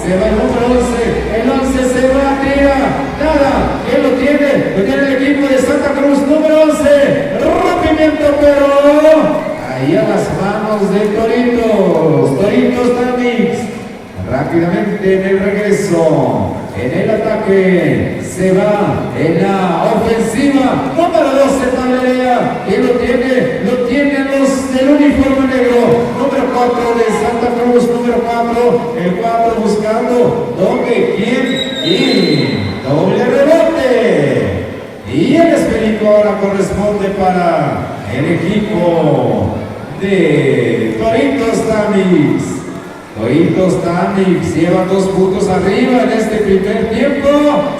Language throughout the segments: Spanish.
Se va el número 11. El 11 se va, tira. Nada. ¿Quién lo tiene? Lo tiene el equipo de Santa Cruz. Número 11. Rompimiento, pero ahí a las manos de Toritos. Toritos Tamix. Rápidamente en el regreso. En el ataque se va en la ofensiva. Número 12 Tablerea. ¿Quién lo tiene? Lo tienen los del uniforme negro. Número 4 de Santa Cruz. Número 4. El 4 buscando. ¿Dónde? ¿Quién? Y doble rebote. Y el esférico ahora corresponde para el equipo de Toritos Tamix. Toritos Tamix lleva 2 puntos arriba en este primer tiempo.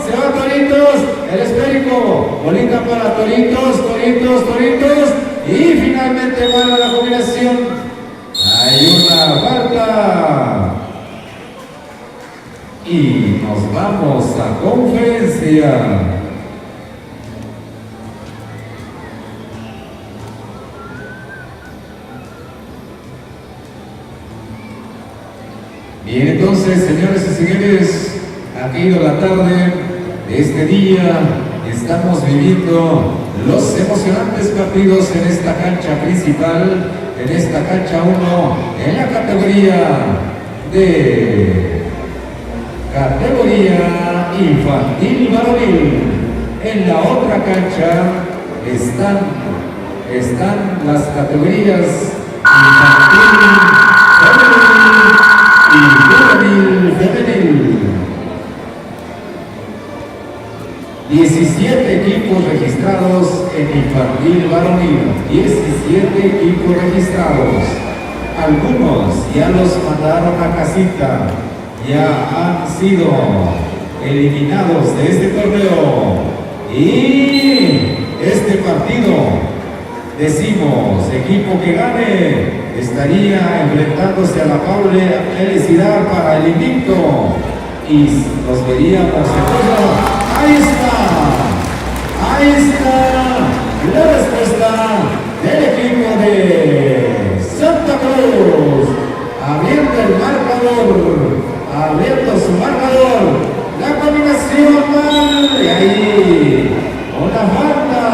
Se va Toritos, el esférico, bolita para Toritos, Toritos. Y finalmente gana la combinación. Hay una falta. Y nos vamos a conferencia. Bien, entonces, señores y señores, ha caído la tarde de este día. Estamos viviendo los emocionantes partidos en esta cancha principal, en esta cancha 1, en la categoría infantil varonil. En la otra cancha están las categorías infantil, femenil y femenil. 17 equipos registrados en infantil varonil. 17 equipos registrados. Algunos ya los mandaron a casita. Ya han sido eliminados de este torneo. Y este partido, decimos, equipo que gane estaría enfrentándose a la felicidad para el invicto y nos veríamos entonces. Ahí está la respuesta del equipo de Santa Cruz, abriendo su marcador, la combinación mal, y ahí una falta.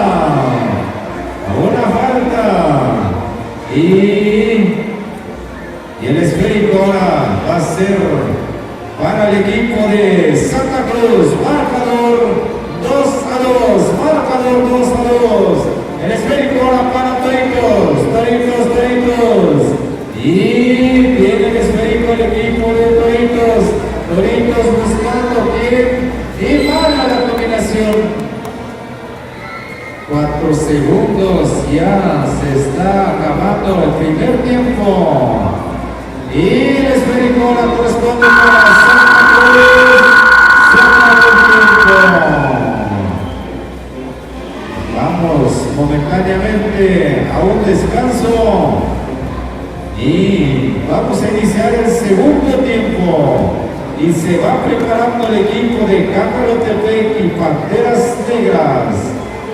Y el esférico ahora va a ser para el equipo de Santa Cruz. Marcador 2-2. Marcador 2-2. El esférico ahora para Toritos. Y tiene el esférico el equipo de Toritos. Toritos buscando quién. Y mala la combinación. 4 segundos, ya se está acabando el primer tiempo. Y el esférico ahora corresponde para Santa Cruz. Vamos momentáneamente a un descanso. Y vamos a iniciar el segundo tiempo. Y se va preparando el equipo de Cácarotepec y Panteras Negras.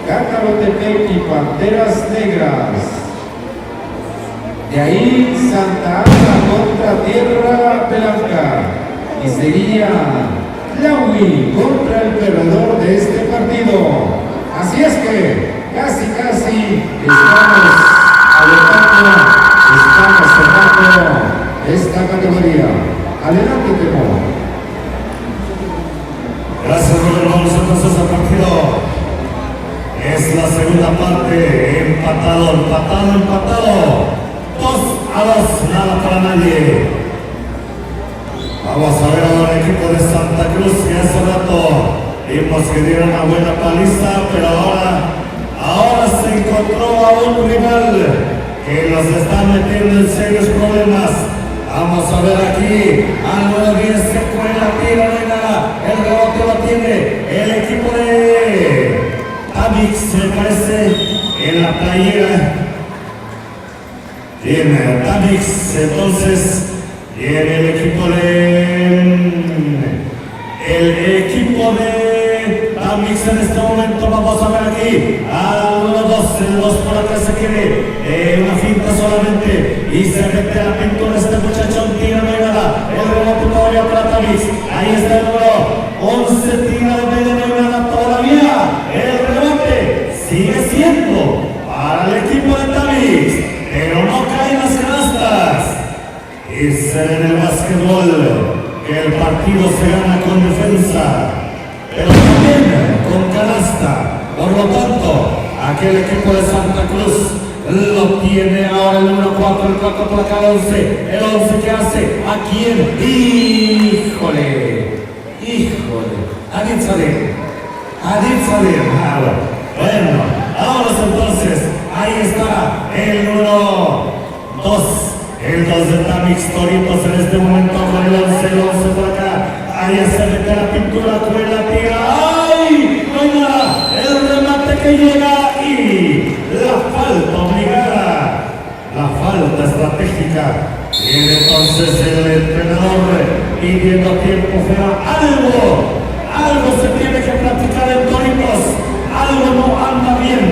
Cácarotepec y Panteras Negras. De ahí Santa Ana contra Tierra Blanca. Y sería Laui contra el perdedor de este partido. Así es que casi estamos cerrando esta categoría. Adelante, Temo. Gracias, Roberto. Vamos entonces al partido. Es la segunda parte, empatado. 2-2, nada para nadie. Vamos a ver ahora el equipo de Santa Cruz, que hace rato vimos que dieron una buena paliza, pero ahora se encontró a un rival que nos está metiendo en serios problemas. Vamos a ver aquí, al número 10 se cuela, tira, no hay nada, el rebote lo tiene el equipo de Tamix, me parece, en la playera. Tiene Tamix, entonces viene el equipo de Tamix en este momento. Vamos a ver aquí al número 2, el 2 por atrás se quiere una finta solamente y se mete a la pintura este muchachón, tira, no hay nada, el rebote todavía para atrás. Tamix. Ahí está el número 11, tira de media, no hay nada todavía. El rebote sigue siendo para el equipo de Tamix, pero no caen las canastas. Dicen en el básquetbol que el partido se gana con defensa, pero también con canasta. Por lo tanto, aquel equipo de Santa Cruz lo tiene ahora el número 4, el 4 por acá, el 11. El 11 que hace, ¿a quién? ¡Híjole! Adit Sadir. Bueno, ahora entonces, ahí está el número 2. El 2 de Tamix Toritos en este momento con el 11 por acá. Ahí se mete la pintura, con la tira. ¡Ay! No hay nada. El remate que llega y la falta obligada. La falta estratégica. Y entonces el entrenador pidiendo tiempo fuera. Algo se tiene que platicar en Toritos. Algo no anda bien.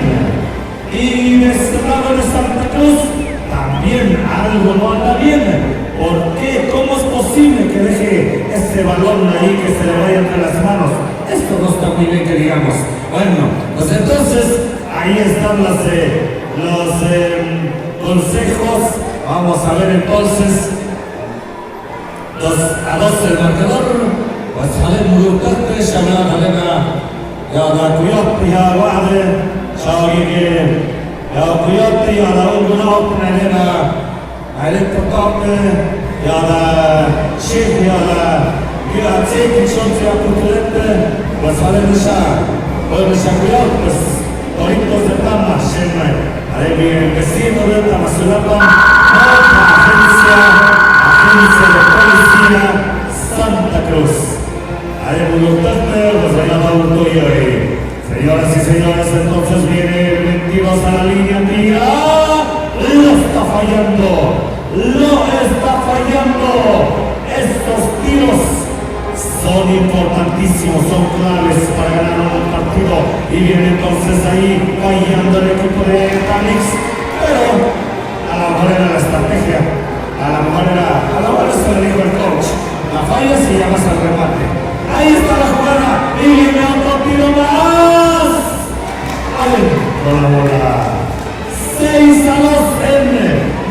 Y de este lado de Santa Cruz también algo no anda bien. ¿Por qué? ¿Cómo es posible que deje ese balón ahí, que se le vaya entre las manos? Esto no está muy bien que digamos. Bueno, pues entonces ahí están los consejos. Vamos a ver entonces. 2-2 el marcador. Pues salen muy urgentes, Shamar, Helena, Yada Kuyot, Yada Shawigi, Yada Kuyot, Yada Ungunot, Helena, Electrotop, Yada Shik, Yada Gilatsik, Shonsia Putulet, pues salen Kuyot, pues Toritos de Tama, Shenmai, el vecino de Tamazulapa, agencia de policía Santa Cruz. Señoras y señores, entonces viene el 22 a la línea, tira, lo está fallando. Estos tiros son importantísimos, son claves para ganar un partido. Y viene entonces ahí fallando el equipo de Tamix, pero a la mejor era la estrategia, a la mejor se le dijo el coach. La falla si llamas al remate. Ahí está la jugada. Y viene otro tiro más. Adentro la bola. 6-2 en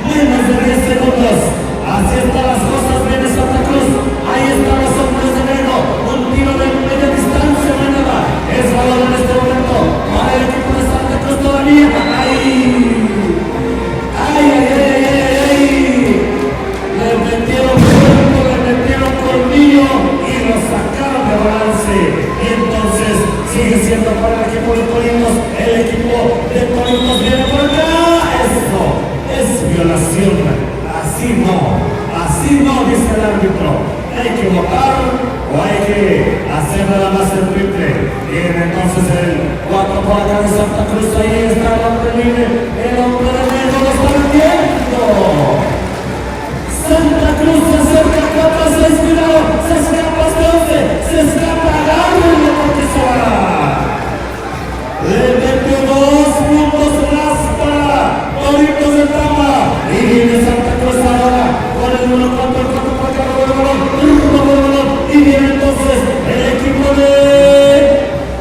menos de 10 segundos. Así están las cosas. Viene Santa Cruz. Ahí están los hombres de negro. Un tiro de media distancia. No hay nada. Es balón en este momento para el equipo de Santa Cruz todavía. Le metieron cuerpo, le metieron colmillo y lo sacaron de balance. Y entonces sigue siendo para el equipo de Toritos. El equipo de Toritos viene por acá. Eso es violación. Así no, dice el árbitro. Hay que votar o hay que hacer nada más el triple. Viene entonces el 4 por acá de Santa Cruz. Ahí está el hombre libre. El hombre de negro lo está metiendo. Santa Cruz se acerca, capa, se escuidado, se escapa este 11, se escapa, agarra porque se va. Le metió 2 puntos más para Toritos de Tama. Y viene Santa Cruz ahora con el 1-4, el 4 por acá, el balón. Y viene entonces el equipo de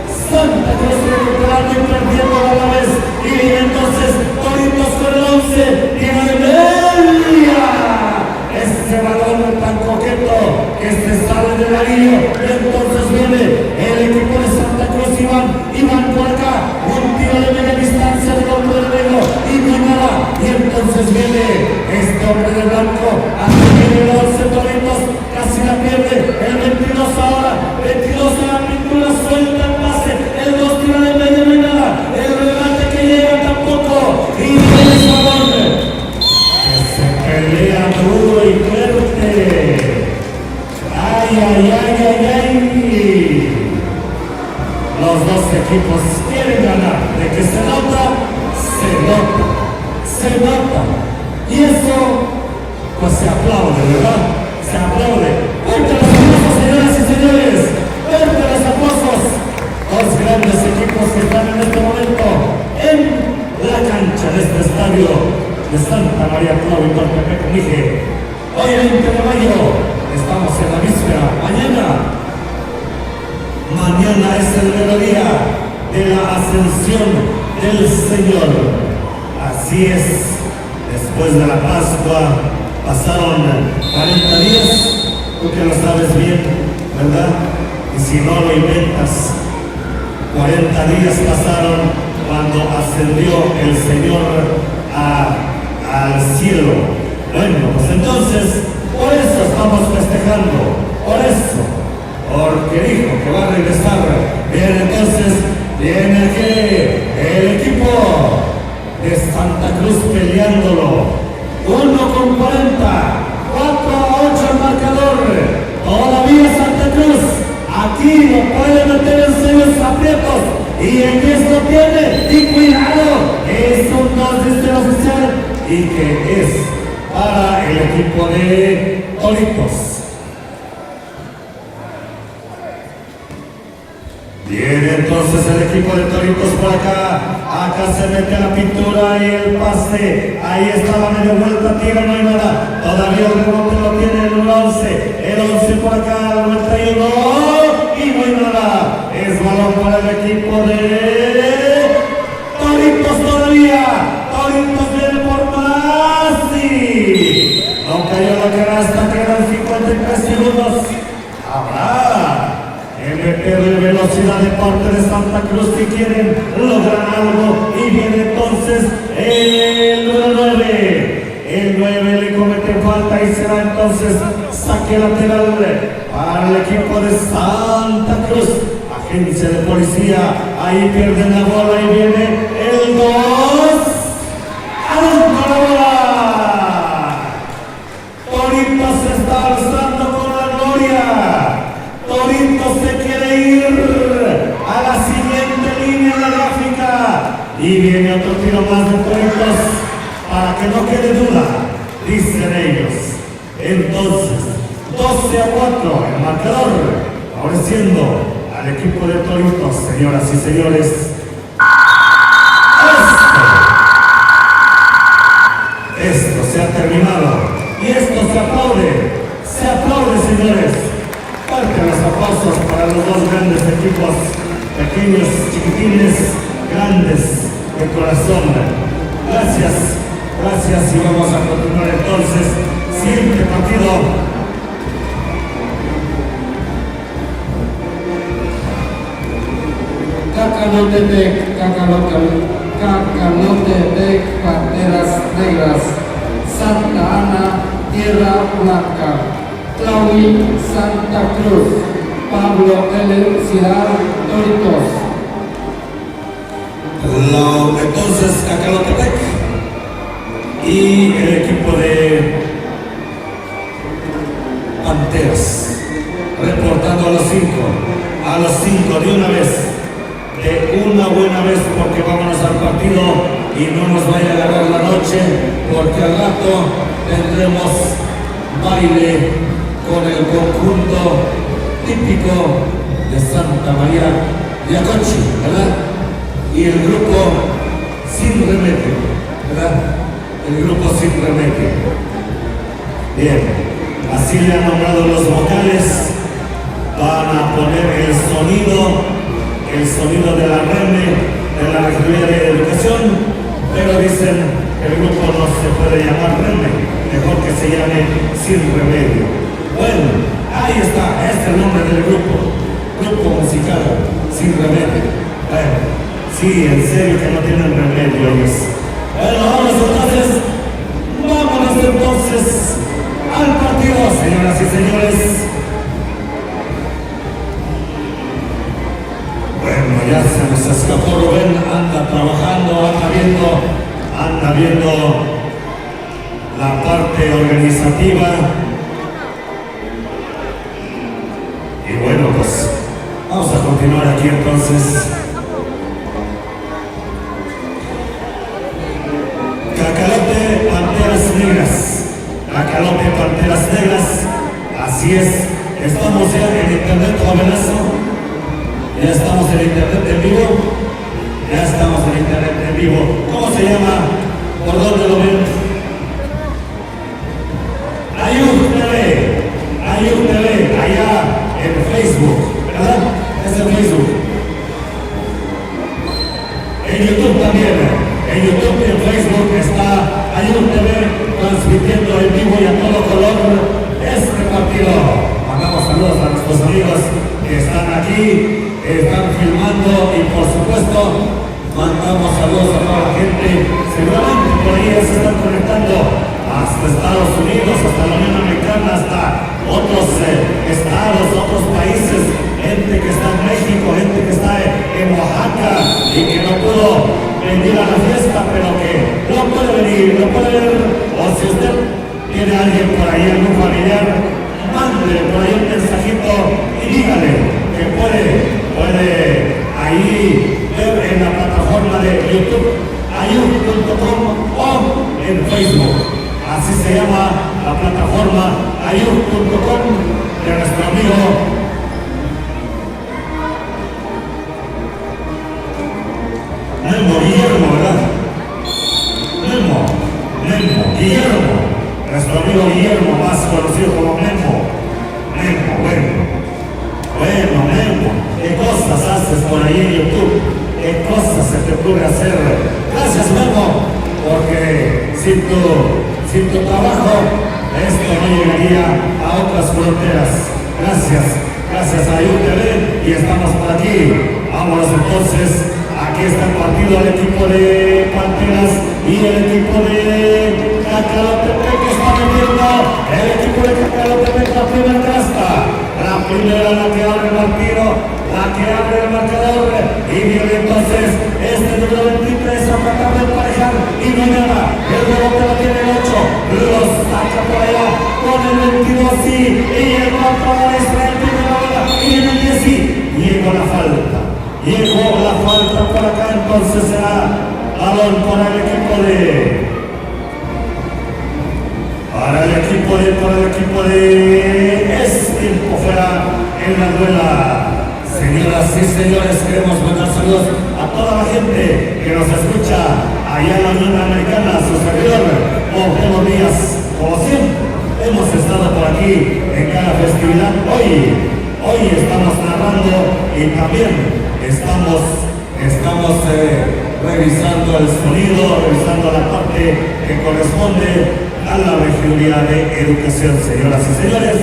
Santa Cruz recuperando y perdiendo a la vez. Y viene entonces Toritos con el 11, tiene de media. Ese balón tan coqueto que se sale del anillo. Entonces viene el equipo de Santa Cruz, Iván por acá, un tiro de media distancia del hombre de negro y no hay nada. Y entonces viene este hombre de blanco, así viene el 11 Toritos, casi la pierde, el 22 ahora, 22 en la pintura, suelta el pase, el 2 tira de media, no hay nada, el remate que llega tampoco, y viene el balón. Pelea duro y fuerte. Los dos equipos quieren ganar. De que se nota. Y eso, pues se aplaude, ¿verdad? Se aplaude. Fuerte los aplausos, señoras y señores. Fuerte los aplausos. Dos grandes equipos que están en este momento en la cancha de este estadio de Santa María Claudio y Tortepec. Hoy 20 de mayo, estamos en la víspera. mañana es el melodía de la ascensión del Señor. Así es, después de la Pascua pasaron 40 días, tú que lo sabes bien, ¿verdad? Y si no lo inventas, 40 días pasaron cuando ascendió el Señor al cielo. Bueno, pues entonces, por eso estamos festejando, por eso, porque dijo que va a regresar. Bien, entonces, viene aquí el equipo de Santa Cruz peleándolo. 1:40, 4-8 el marcador. Todavía Santa Cruz, aquí lo puede meter en serios aprietos. Y en esto tiene, y cuidado, es un 2, dice el oficial, y que es para el equipo de Toritos. Viene entonces el equipo de Toritos por acá. Acá se mete la pintura y el pase. Ahí está la media vuelta, tira, no hay nada. Todavía el rebote lo tiene el 11. El 11 por acá, el 91. Y no hay nada. Es balón para el equipo de Toritos todavía. Toritos viene por más. Sí. No cayó la canasta, quedan 53 segundos. Habrá meterle velocidad de parte de Santa Cruz si quieren lograr algo. Y viene entonces el número 9. El 9 le comete falta y será entonces saque lateral para el equipo de Santa Cruz. Agencia de policía, ahí pierden la bola y viene el 2. ¡Adentro la bola! Toritos se está alzando con la gloria. Toritos se quiere ir a la siguiente línea de la gráfica. Y viene otro tiro más de Toritos para que no quede duda, dicen ellos. Entonces, 12-4 el marcador, favoreciendo al equipo de Toritos, señoras y señores. Esto se ha terminado y esto se aplaude, señores. Fuerte los aplausos para los dos grandes equipos, pequeños, chiquitines, grandes de corazón. Gracias y vamos a continuar entonces. Siguiente partido. Cacanotepec, Panteras Negras, Santa Ana, Tierra Blanca, Tlahui, Santa Cruz, Pablo L. Ciudad, Toritos. Entonces, Cacalotepec y el equipo de Panteras, reportando a los 5 de una vez. De una buena vez, porque vámonos al partido y no nos vaya a agarrar la noche, porque al rato tendremos baile con el conjunto típico de Santa María de Acochi, ¿verdad? Y el grupo Sin Remedio, ¿verdad? El grupo Sin Remedio. Bien, así le han nombrado los vocales. Van a poner el sonido de la REME, de la Regiduría de Educación, pero dicen que el grupo no se puede llamar REME, mejor que se llame Sin Remedio. Bueno, ahí está, este es el nombre del grupo musical, Sin Remedio. Bueno, sí, en serio que no tienen remedio ellos. Bueno, vámonos entonces al partido, señoras y señores. Bueno, ya se nos escapó Rubén, anda trabajando, anda viendo la parte organizativa. Y bueno, pues vamos a continuar aquí entonces. Cacalote Panteras Negras, así es, estamos ya en internet, jovenazo. Ya estamos en internet en vivo. ¿Cómo se llama? ¿Por dónde lo ven? Ayúd TV, allá en Facebook, ¿verdad? Es en Facebook. nuestros amigos que están aquí, están filmando y por supuesto mandamos saludos a toda la gente. Seguramente por ahí ya se están conectando hasta Estados Unidos, hasta la Unión Americana, hasta otros estados, otros países, gente que está en México, gente que está en Oaxaca y que no pudo venir a la fiesta, pero que no puede venir, no puede ver. O si usted tiene a alguien por ahí, algún familiar, mándele por ahí un mensajito y dígale que puede ahí ver en la plataforma de YouTube, ayud.com o en Facebook. Así se llama la plataforma ayud.com de nuestro amigo Memo Guillermo, ¿verdad? Memo Guillermo, nuestro amigo Guillermo, más conocido como Memo, bueno, Memo, ¿qué cosas haces por ahí en YouTube? ¿Qué cosas se te ocurre hacer? Gracias, Memo, porque sin tu trabajo esto no llegaría a otras fronteras. Gracias a UTV y estamos por aquí. Vámonos entonces. Aquí está el partido del equipo de Panteras y el equipo de Cacalotepec que está metiendo. El equipo de Cacalotepec, la primera casta. La primera, la que abre el partido, la que abre el marcador. Y viene entonces este número 23 a tratar de emparejar y no gana. El rebote lo tiene el 8. Lo saca por allá con el 22 y el marcador extra el primera bola. Y en el 10 llegó la falta. Llegó la falta por acá, entonces será balón para el equipo de es tiempo fuera en la duela. Señoras y señores, queremos mandar saludos a toda la gente que nos escucha allá en la Unión Americana, su servidor, Montejo Díaz. Como siempre, hemos estado por aquí en cada festividad. Hoy estamos narrando y también estamos revisando el sonido, revisando la parte que corresponde a la regiduría de educación. Señoras y señores,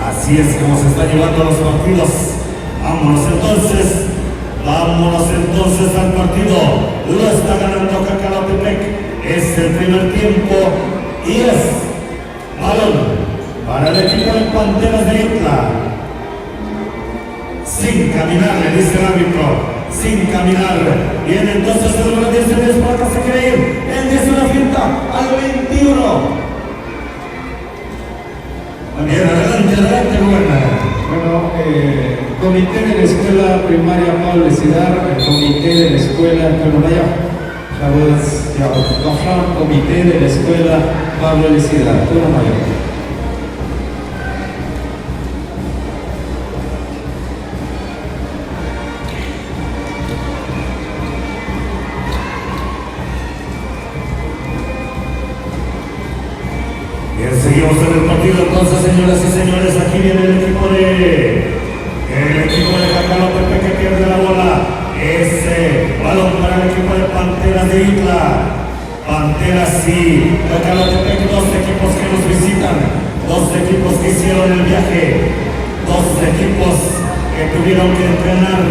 así es como se están llevando los partidos. Vámonos entonces al partido. Lo está ganando Cacalotepec. Es el primer tiempo y es balón para el equipo de Panteras de Itla. Sin caminar, le dice el árbitro. Sin caminar. Viene entonces el número 10 por acá se quiere ir. El 10 una finta al 21. Bien, adelante, Rubén. Bueno, comité de la escuela primaria Pablo Lecidar, el comité de la escuela, comité de la escuela Pablo Lecidar, turno mayor. Seguimos en el partido entonces, señoras y señores. Aquí viene el equipo de Cacalotepec que pierde la bola. Ese balón para el equipo de Panteras de Itla. Panteras y Cacalotepec, dos equipos que nos visitan, dos equipos que hicieron el viaje, dos equipos que tuvieron que entrenar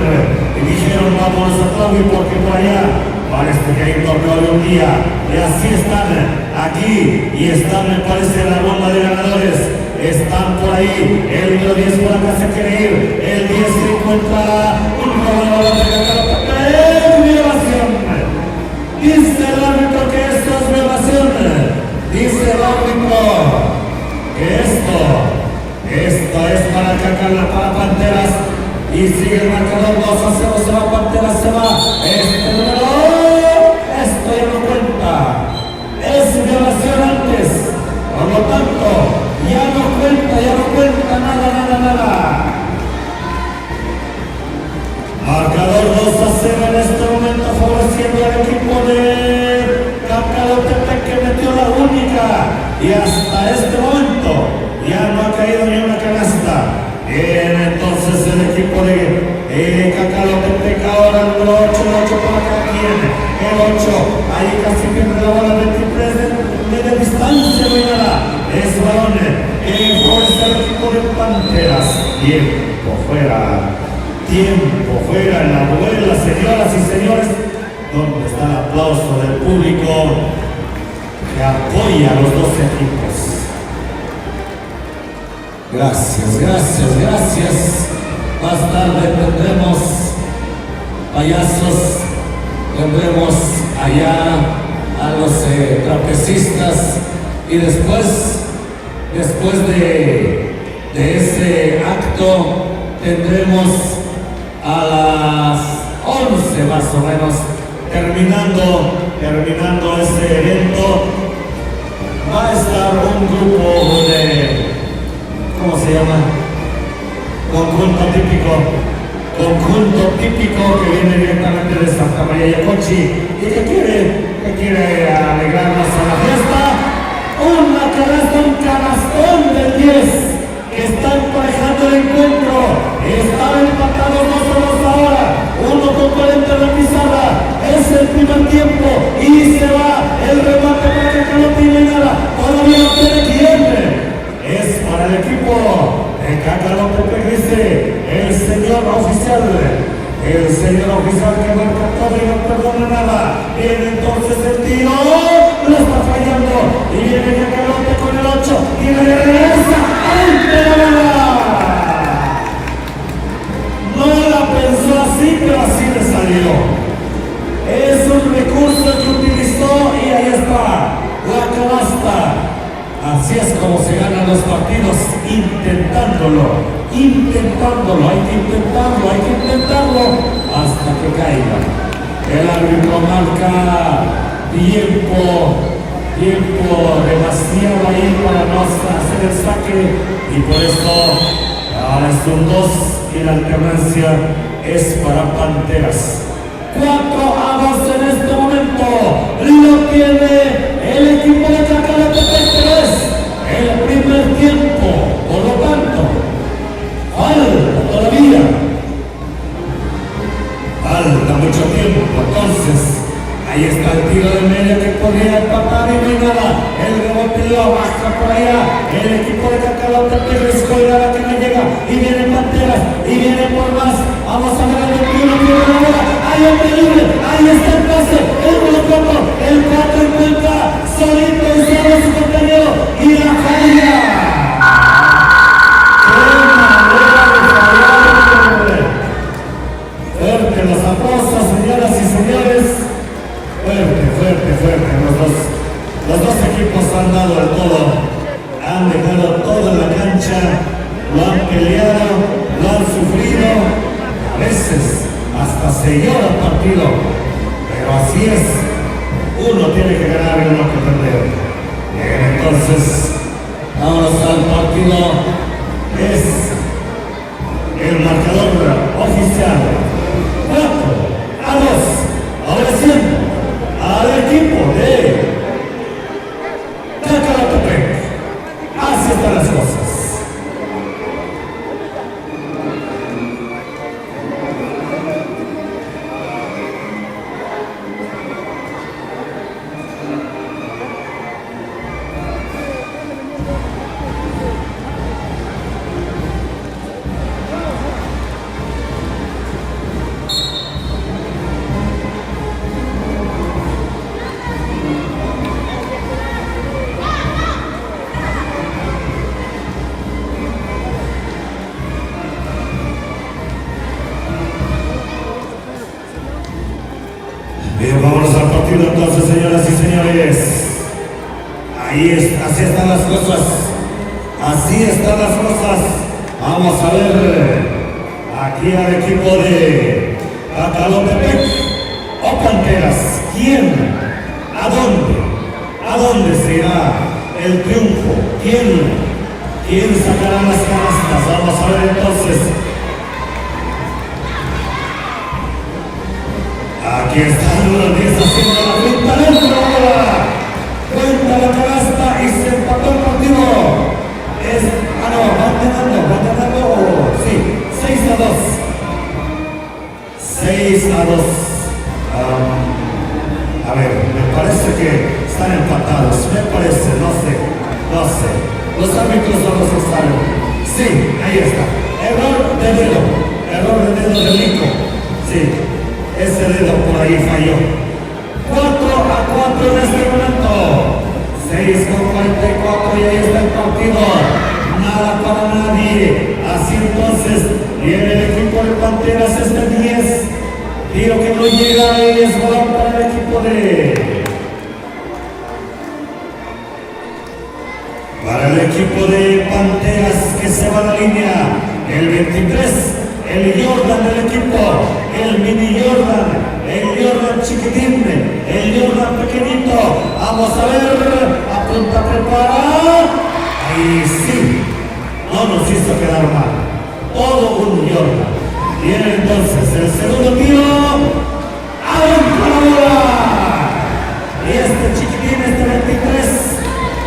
y dijeron vámonos a Tlahui porque por allá parece que hay un torneo de un día. Y así están aquí y están, me parece, en la ronda de ganadores. Están por ahí. El número 10 por acá se quiere ir. El 10 se encuentra un jugador de Cacalotepec. Violación. Dice el árbitro que esto es violación. Dice el árbitro que esto es para Panteras. Y sigue el marcador 2-0. Se va Panteras, se va. Este número. Esto ya no cuenta. Es violación antes. Por lo tanto, ya no cuenta nada. Marcador 2-0 en este momento, favoreciendo al equipo de Cacalotepec que metió la única. Y hasta este momento ya no ha caído ni una canasta. Bien, entonces el equipo equipo de Cacalotepec. Ahora el número 8, el 8 para cada quien. El 8, ahí casi pierde la bola, 23 de distancia, no hay nada. Es balón, favorece el equipo de Panteras. Tiempo fuera en la abuela, señoras y señores. ¿Dónde está el aplauso del público que apoya a los dos equipos? Gracias. Más tarde tendremos payasos, tendremos allá a los trapecistas y después de ese acto tendremos a las 11 más o menos, terminando ese evento, va a estar un grupo de, ¿cómo se llama? Conjunto típico que viene directamente de Santa María Yacochi y que quiere alegrarnos a la fiesta. Un canastón del 10 que está emparejando el encuentro. Están empatados 2-2 ahora, 1:40 de pizarra. Es el primer tiempo y se va el remate para que no tiene nada. Todavía no tiene quién. Es para el equipo de Cacalotepec, dice el señor oficial que marca todo y no perdona nada. Viene entonces el tiro, lo está fallando y viene Cacalote con el 8 y le regresa ante la bola. No la pensó así, pero así le salió. Es un recurso que utilizó y ahí está la canasta. Así es como se ganan los partidos, intentándolo. Hay que intentarlo hasta que caiga. El árbitro marca tiempo demasiado ahí para no hacer el saque y por eso ahora es un 2 y la alternancia es para Panteras. 4-2 en este momento lo tiene el equipo de Cacalotepec, pero es el primer tiempo, por lo tanto falta mucho tiempo. Entonces ahí está el tiro de media que podría empatar y no hay nada. El rebote lo baja por allá el equipo de Cacalotepec, escuela que no llega y viene Panteras y viene por más. Vamos a ver el 21, tiene la bola, hay hombre libre, ahí está el pase, el 1-4, el 4 encuentra solito y solo su compañero y la falla. Fuerte los aplausos, señoras y señores. Fuerte. Los dos equipos han dado el todo. Han dejado todo en la cancha. Lo han peleado, lo han sufrido. A veces hasta se llora el partido. Pero así es. Uno tiene que ganar y uno que perder. Entonces, vamos al partido. Es el marcador oficial. 4-2, favoreciendo al equipo de Cacalotepec. Así están las cosas. Bien, vámonos al partido entonces, señoras y señores. Así están las cosas. Vamos a ver aquí al equipo de Cacalotepec o Panteras. ¿Quién? ¿A dónde se irá el triunfo? ¿Quién sacará las canastas? Vamos a ver entonces. Aquí están los 10 haciendo la finta dentro. Cuenta la canasta y se empató el partido. Van ganando, sí, 6-2. estimados. A ver, me parece que están empatados. Me parece, no sé. Los árbitros son los que saben. Sí, ahí está. Error de dedo de Rico. Sí, ese dedo por ahí falló. 4-4 en este momento. 6:44 y ahí está el partido. Nada para nadie. Así entonces viene el equipo de Panteras este 10. Tiro que no llega y es balón para el equipo de... Para el equipo de Panteras que se va a la línea. El 23, el Jordan del equipo. El mini Jordan. El Jordan chiquitín. El Jordan pequeñito. Vamos a ver. Apunta, prepara. Ahí sí. No nos hizo quedar mal. Todo un Jordan. Viene entonces el segundo tiro. ¡Adentro la bola! Y este chiquitín, este 23,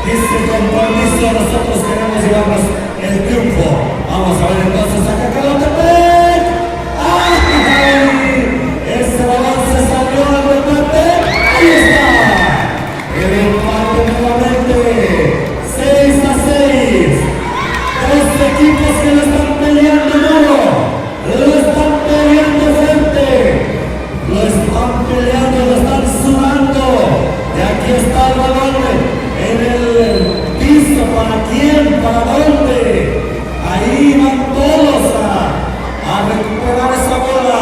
dice con permiso, nosotros queremos llevarnos el triunfo. Vamos a ver entonces a Cacalotepec. ¡Ay! Ese balón se salió al remate. ¡Ahí está! El empate nuevamente. 6-6. Dos equipos que lo están peleando duro. Lo están peleando fuerte. Lo están peleando, lo están sudando. Y aquí está el balón en el piso. ¿Para quién? ¿Para dónde? Ahí van todos a recuperar esa bola.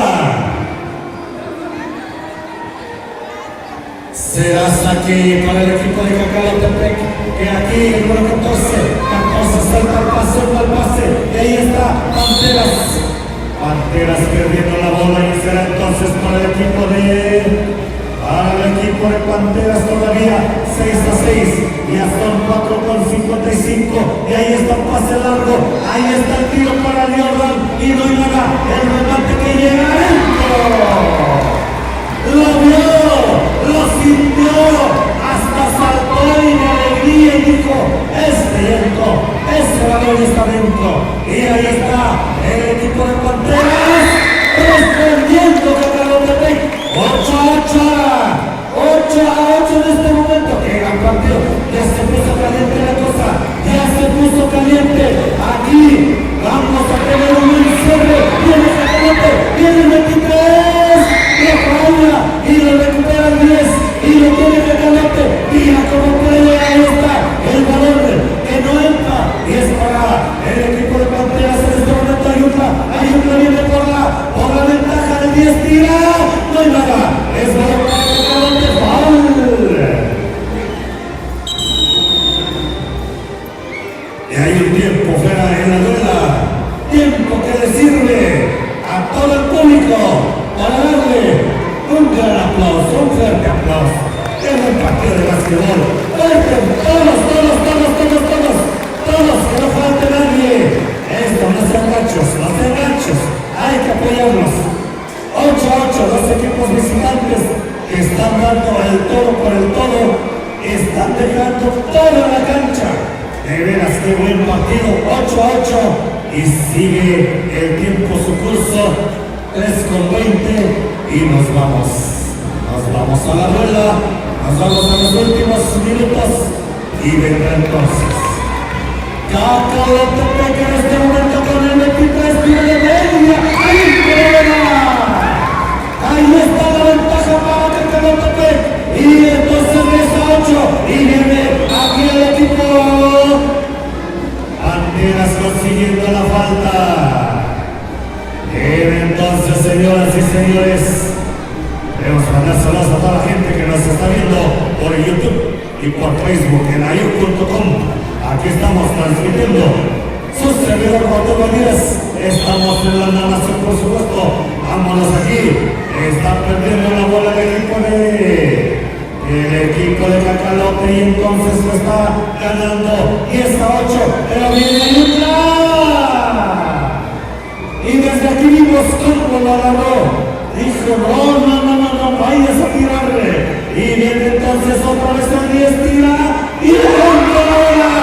Será saque para el equipo de Cacalotepec, que aquí el número 14 salta al pase, y ahí está Panteras perdiendo la bola y será entonces para el equipo de Panteras todavía 6-6, ya son 4:55 y ahí está un pase largo, ahí está el tiro para Jordan y no hay nada, el remate que llega adentro, lo vio, lo sintió, hasta saltó y de alegría y dijo, ese balón está dentro, y ahí está el equipo de Panteras respondiendo Cacalotepec. 8-8 en este momento, que gran partido, ya se puso caliente la cosa, ya se puso caliente, aquí vamos a tener un buen cierre, viene Cacalotepec, viene el 23, lo falla y lo recupera el 10, y lo tiene Cacalotepec, mira cómo puede, ahí está, el balón que no entra, y es para el equipo de Panteras en este momento, hay otra viene por la ventaja del 10, tira, no hay nada, es balón para Cacalotepec, foul. Y hay un tiempo fuera en la duela, tiempo que le sirve a todo el público para darle un gran aplauso, un fuerte aplauso. Es un partido de básquetbol. Fuerte, todos, que no falte nadie. Esto, no sean gachos, hay que apoyarlos. 8-8, dos equipos visitantes que están dando el todo por el todo, están dejando todo en la cancha. De veras, qué buen partido, 8-8, y sigue el tiempo su curso, 3:20, y nos vamos a la rueda, nos vamos a los últimos minutos, y vendrá entonces Cacalotepec en este momento con el 23, tiro de media, ahí está la ventaja para Cacalotepec, y entonces resta 8, y viene aquí el equipo Panteras consiguiendo la falta. Bien, entonces, señoras y señores, queremos mandar saludos a toda la gente que nos está viendo por YouTube y por Facebook en ayuk.com. Aquí estamos transmitiendo su servidor Cuauhtémoc Díaz. Estamos en la nación, por supuesto. Vámonos aquí. Está perdiendo la bola el equipo de Cacalote, y entonces lo está ganando 10-8, pero viene Ayutla. Y desde aquí vimos cómo lo agarró. Dijo, no vayas a tirarle. Y viene entonces otra vez el 10, tira y le rompe la bola.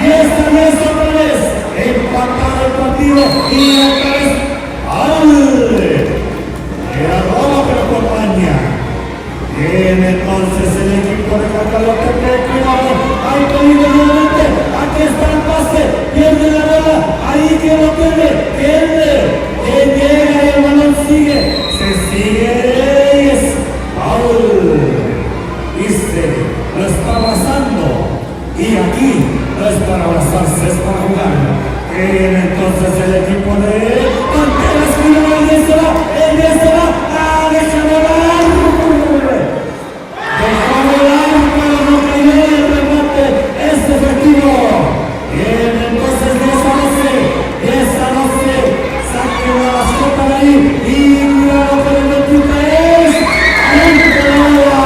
Y esta vez otra vez empatado el partido y otra vez ¡ay! Era roba, pero sigue y es foul. Dice, lo está abrazando. Y aquí no es para abrazarse, es para jugar. Que viene entonces el equipo de Panteras, cuidado, el 10 se va, deja volar. Dejó volar, pero no cayó el remate, es efectivo. Viene entonces 10 a 12, saquen la mascota de ahí, y cuidado con el 23, adentro de la bola,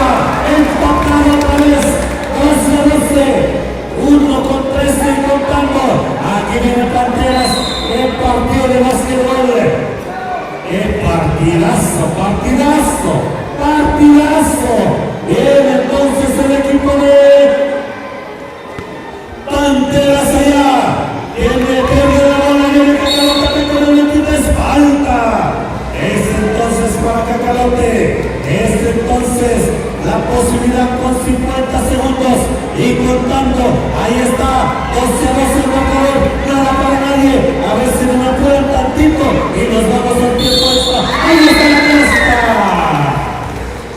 empatado otra vez, 12 a 12. 1 con 13 y contando. Aquí viene Panteras. ¡Qué partido de básquetbol! ¡Qué partidazo! Viene entonces el equipo de Panteras allá. Pierde la bola, viene Cacalote con el 23. ¡Falta! Es entonces para Cacalote. Es entonces la posibilidad con 50 segundos y contando. Ahí está, 12 a 12 el marcador, nada para nadie. A ver si no me apuran tantito y nos vamos al tiempo extra. Ahí está la canasta.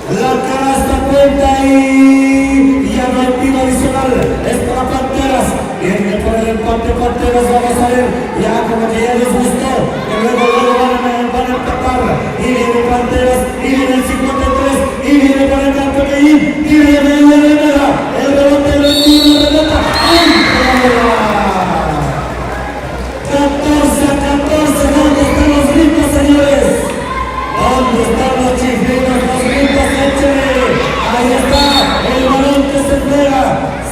La canasta cuenta y ya no hay tiro adicional. Es para Panteras. Viene por el empate Panteras, vamos a ver. Ya como que ya les gustó. Que luego van a empatar. Y viene Panteras, y viene el 53, y viene para el campo de ahí, y viene el rebote del 21, remata. ¡Ay, 14 a 14, ¿dónde están los gritos, señores? ¿Dónde están los chiflidos, los gritos? Échale. Ahí está, el balón que se pega,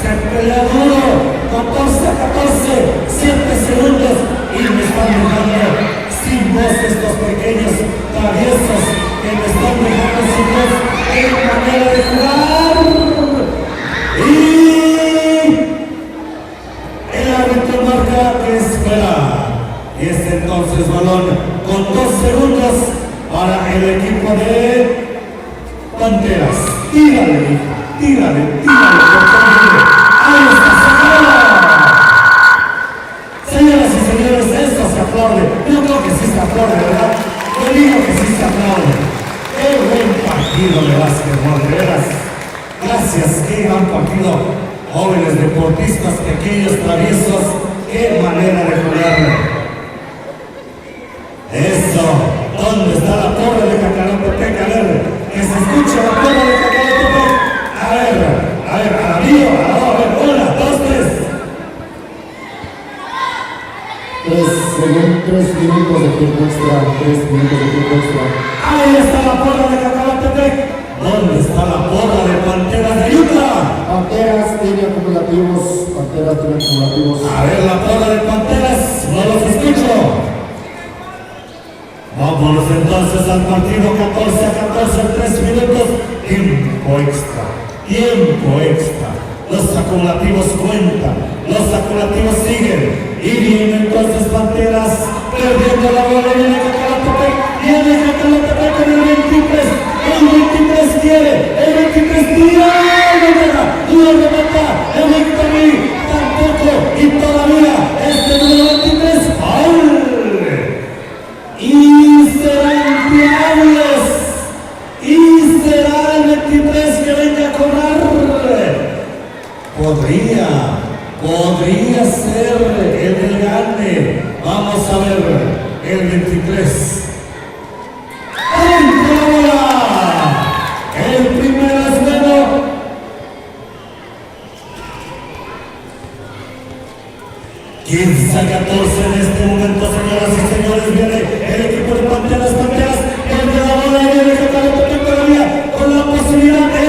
se pelea duro, 14 a 14, 7 segundos, y me están dejando sin voz estos pequeños traviesos que me están dejando sin voz. ¡Qué manera de jugar! Y el árbitro marca que es fuera. Y es entonces balón con 2 segundos para el equipo de Panteras. Tírale, por favor. ¡Ahí está, señoras y señores, esto se aplaude. Yo creo que sí se aplaude, ¿verdad? Yo digo que sí se aplaude. ¡Qué buen partido de básquetbol, de veras! Gracias, qué gran partido. Jóvenes deportistas, pequeños, traviesos, qué manera de jugar. Eso, ¿dónde está la porra de Cacalotepec? A ver, que se escuche la porra de Cacalotepec. A ver, a la mío, a ver, 1, 2, 3. 3 minutos de tiempo extra, 3 minutos de tiempo extra. Ahí está la porra de Cacalotepec. ¿Dónde está la porra de Panteras de Utah? Panteras tiene acumulativos. A ver la porra de Panteras, no los escucho. Vámonos entonces al partido 14 a 14, 3 minutos. Tiempo extra. Los acumulativos cuentan, los acumulativos siguen. Y viene entonces Panteras perdiendo la bola. Viene Cacalotepec con el 23. El 23 quiere, el 23 tira, lo remata, el Victory tampoco, y todavía este número 23, ¡foul! Y serán diablos, y será el 23 que venga a cobrar. Podría ser el del gane. Vamos a ver, el 23. El primero es bueno. 15 a 14 en este momento, señoras y señores, viene el equipo de Panteras, el de la bola y viene Cacalotepec todavía con la posibilidad de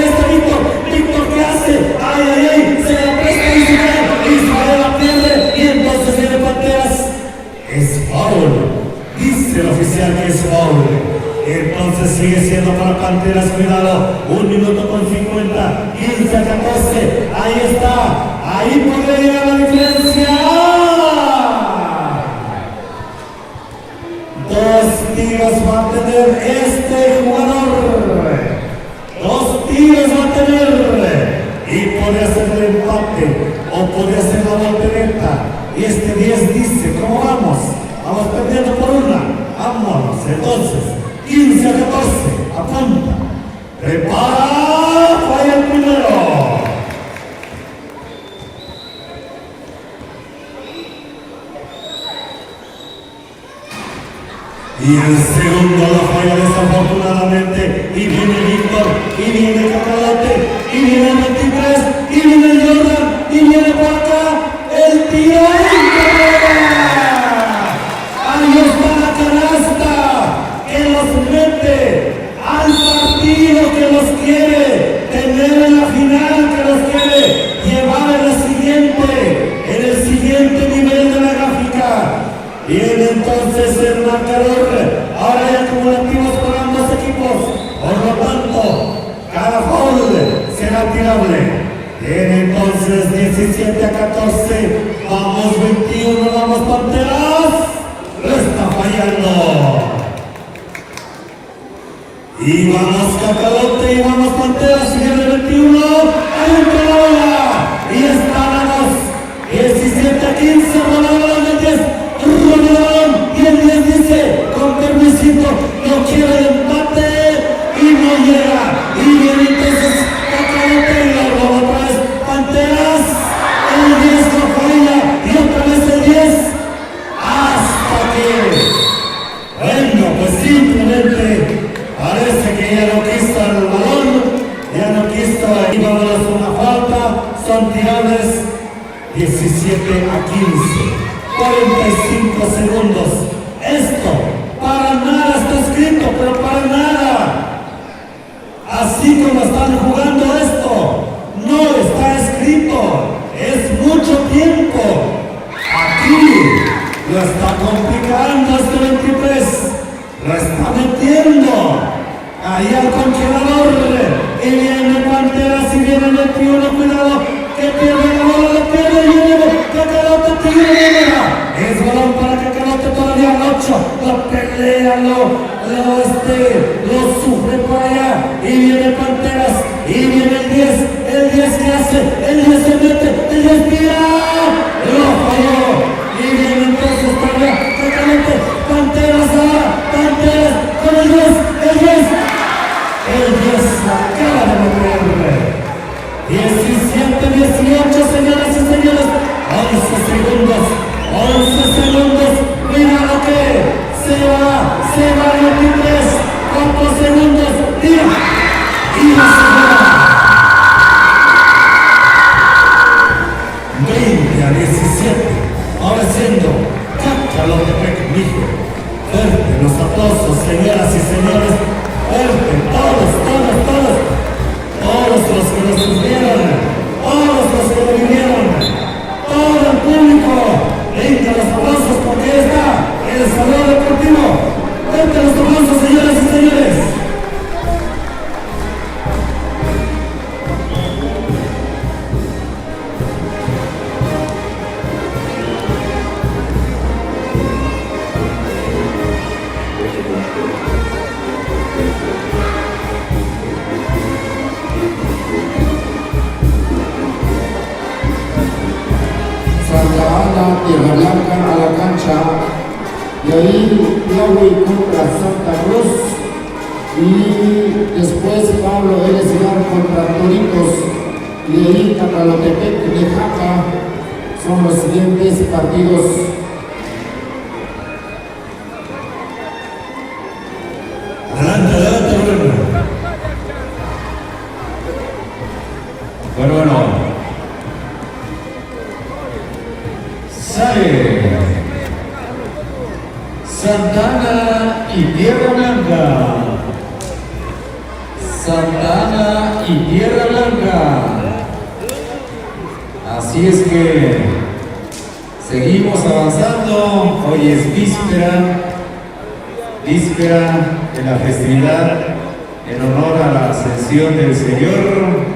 Víctor, ¿qué hace? ¡Ay! Se la presta Israel la pierde y entonces viene Panteras. Es foul, dice el oficial que es foul. Entonces sigue siendo para Panteras, cuidado, 1 minuto con 50, 15 a 14, ahí está, ahí podría llegar la diferencia. 2 tiros va a tener este jugador, 2 tiros va a tener, y puede hacer el empate, o puede hacer la voltereta, y este 10 dice, ¿cómo vamos? Vamos perdiendo por 1, vámonos, entonces, 15 a 14. apunta, prepara, falla el primero. Y el segundo lo falla desafortunadamente, y viene Víctor, y viene Cacalote, y viene el 23, y viene el Jordan, y viene por acá, el tiro ahí está la canasta, que los mete al partido, que los quiere tener en la final, que los quiere llevar en el siguiente nivel de la gráfica. Viene entonces el marcador, ahora hay acumulativos para ambos equipos, por lo tanto, cada foul será tirable. Viene entonces 17-14, vamos 21, vamos Panteras, lo está fallando. Y vamos Cacalote, y vamos Panteras, y viene el 21, adentro la bola, y están a 2, 17-15, robaron el 10. Y el 10 dice, con permisito, no quiere el empate y no llega. Y viene entonces Cacalote y lo roba otra vez Panteras. El 10 no falla y otra vez el 10. Hasta que, bueno, pues simplemente parece que ya no quiso el balón, ya no quiso. Y vámonos una falta, son tirables 17-15. 45 segundos. Esto para nada está escrito, pero para nada. Así como están jugando esto, no está escrito. Es mucho tiempo. Aquí lo está complicando este 23. Lo está metiendo ahí al congelador. Y viene Panteras y viene el 21. Cuidado, que pierde la bola, la pierde y viene Cacalote, tira. Es balón para Cacalote todavía al 8, lo pelea, lo sufre por allá, y viene Panteras, y viene el 10 que hace, el 10 se mete, el 10 tira, lo falló, y viene entonces para allá, Cacalote, Panteras ahora, Panteras con el 10 acaba de meter. 17-18, señoras y señores, 11 segundos, mira lo que se va el 23, 4 segundos, tira, y la segunda. 20-17, ahora siendo Cacalote Mijo. Fuerte los aplausos, señoras y señores, fuerte, todos los que lo sufrieron, todos los que lo vivieron, todo el público, venga los aplausos porque está el Salón Deportivo. Venga los aplausos, señoras y señores. Tierra Blanca a la cancha, y ahí Yahweh contra Santa Cruz, y después Pablo Vélez contra Toritos, y ahí Cacalotepec de Jaca. Son los siguientes partidos. Adelante, Bueno. Sale Santana y Tierra Blanca. Santana y Tierra Blanca. Así es que seguimos avanzando. Hoy es víspera de la festividad en honor a la ascensión del Señor.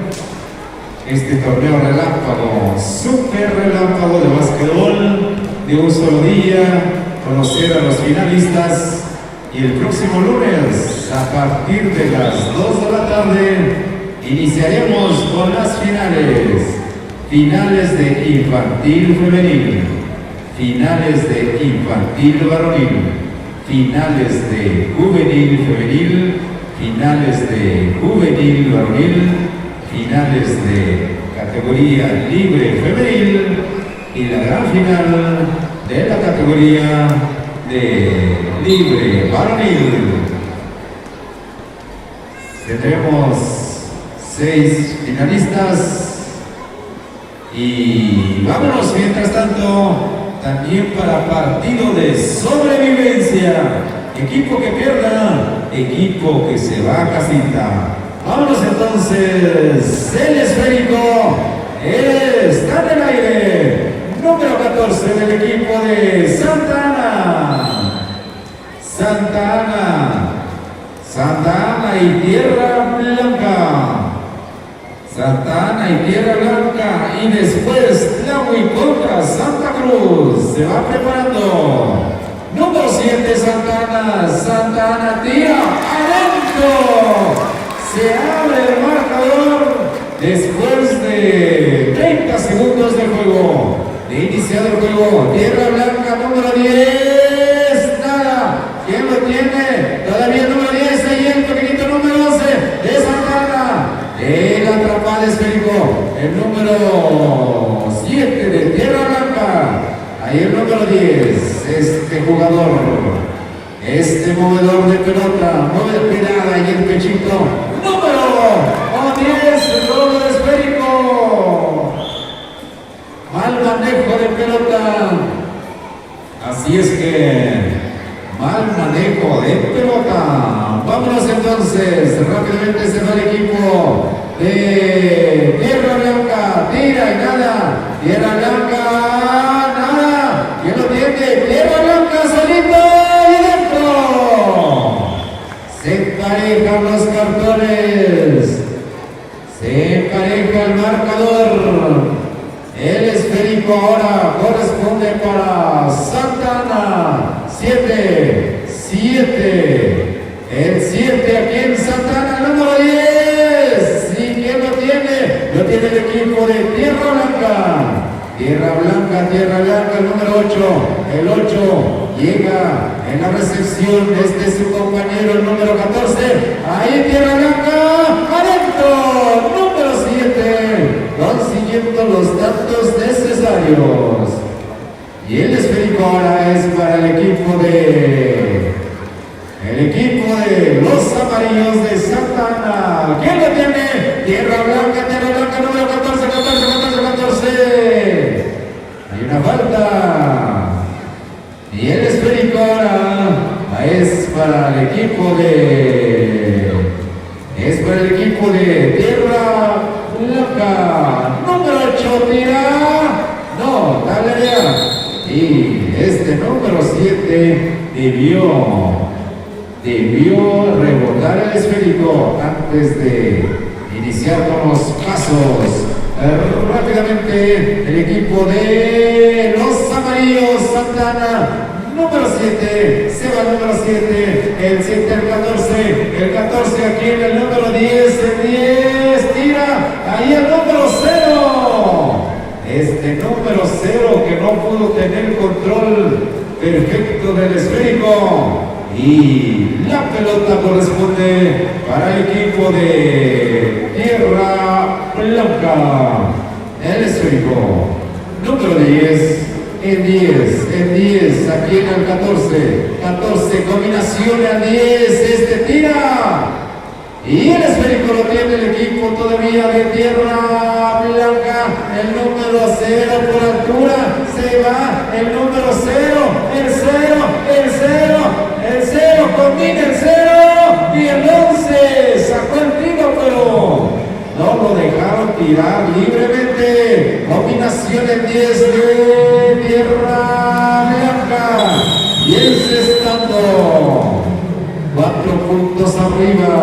Este torneo relámpago, super relámpago de básquetbol de un solo día, conocer a los finalistas, y el próximo lunes a partir de las 2 de la tarde iniciaremos con las finales de infantil femenil, finales de infantil varonil, finales de juvenil femenil finales de juvenil varonil, finales de categoría libre femenil y la gran final de la categoría de libre varonil. Tendremos 6 finalistas y vámonos mientras tanto también para partido de sobrevivencia. Equipo que pierda, equipo que se va a casita. Vámonos entonces, el esférico está en el aire, número 14 del equipo de Santa Ana. Santa Ana y Tierra Blanca. Santa Ana y Tierra Blanca y después Tlahui contra Santa Cruz. Se va preparando. Número 7 Santa Ana tira adentro. Se abre el marcador después de 30 segundos de juego. De iniciado el juego. Tierra Blanca número 10. Nada. ¿Quién lo tiene? Todavía el número 10 ahí el pequeñito número 11 de Santa Ana. El atrapado esférico, el número 7 de Tierra Blanca. Ahí el número 10, este jugador, este movedor de pelota, mueve pelada y el pechito. Número 10, el doble esférico. Mal manejo de pelota. Así es que, mal manejo de pelota. Vámonos entonces, rápidamente se va el equipo de Tierra Blanca, tira y nada, Tierra Blanca, nada, ¿quién lo tiene? Tierra Blanca solito y dentro. Se emparejan los cartones, se empareja el marcador, el esférico ahora corresponde para Santa Ana, 7. El 7 aquí en Santa Ana, número 10. ¿Y quién lo tiene? Lo tiene el equipo de Tierra Blanca. Tierra Blanca, el número 8. El 8 llega en la recepción de su compañero, el número 14. Ahí Tierra Blanca, adentro. Número 7, consiguiendo los datos necesarios. Y el esférico ahora es para el equipo de los amarillos de Santa Ana. ¿Quién lo tiene? Tierra Blanca, número 14. Hay una falta. Y el esférico ahora es para el equipo de Tierra Blanca. Número 8 tira. No, tablea. Y este número 7 debió rebotar el esférico antes de iniciar con los pasos. Rápidamente el equipo de los amarillos Santa Ana, número 7, se va el número 7, el 7 el 14 aquí en el número 10, el 10 tira, ahí el número 0. Este número 0 que no pudo tener control perfecto del esférico y la pelota corresponde para el equipo de Tierra Blanca. El esférico número 10, el 10 aquí en el 14 combinación al 10, este tira. Y el esférico lo tiene el equipo todavía de Tierra Blanca, el número 0 por altura, se va el número 0, el 0, combina el 0 y el 11, sacó el tiro pero no lo dejaron tirar libremente. Combinación el 10 de Tierra Blanca y el sextando, 4 puntos arriba.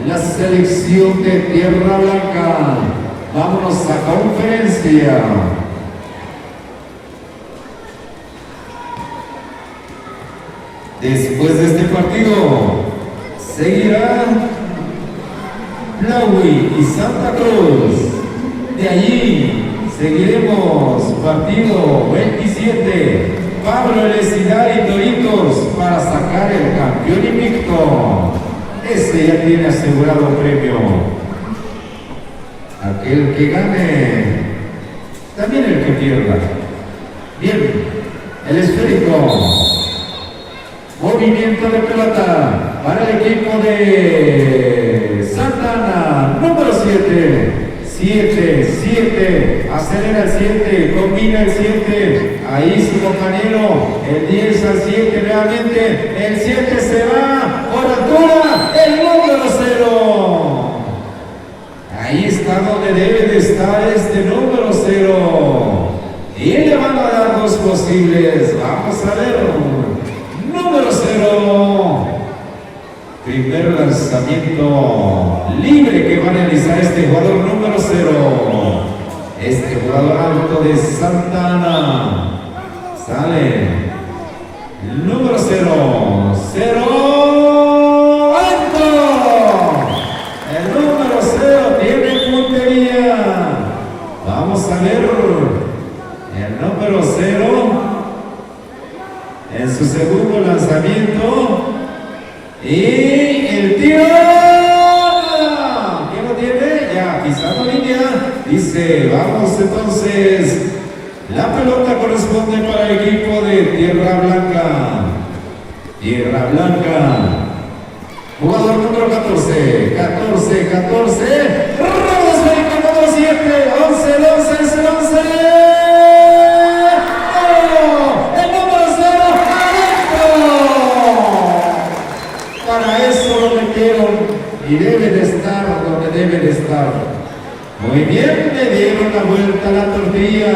La selección de Tierra Blanca. Vámonos a conferencia. Después de este partido, seguirán Tlahui y Santa Cruz. De allí seguiremos partido 27. Pablo Elesidad y Toritos para sacar el campeón invicto. ese ya tiene asegurado premio. Aquel que gane, también el que pierda. Bien, el esférico. Movimiento de pelota para el equipo de Santa Ana, número 7. 7, acelera el 7, combina el 7, ahí su compañero, el 10 al 7 realmente, el 7 se va por altura, el número 0. Ahí está donde debe de estar este número 0. Y le van a dar dos posibles, vamos a ver. Número 0. Primer lanzamiento libre que va a realizar este jugador número 0. Este jugador alto de Santa Ana. Sale. Número 0. 0. ¡Alto! El número 0 tiene puntería. Vamos a ver. El número 0. En su segundo lanzamiento. Y el tiro. ¿Quién lo tiene? Ya pisando línea. Dice, vamos entonces. La pelota corresponde para el equipo de Tierra Blanca. Tierra Blanca. Jugador número 14. 14. Robos México número 7. 11. Es el 11. Y debe de estar donde debe de estar. Muy bien, le dieron la vuelta a la tortilla.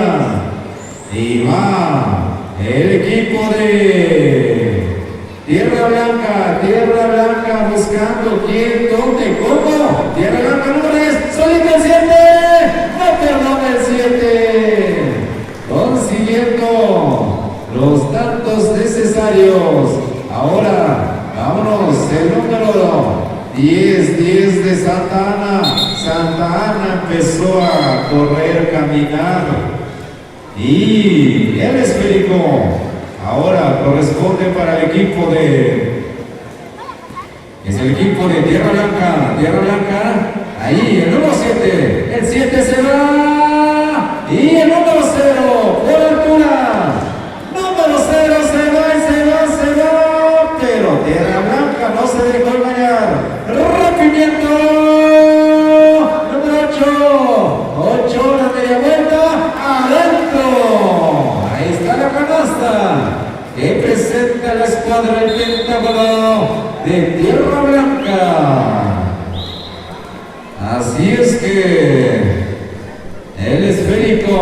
Y va el equipo de Tierra Blanca buscando quién, dónde, cómo. Tierra Blanca número 10, solito el 7. No perdona el 7. Consiguiendo los tantos necesarios. Ahora, vámonos, el número 10 de Santa Ana. Santa Ana empezó a correr, caminar. Y el esférico ahora corresponde para el equipo de... Es el equipo de Tierra Blanca. Ahí, el número 7. El 7 se va. Y el número 0 por altura. Número 0 se va. Pero Tierra Blanca no se dejó engañar. Rompimiento. Número 8, la media vuelta, adentro. Ahí está la canasta que presenta la escuadra del Pentágono de Tierra Blanca. Así es que el esférico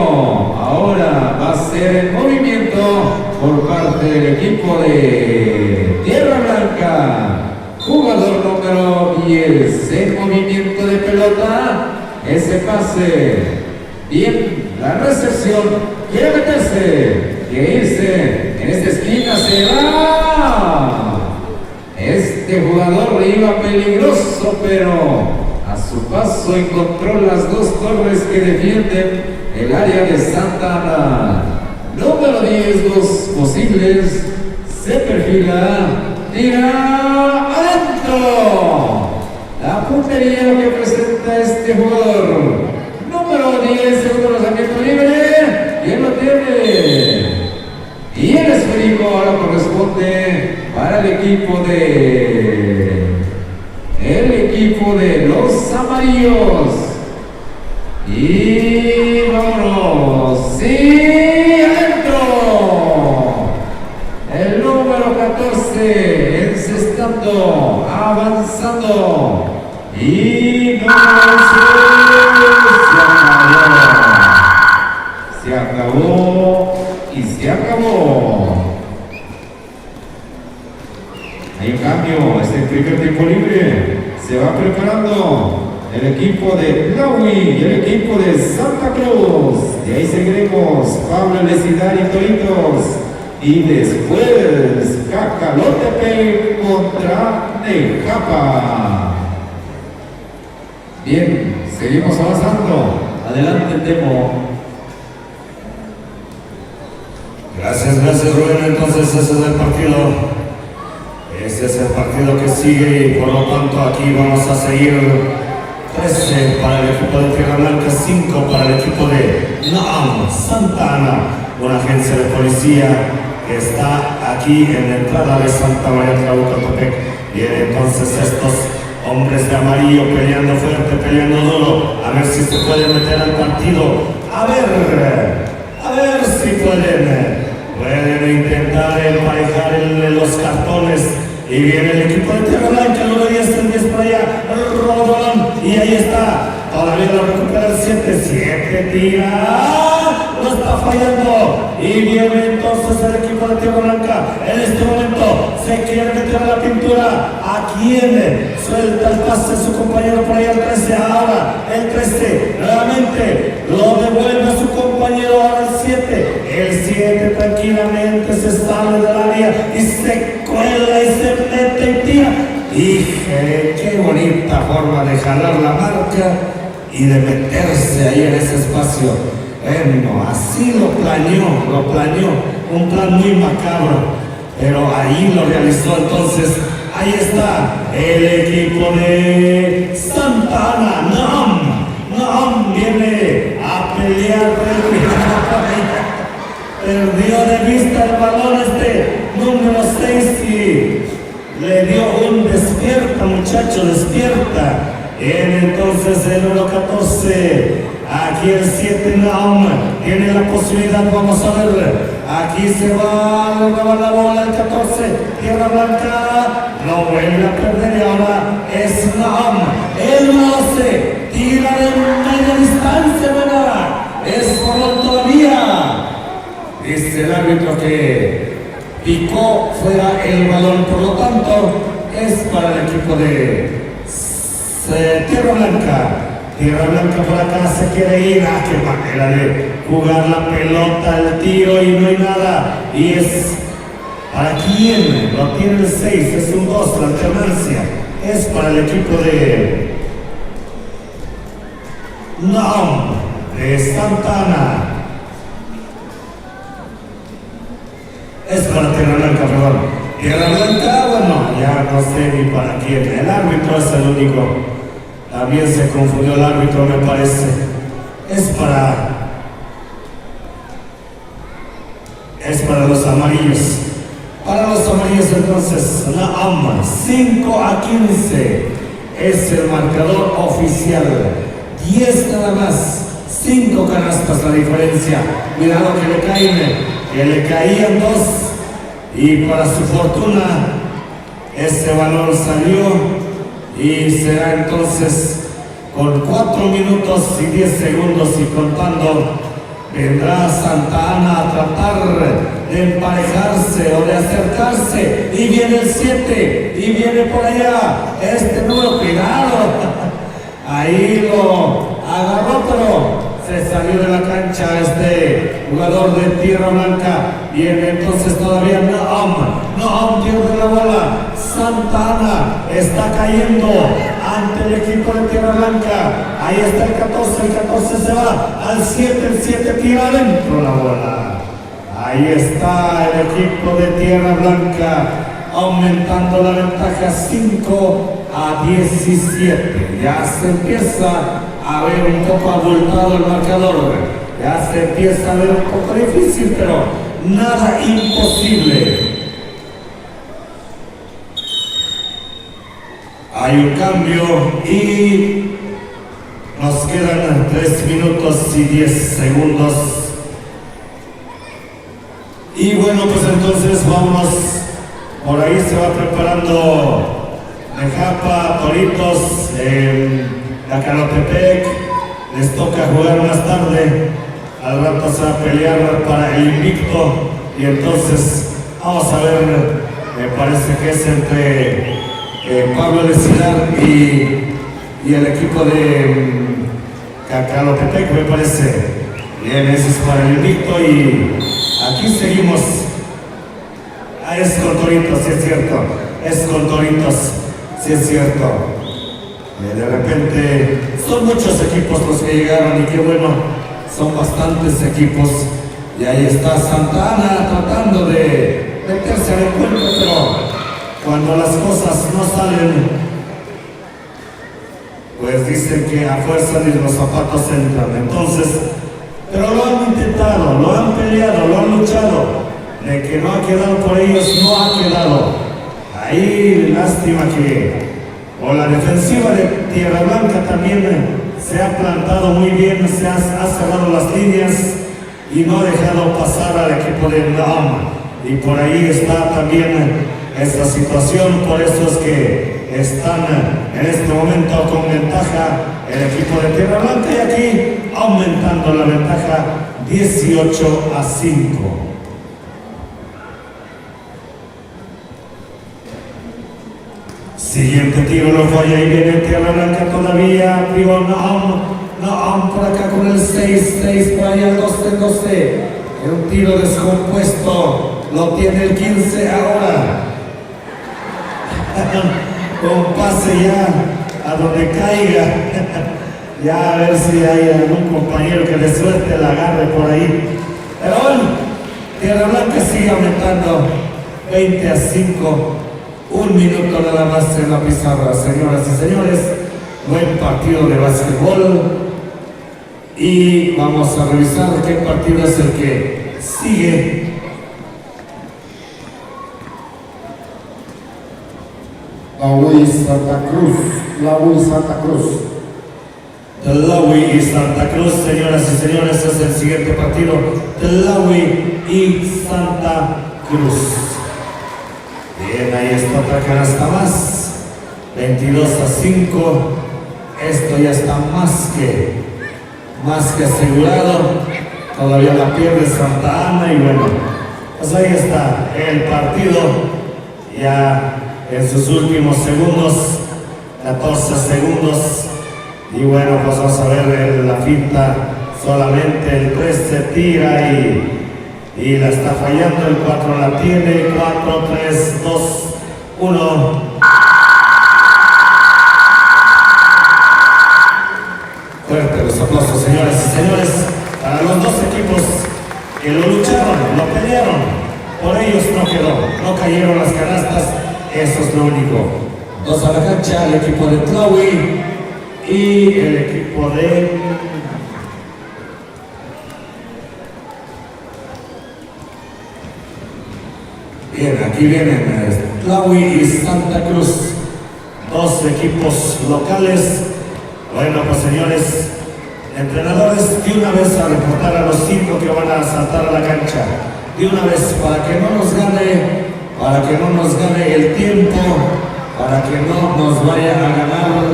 ahora va a ser el movimiento por parte del equipo de Tierra Blanca. Jugador número 10 en movimiento de pelota. Ese pase. Bien, la recepción. Quiere meterse. Quiere irse. En esta esquina se va. Este jugador iba peligroso, pero a su paso encontró las dos torres que defienden el área de Santa Ana. Número 10, dos posibles. Se perfila. Tira adentro. La puntería que presenta este jugador. Número 10, segundo lanzamiento libre. ¿Quién lo tiene? Y el esférico ahora corresponde para el equipo de los amarillos. Y vámonos. Sí, adentro. El número 14, encestando, avanzando. Y número 11, se acabó. Se acabó. Hay un cambio, es el primer tiempo libre. Se va preparando el equipo de Tlahui y el equipo de Santa Cruz. De ahí seguiremos Pablo Lesidar y Toritos. Y después Cacalotepec contra Nejapa. Bien, seguimos avanzando. Adelante, Temo. Gracias Rubén. Entonces ese es el partido. Ese es el partido que sigue y por lo tanto aquí vamos a seguir 13 para el equipo de Tierra Blanca, 5 para el equipo de Naam Santa Ana, una agencia de policía que está aquí en la entrada de Santa María Tlahuacatepec. Vienen entonces estos hombres de amarillo peleando fuerte, peleando duro, a ver si se pueden meter al partido, a ver si pueden intentar emparejar los cartones. Y viene el equipo de Tierra Blanca, el 10, el 10 por allá, Rodolón, y ahí está, todavía lo recupera el 7, tira, lo está fallando, y viene entonces el equipo de Tierra Blanca, en este momento se quiere meter a la pintura, ¿a quién? Suelta el pase su compañero por allá el 13, ahora el 13, nuevamente, lo devuelve a su compañero, ahora el 7 tranquilamente se sale del área, y se cuela y se mete y tira. Dije, qué bonita forma de jalar la marca y de meterse ahí en ese espacio. Bueno, así lo planeó, un plan muy macabro, pero ahí lo realizó. Entonces, ahí está el equipo de Santa Ana, Naam viene a pelear, perdió de vista el balón número 6 y le dio un despierta, muchacho, despierta. Entonces el número 14, aquí el 7 Naam tiene la posibilidad, vamos a ver, aquí se va a robar la bola el 14, Tierra Blanca, no vuelve a perder y ahora es Naam, el 12, tira de media distancia, ¿verdad? Es por todavía. Dice el árbitro que picó fuera el balón, por lo tanto es para el equipo de Tierra Blanca. Tierra Blanca por acá se quiere ir, qué manera de jugar la pelota, el tiro y no hay nada. Y es para quién, lo tiene el 6, es un 2, la alternancia. Es para el equipo de Naam, de Santa Ana. Es para Tierra Blanca, perdón. Tierra Blanca, bueno, ya no sé ni para quién. El árbitro es el único. También se confundió el árbitro, me parece. Es para los amarillos. Para los amarillos entonces, Naam, 5-15. Es el marcador oficial. 10 nada más. 5 canastas la diferencia. Cuidado que le caían 2 y para su fortuna ese balón salió y será entonces con 4 minutos y 10 segundos y contando, vendrá Santa Ana a tratar de emparejarse o de acercarse y viene el 7 y viene por allá este número, cuidado, ahí lo agarró pero se salió de la cancha este jugador de Tierra Blanca. Viene entonces todavía Naam pierde la bola. Santa Ana está cayendo ante el equipo de Tierra Blanca. Ahí está el 14 se va al 7, el 7 tira adentro la bola. Ahí está el equipo de Tierra Blanca aumentando la ventaja 5-17. Ya se empieza a ver un poco abultado el marcador, ya se empieza a ver un poco difícil, pero nada imposible. Hay un cambio y nos quedan 3 minutos y 10 segundos. Y bueno, pues entonces vámonos, por ahí se va preparando Nejapa, Toritos, Tlahuacatepec, les toca jugar más tarde, al rato se va a pelear para el invicto y entonces vamos a ver, me parece que es entre Pablo de Ciudad y el equipo de Tlahuacatepec, me parece. Bien, ese es para el invicto y aquí seguimos. Es con Toritos, sí es cierto, es con Toritos, sí es cierto. De repente son muchos equipos los que llegaron y qué bueno, son bastantes equipos y ahí está Santa Ana tratando de meterse al encuentro, pero cuando las cosas no salen, pues dicen que a fuerza ni los zapatos entran. Entonces, pero lo han intentado, lo han peleado, lo han luchado. De que no ha quedado por ellos, no ha quedado. Ahí, lástima que o la defensiva de Tierra Blanca también se ha plantado muy bien, ha cerrado las líneas y no ha dejado pasar al equipo de NAM. Y por ahí está también esta situación, por eso es que están en este momento con ventaja el equipo de Tierra Blanca y aquí aumentando la ventaja 18-5. Siguiente tiro lo falla y viene Tierra Blanca todavía. Digo, no, por acá con el 6 por allá, 12. Un tiro descompuesto. Lo tiene el 15 ahora. Con pase ya a donde caiga. Ya a ver si hay algún compañero que le suelte el agarre por ahí. Pero bueno, Tierra Blanca sigue aumentando 20-5. Un minuto nada más en la pizarra, señoras y señores. Buen partido de básquetbol. Y vamos a revisar qué partido es el que sigue. Tlahui Santa Cruz. Tlahui Santa Cruz. Tlahui y Santa Cruz, señoras y señores, es el siguiente partido. Tlahui y Santa Cruz. Bien, ahí está otra canasta más. 22-5. Esto ya está más que asegurado. Todavía la pierde Santa Ana y bueno, pues ahí está el partido ya en sus últimos segundos, 14 segundos. Y bueno, pues vamos a ver la finta. Solamente el 3 se tira y la está fallando. El 4 la tiene. 4, 3, 2, 1. Fuerte los aplausos, señoras y señores, para los dos equipos que lo lucharon, lo pelearon. Por ellos no quedó, no cayeron las canastas. Eso es lo único. Dos a la cancha, el equipo de Tlahui y el equipo de bien, aquí vienen Tlahui y Santa Cruz, dos equipos locales. Bueno, pues señores, entrenadores, de una vez a reportar a los 5 que van a saltar a la cancha. De una vez, para que no nos gane el tiempo, para que no nos vaya a ganar,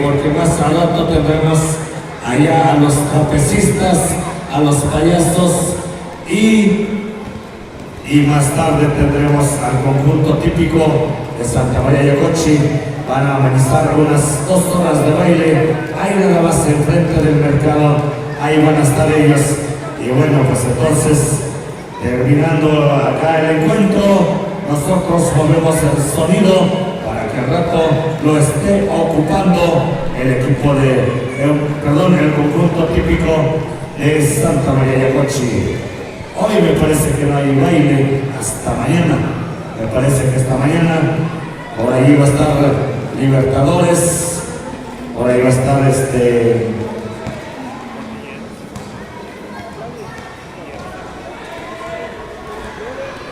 porque más al rato tendremos allá a los trapecistas, a los payasos y más tarde tendremos al conjunto típico de Santa María Yacochi. Van a amenizar unas 2 horas de baile, ahí nada más enfrente del mercado, ahí van a estar ellos. Y bueno, pues entonces, terminando acá el encuentro, nosotros movemos el sonido para que al rato lo esté ocupando el equipo el conjunto típico de Santa María Yacochi. Hoy me parece que no hay baile hasta mañana. Me parece que hasta mañana por ahí va a estar Libertadores, por ahí va a estar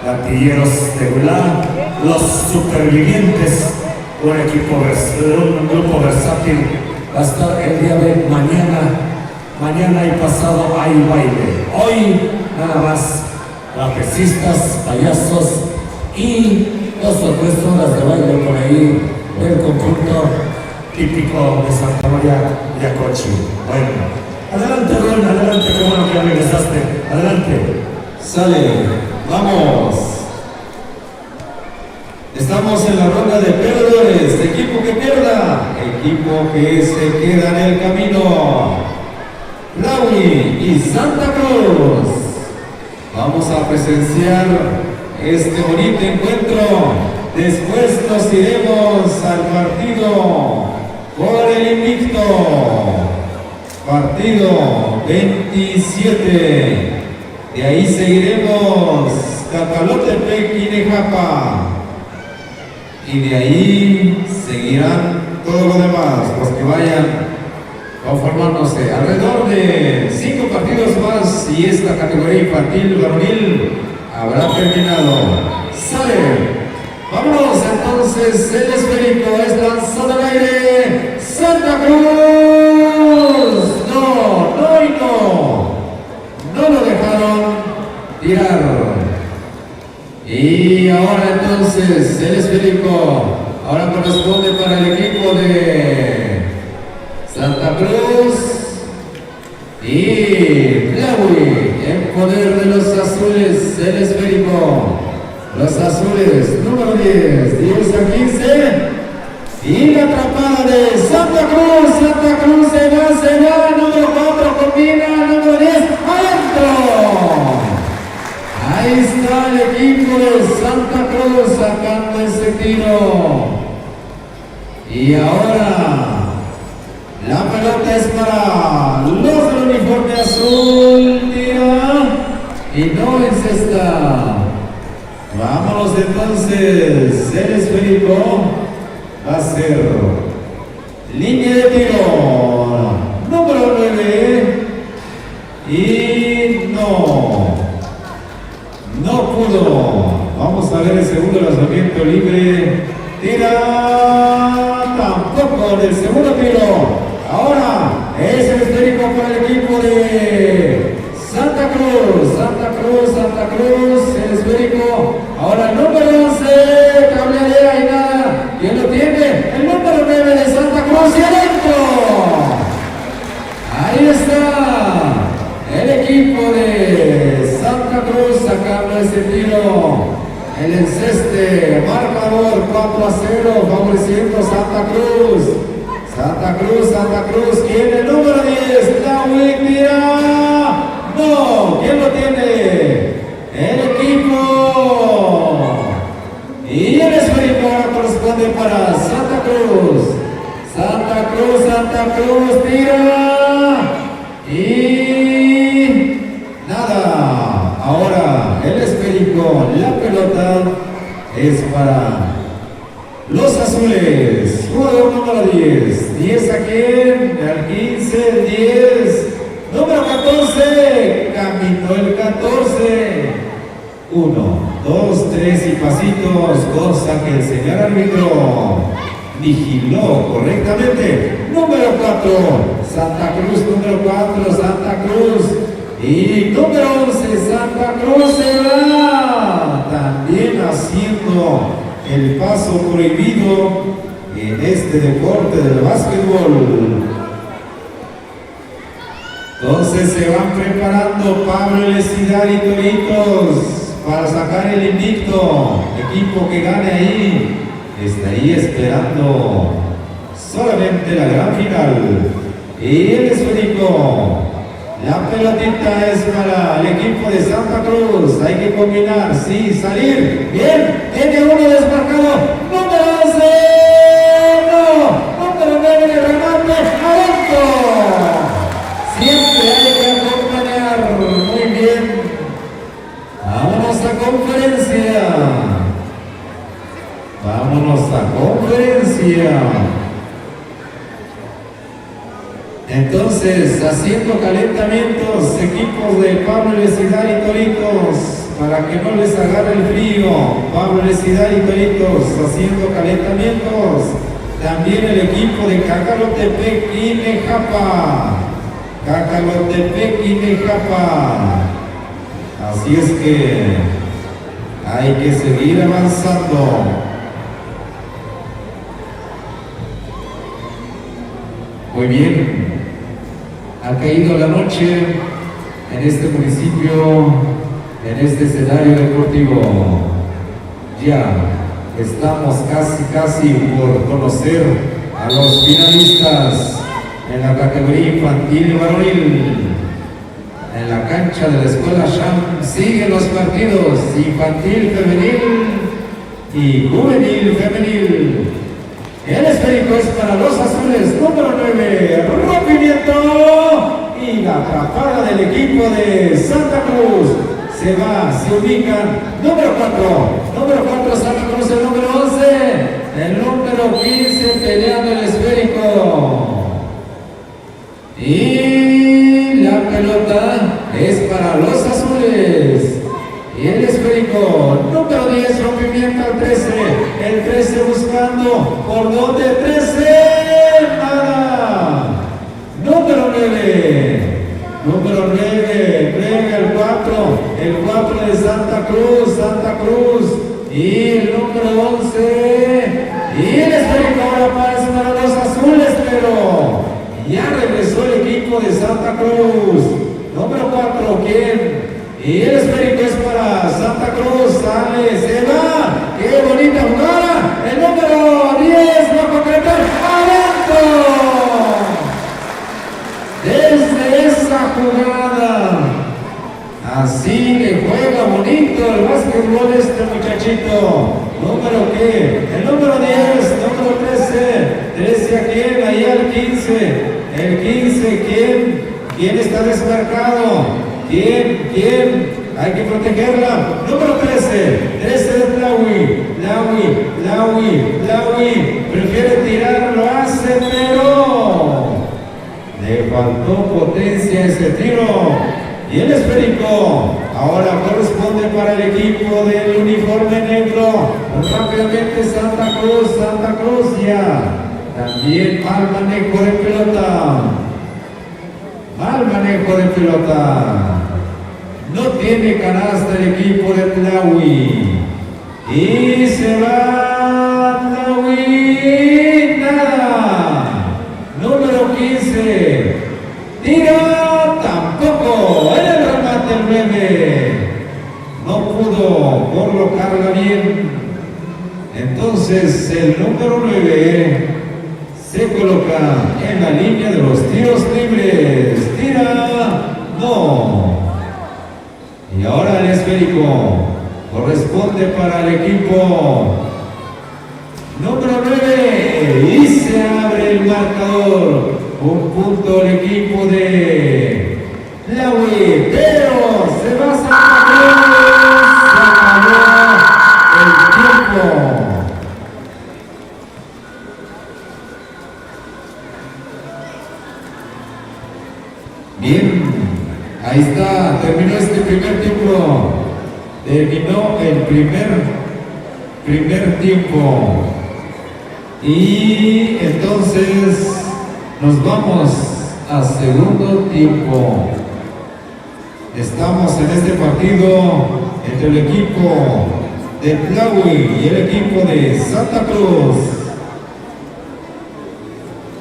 Gatilleros de Gulá, los supervivientes, un grupo versátil. Va a estar el día de mañana y pasado hay baile. Hoy nada más trapezistas, payasos y 2 o 3 horas de baile por ahí del conjunto típico de Santa María Yacochi. Bueno, adelante Ron, adelante, qué bueno que ya regresaste. Adelante. Sale, vamos. Estamos en la ronda de perdedores. Equipo que pierda, equipo que se queda en el camino. Tlahui y Santa Cruz. Vamos a presenciar este bonito encuentro. Después nos iremos al partido por el invicto. Partido 27. De ahí seguiremos Catalotepec y Nejapa. y de ahí seguirán todos los demás, los que vayan conformándose. Alrededor de 5 partidos más y esta categoría infantil varonil habrá terminado. Sale. Vámonos entonces, el esférico es lanzado al aire. Santa Cruz. No lo dejaron tirar. Y ahora entonces el esférico ahora corresponde para el equipo de Santa Cruz y Claudio en poder de los azules, el esférico. Los azules, número 10, 10 a 15. Y la atrapada de Santa Cruz se va, número 4 combina, número 10, adentro. Ahí está el equipo de Santa Cruz sacando ese tiro. Y ahora la pelota es para los del uniforme azul, tira y no encesta. Vámonos entonces, el esférico va a ser línea de tiro número 9 y no pudo. Vamos a ver el segundo lanzamiento libre, tira tampoco del segundo tiro. Ahora es el esférico para el equipo de Santa Cruz, el esférico. Ahora el número 11, cableadea y nada. ¿Quién lo tiene? El número 9 de Santa Cruz y adentro. Ahí está el equipo de Santa Cruz sacando ese tiro. El enceste, marcador 4-0, favoreciendo Santa Cruz. Santa Cruz, ¿quién el número 10? La tira. No, ¿quién lo tiene? El equipo. Y el esférico corresponde para Santa Cruz. Santa Cruz tira. Y nada. Ahora el esférico, la pelota es para los azules. Jugador número 10. 10 a quién? Al 15, el 10. Número 14, caminó el 14. 1, 2, 3 y pasitos, cosa que el señor árbitro vigiló correctamente. Número 4, Santa Cruz, número 4, Santa Cruz. Y número 11, Santa Cruz se va. También haciendo el paso prohibido en este deporte del básquetbol. Entonces se van preparando Pablo Lesidar y Toritos para sacar el invicto. Equipo que gane ahí estaría esperando solamente la gran final. Y el esférico, la pelotita es para el equipo de Santa Cruz. Hay que combinar, sí, salir. Bien, tiene uno desmarcado. Número 11, no, número 9 de remate, adentro. Siempre hay que acompañar. Muy bien. Vámonos a conferencia. Entonces, haciendo calentamientos, equipos de Pablo Lesidar y Toritos, para que no les agarre el frío. Pablo Lesidar y Toritos haciendo calentamientos. También el equipo de Cacalotepec y Nejapa. Cacalotepec y Nejapa. Así es que hay que seguir avanzando. Muy bien, ha caído la noche en este municipio, en este escenario deportivo. Ya estamos casi por conocer a los finalistas en la categoría infantil y varonil. En la cancha de la Escuela Sham siguen los partidos infantil femenil y juvenil femenil. El esférico es para los azules, número 9, rompimiento, y la atrapada del equipo de Santa Cruz. Se ubican, número 4 Santa Cruz, el número 11. número 15 peleando el esférico. Y la pelota es para los azules. Y el esférico, número 10, rompimiento al 13. El 13 buscando por donde 13. Nada. Número 9. Número 9, pega el 4. El 4 de Santa Cruz. Santa Cruz. Y el número 11. Y el esférico ahora aparece para los azules, pero ya regresó el equipo de Santa Cruz. Número 4, ¿quién? Y el esférico es para Santa Cruz, sale, se va. ¡Qué bonita jugada! El número 10 va a concretar adentro. Desde esa jugada, así le juega bonito el básquetbol este muchachito. ¿Número qué? El número 10, número 13. 13 a quién, ahí al 15. El 15, ¿quién? ¿Quién está desmarcado? ¿Quién? Hay que protegerla. Número 13. 13 de Laui. Prefiere tirar, lo hace, pero le faltó potencia a ese tiro. Y el esférico ahora corresponde para el equipo del uniforme negro. Rápidamente Santa Cruz ya. También mal manejo de pelota. No tiene canasta el equipo de Tlahui. Y se va Tlahui. Nada. Número 15. Tira tampoco. En el remate el 9. No pudo colocarla bien. Entonces el número 9 se coloca en la línea de los tiros libres. Tira, no. Y ahora el esférico corresponde para el equipo número 9. Y se abre el marcador. Un punto el equipo de Laui. Pero se va a Santa Cruz. Se acabó el tiempo. Bien, ahí está, terminó este primer tiempo. Terminó el primer tiempo. Y entonces nos vamos a segundo tiempo. Estamos en este partido entre el equipo de Tlahui y el equipo de Santa Cruz.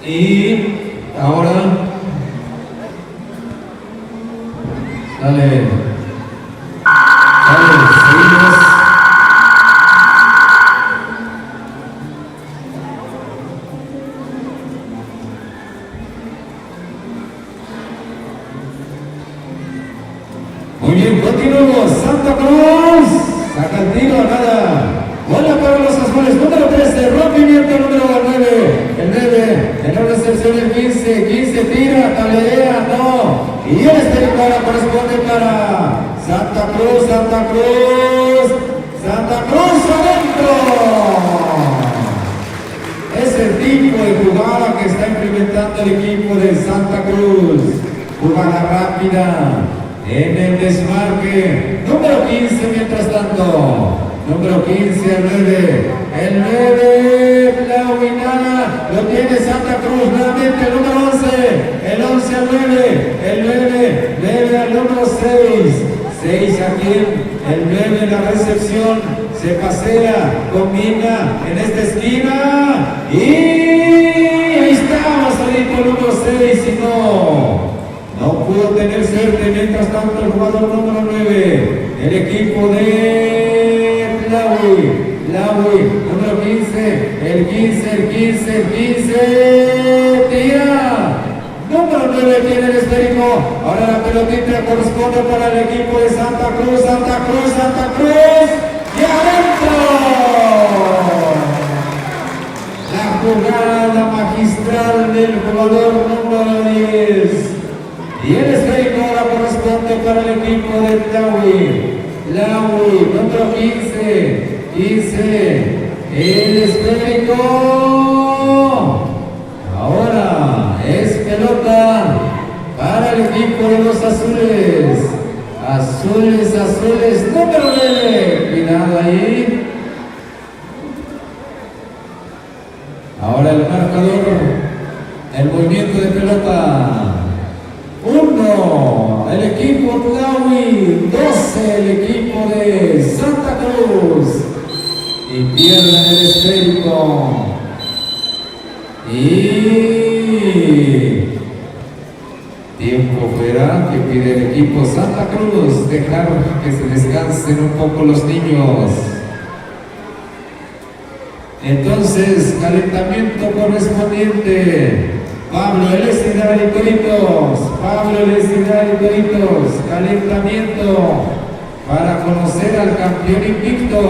Y ahora Dale, seguimos. Muy bien, continuamos. Santa Cruz saca el tiro, nada. Bola para los azules, número 13, rompimiento número 9. El 9, en una recepción el 15 tira, tablea, no. Y el esférico ahora corresponde para Santa Cruz adentro. Es el tipo de jugada que está implementando el equipo de Santa Cruz. Jugada rápida en el desmarque. Número 15 mientras tanto. Número 15 al 9. El 9, la Huinana, lo tiene Santa Cruz nuevamente. El número 11. El 11 al 9. El 9 al número 6. 6 aquí. El 9 en la recepción. Se pasea, combina en esta esquina. Y ahí está, solito el número 6. Y no pudo tener suerte. Mientras tanto, el jugador número 9. El equipo de Tlahui, número 15, el 15, tira, número 9 tiene el esférico, ahora la pelotita corresponde para el equipo de Santa Cruz, y adentro, la jugada magistral del jugador número 10, y el esférico ahora corresponde para el equipo de Tlahui, número 15, el esférico. los azules. Azules, azules, número 9. Cuidado ahí. Ahora el marcador, el movimiento de pelota. 1, el equipo Tlahui, 12, el equipo de Santa Cruz. Y pierden el esférico. Y tiempo fuera que pide el equipo Santa Cruz, dejar que se descansen un poco los niños. Entonces, calentamiento correspondiente. Pablo Elesidad y Toritos, Pablo Elesidad y Toritos, calentamiento para conocer al campeón invicto.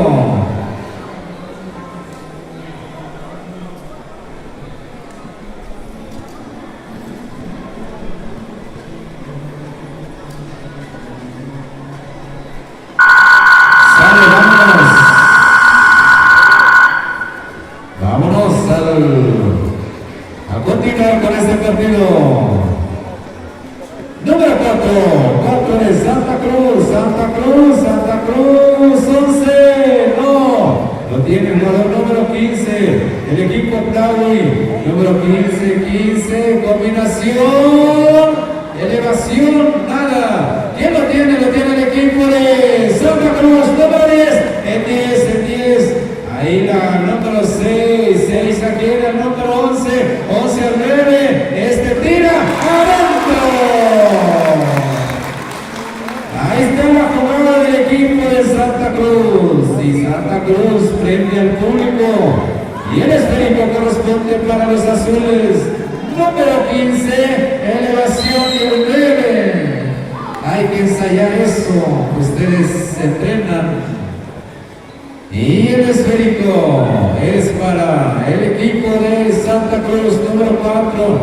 A continuar con este partido. Número 4 de Santa Cruz, Santa Cruz, 11, no, lo tiene el jugador número 15, el equipo Tlahui, número 15, combinación, elevación, nada. ¿Quién lo tiene? Lo tiene el equipo de Santa Cruz, número 10, el 10. Ahí la número 6 aquí era el número 11 al 9, tira adentro. Ahí está la jugada del equipo de Santa Cruz, y Santa Cruz frente al público, y el esférico corresponde para los azules, número 15, elevación y el 9. Hay que ensayar eso, ustedes se entrenan. Y el esférico es para el equipo de Santa Cruz, número 4.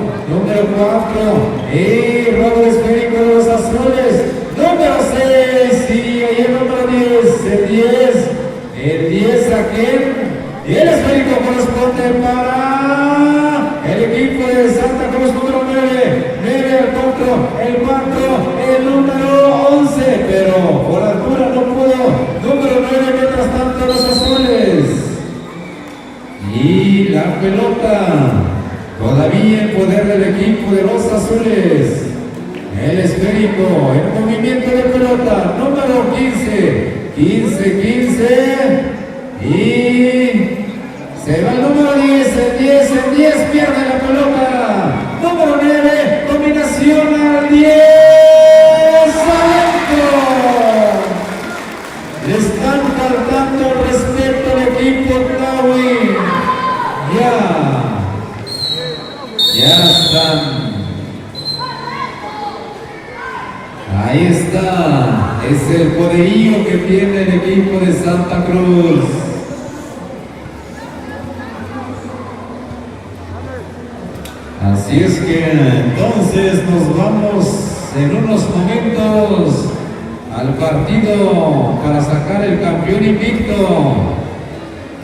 Y robo esférico de los azules, número 6. Y ahí el número 10. El 10 aquí. Y el esférico corresponde para el equipo de Santa Cruz, número 9. El 4, el número 11. Pero por altura no pudo. Número 9, mientras tanto los azules. Y la pelota todavía en poder del equipo de los azules. El esférico, el movimiento de pelota, número 15. Y se va el número 10, el 10 pierde la pelota. Número 9, combinación al 10. Le están faltando el respeto al equipo Tlahui. Ya están. Ahí está. Es el poderío que tiene el equipo de Santa Cruz. Así es que entonces nos vamos en unos momentos al partido para sacar el campeón invicto.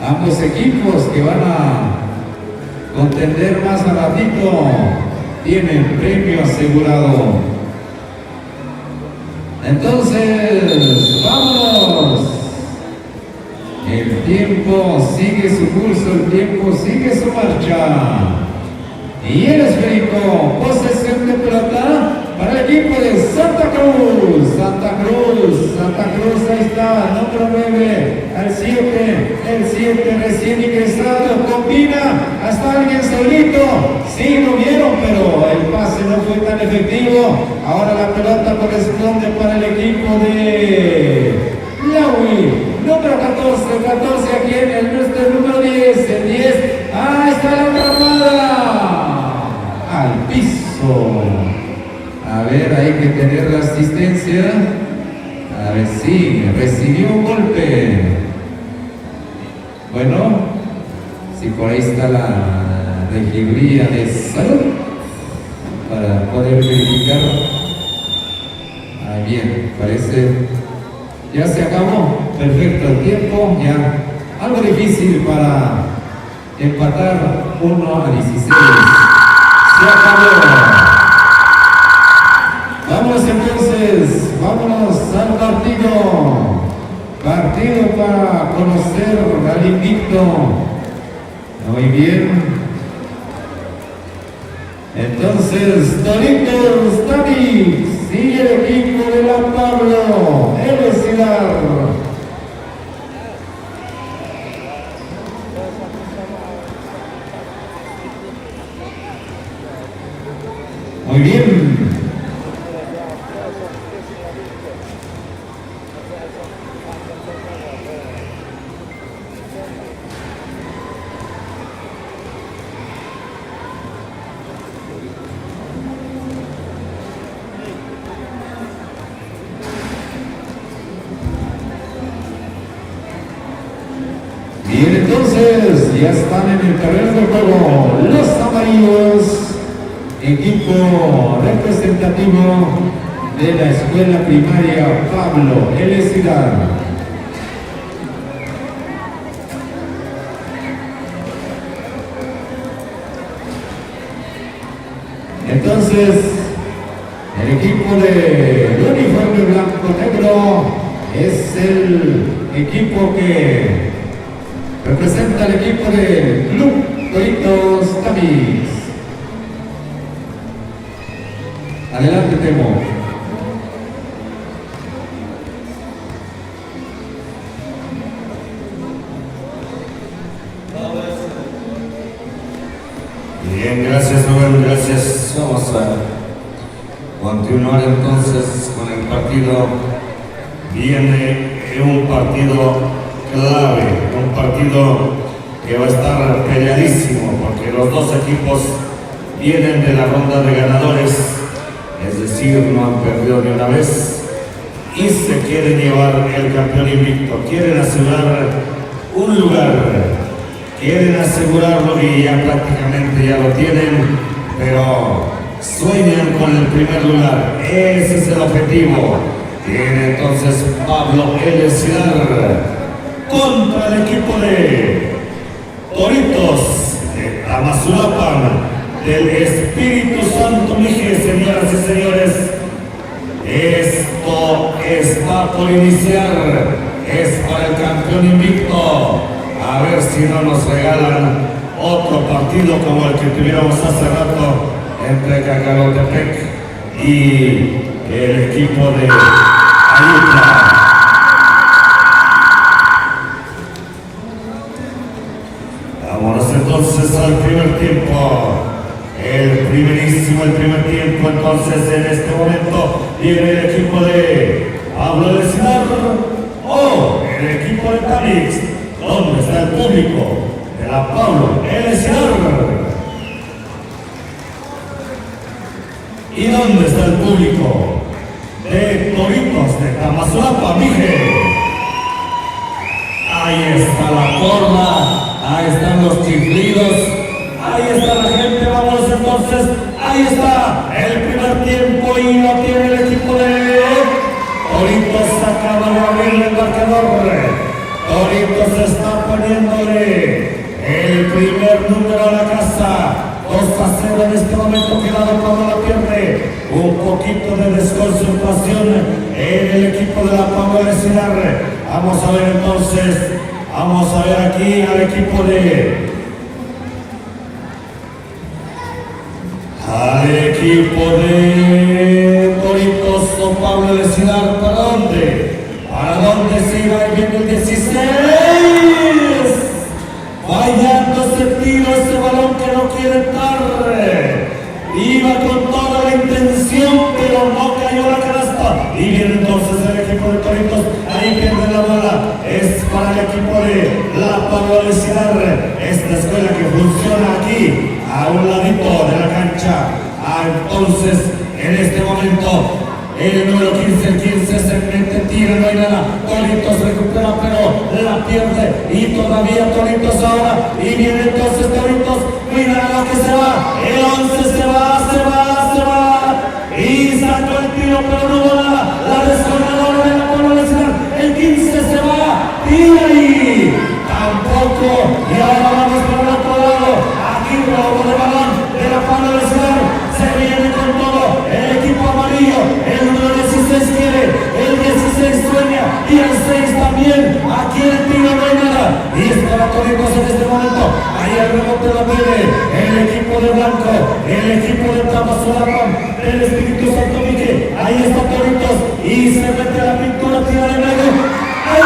Ambos equipos que van a contender más a ratito tienen premio asegurado. Entonces, vámonos. El tiempo sigue su curso, el tiempo sigue su marcha. Y el esférico, posesión de pelota para el equipo de Santa Cruz. Santa Cruz, ahí está, número 9, el 7 recién ingresado, combina hasta alguien solito. Sí, lo vieron, pero el pase no fue tan efectivo. Ahora la pelota corresponde para el equipo de Tlahui, número 14 aquí en el número 10, el 10. Ahí está la atrapada. Al piso. A ver, hay que tener la asistencia. A ver, sí, recibió un golpe. Bueno, si por ahí está la regiduría de salud para poder verificar. Ah, bien, parece. Ya se acabó. Perfecto el tiempo. Ya. Algo difícil para empatar 1-16. Se acabó. Vámonos entonces, vámonos al partido. Partido para conocer al invicto. Muy bien. Entonces, Toritos Tami, sigue el equipo de la Pablo, el Ciudad. Muy bien. Bien, entonces ya están en el terreno de juego los amarillos, equipo representativo de la escuela primaria Pablo L. Ciudad. Entonces, el equipo de uniforme blanco-negro es el equipo que representa al equipo del Club Toritos Tamis. Adelante, Temo. Bien, gracias Rubén, gracias. Vamos a continuar entonces con el partido. Viene un partido clave, un partido que va a estar peleadísimo porque los dos equipos vienen de la ronda de ganadores, es decir, no han perdido ni una vez y se quieren llevar el campeón invicto, quieren asegurar un lugar, quieren asegurarlo y ya prácticamente ya lo tienen, pero sueñan con el primer lugar, ese es el objetivo. Tiene entonces Pablo L. Ciudad contra el equipo de Toritos de Tamazulapan del Espíritu Santo Mije, señoras y señores. Esto está por iniciar, es para el campeón invicto. A ver si no nos regalan otro partido como el que tuviéramos hace rato entre Cacalotepec y el equipo de Ayutla. Vámonos entonces al primer tiempo. El primer tiempo entonces en este momento viene el equipo de Pablo de Ciudad o el equipo de Tamix. ¿Dónde está el público de la Pablo de Ciudad? ¿Y dónde está el público de Toritos de Tamazulapan, Mije? Ahí está la porra, ahí están los chiflidos, ahí está la gente, vamos entonces, ahí está el primer tiempo y lo tiene el equipo de Toritos, acaba de abrir el marcador. Toritos está poniéndole el primer número a la casa. 2-0 en este momento, quedado cuando la pierde. Un poquito de desconcentración en el equipo de la Pablo de Ciudad. Vamos a ver entonces, vamos a ver aquí al equipo de Toritos o Pablo de Ciudad. ¿Para dónde? ¿Para dónde se iba? Ahí viene el 16. Fallando ese tiro, ese balón que no quiere entrar. Iba con toda la intención, pero no cayó la canasta. Y viene entonces el equipo de Toritos. Ahí pierde la bola. Es para el equipo de la Pablo de Ciudad. Esta escuela que funciona aquí, a un ladito de la cancha. Entonces, en este momento, el número 15, el 15 se mete, tira, no hay nada. Toritos recupera, pero la pierde. Y todavía Toritos ahora. Y viene entonces Toritos. Mira lo que se va. El 11 se va. Y sacó el tiro, pero no hubo nada. La descolgadora de la Pablo de Ciudad. El 15 se va. Tira y tampoco. Y ahora vamos por el otro lado. Aquí robo de balón de la Pablo de Ciudad. Se viene con todo el equipo amarillo. blanco, el equipo de Tamazulapan, del Espíritu Santo Mique. Ahí está Toritos y se mete la pintura, tira de medio. ¡Ay!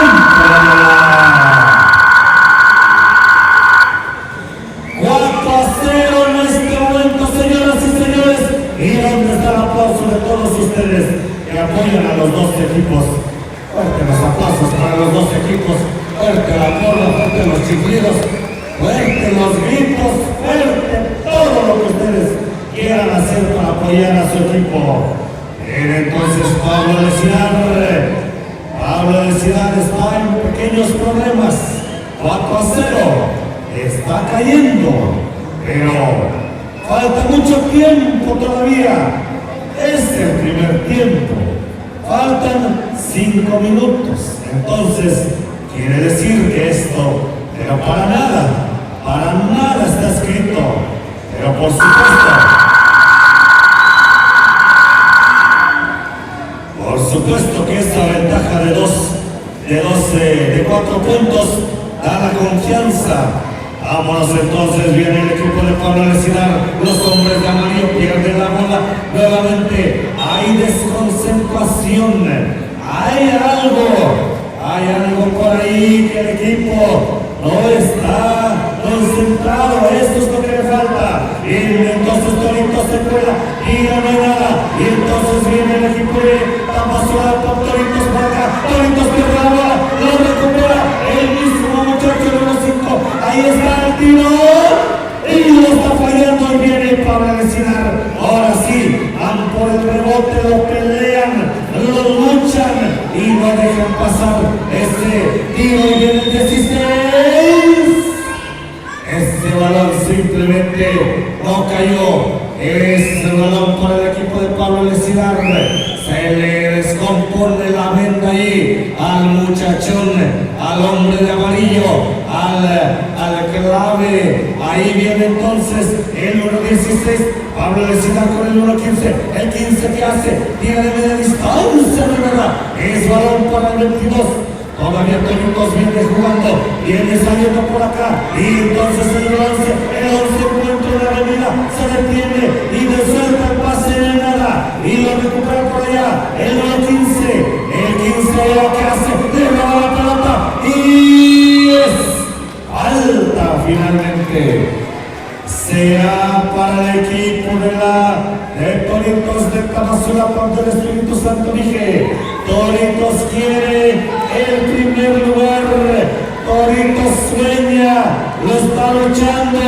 4-0 en este momento, señoras y señores. ¿Y dónde está el aplauso de todos ustedes que apoyan a los dos equipos? Fuerte los aplausos para los dos equipos, fuerte la porra, fuerte los chiflidos, fuerte los gritos, fuerte todo lo que ustedes quieran hacer para apoyar a su equipo. Bien, entonces Pablo de Ciudad está en pequeños problemas. 4-0. Está cayendo, pero falta mucho tiempo todavía. Es el primer tiempo. Faltan 5 minutos. Entonces, quiere decir que esto, pero para nada está escrito. Pero por supuesto que esta ventaja de 4 puntos da la confianza. Vámonos entonces, viene el equipo de Pablo Lecidar, los hombres de amarillo pierden la bola, nuevamente hay desconcentración, hay algo por ahí que el equipo no está concentrado, esto es lo que le falta, y entonces Toritos se cuela y no hay nada, y entonces viene el equipo de Tamazula con Toritos por acá, Toritos pierde la bola, lo recupera el mismo muchacho de los 5, ahí está el tiro, y lo está fallando y viene Pablo Lecidar, ahora sí, van por el rebote, lo pelean, lo luchan y no dejan pasar ese tiro y viene el 16. Ese balón simplemente no cayó. Ese balón para el equipo de Pablo Lecidar. Se le descompone la venda ahí al muchachón, al hombre de amarillo, al clave. Ahí viene entonces el número 16. Pablo Lecidar con el número 15. El 15 que hace, tira de media distancia, de verdad. Es balón para el 22. Todavía Toritos viene jugando, viene saliendo por acá, y entonces el 11 encuentra la avenida, se detiene y le suelta el pase de nada, y lo recupera por allá, el 15 lo que hace, le roba la pelota, y es falta finalmente. Será para el equipo de Toritos de Tamazula contra el Espíritu Santo. Dije, Toritos quiere el primer lugar, Toritos sueña, lo está luchando,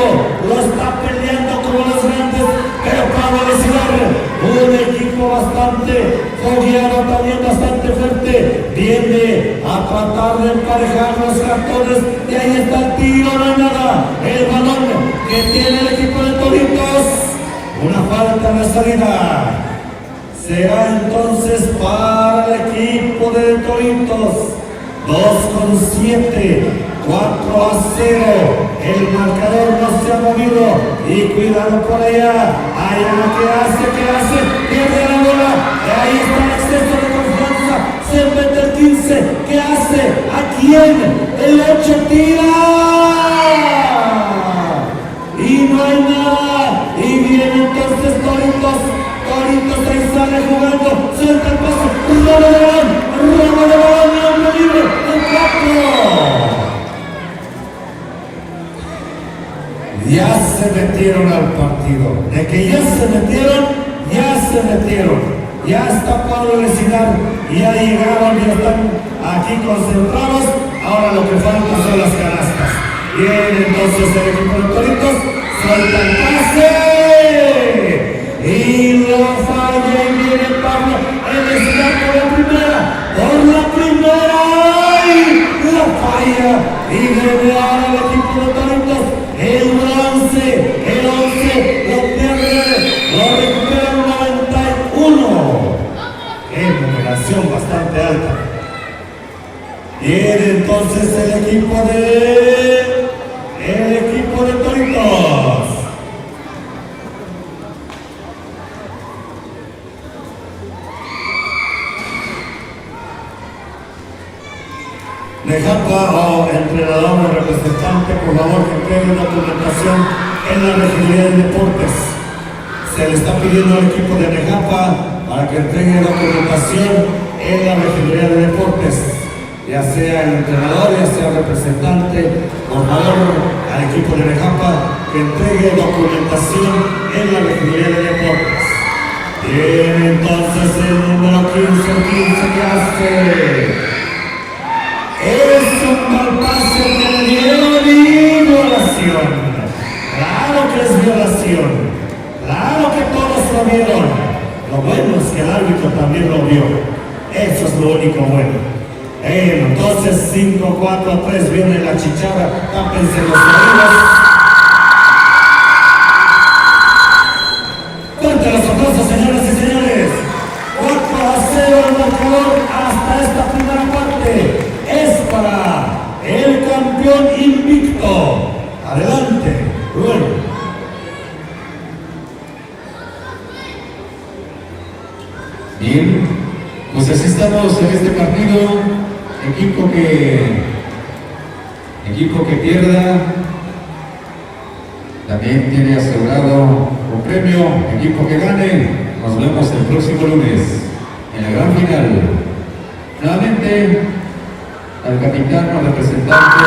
lo está peleando como los grandes, pero Pablo Lecidar, un equipo bastante fogueado, también bastante fuerte, viene a tratar de emparejar los cartones, y ahí está el tiro, no hay nada, el balón que tiene el equipo de Toritos, una falta en la salida. Será entonces para el equipo de Toritos. 2-7, 4-0. El marcador no se ha movido. Y cuidado por allá. Allá que hace, pierde la bola. Y ahí está el exceso de confianza. Se mete el 15. ¿Qué hace? ¿A quién? El 8 tira. Y no hay nada. Y viene entonces Toritos ahí sale jugando, suelta el paso, robo de balón, hombre libre, el 4. Ya se metieron al partido, de que ya se metieron, ya está Pablo Lecidar, ya llegaron y están aquí concentrados, ahora lo que falta son las canastas. Viene entonces el equipo de Toritos, suelta el pase. Y lo falla y viene Pablo Lecidar por la primera, ¡ay! La falla y viene ahora el equipo de Toritos, el 11 lo pierde, lo recupera el 91. ¡Qué numeración bastante alta! Viene entonces el equipo de Toritos. Dejando a entrenador o representante, por favor, que entregue documentación en la regiduría de deportes. Se le está pidiendo al equipo de Nejapa para que entregue documentación en la regiduría de deportes, ya sea el entrenador, ya sea el representante. Por favor, al equipo de Nejapa que entregue documentación en la regiduría de deportes. Bien, entonces el número 15 que hace es un mal pase que le dieron y violación. Claro que es violación. Claro que todos lo vieron. Lo bueno es que el árbitro también lo vio. Eso es lo único bueno. Entonces 5-4-3 viene la chicharra. Tápense los oídos. Fuerte los aplausos, señoras y señores. 4-0 el marcador hasta esta primera parte. Es para el campeón invicto. Adelante, Rubén. Bien, pues así estamos en este partido. Equipo que pierda también tiene asegurado un premio. Equipo que gane, nos vemos el próximo lunes en la gran final. Nuevamente al capitán o representante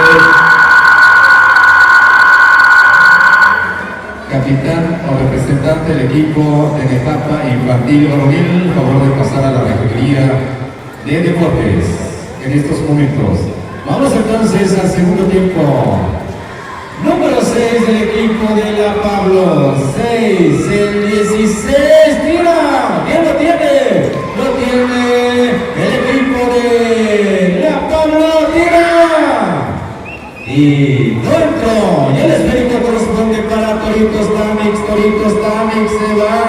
del equipo de Nejapa Infantil Varonil, favor de pasar a la regiduría de deportes en estos momentos. Vamos entonces al segundo tiempo. Número 6 del equipo de La Pablo. 6, el 16, tira. ¿Quién lo tiene? Lo tiene el equipo de La Pablo, tira. Y dentro, y el esférico corresponde para Toritos Tamix se va.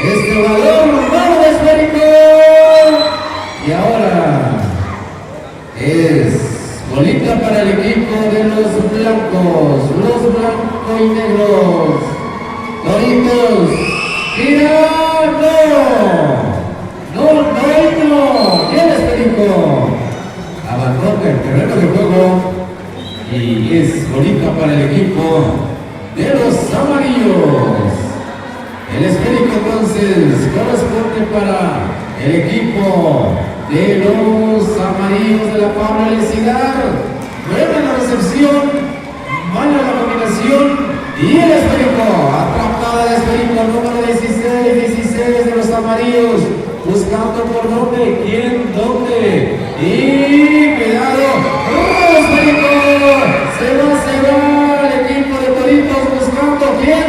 Este balón, mano de esférico. Y ahora es bolita para el equipo de los blancos y negros. Toritos, tira, no, y el esférico abandona el terreno de juego y es bolita para el equipo de los amarillos. El esférico entonces corresponde para el equipo de los amarillos de La Pablo El Cigar. Buena la recepción, mala la combinación y el esférico, atrapada el esférico número 16 de los amarillos, buscando por dónde, quién, dónde, y cuidado, el esférico, se va el equipo de Toritos buscando quién,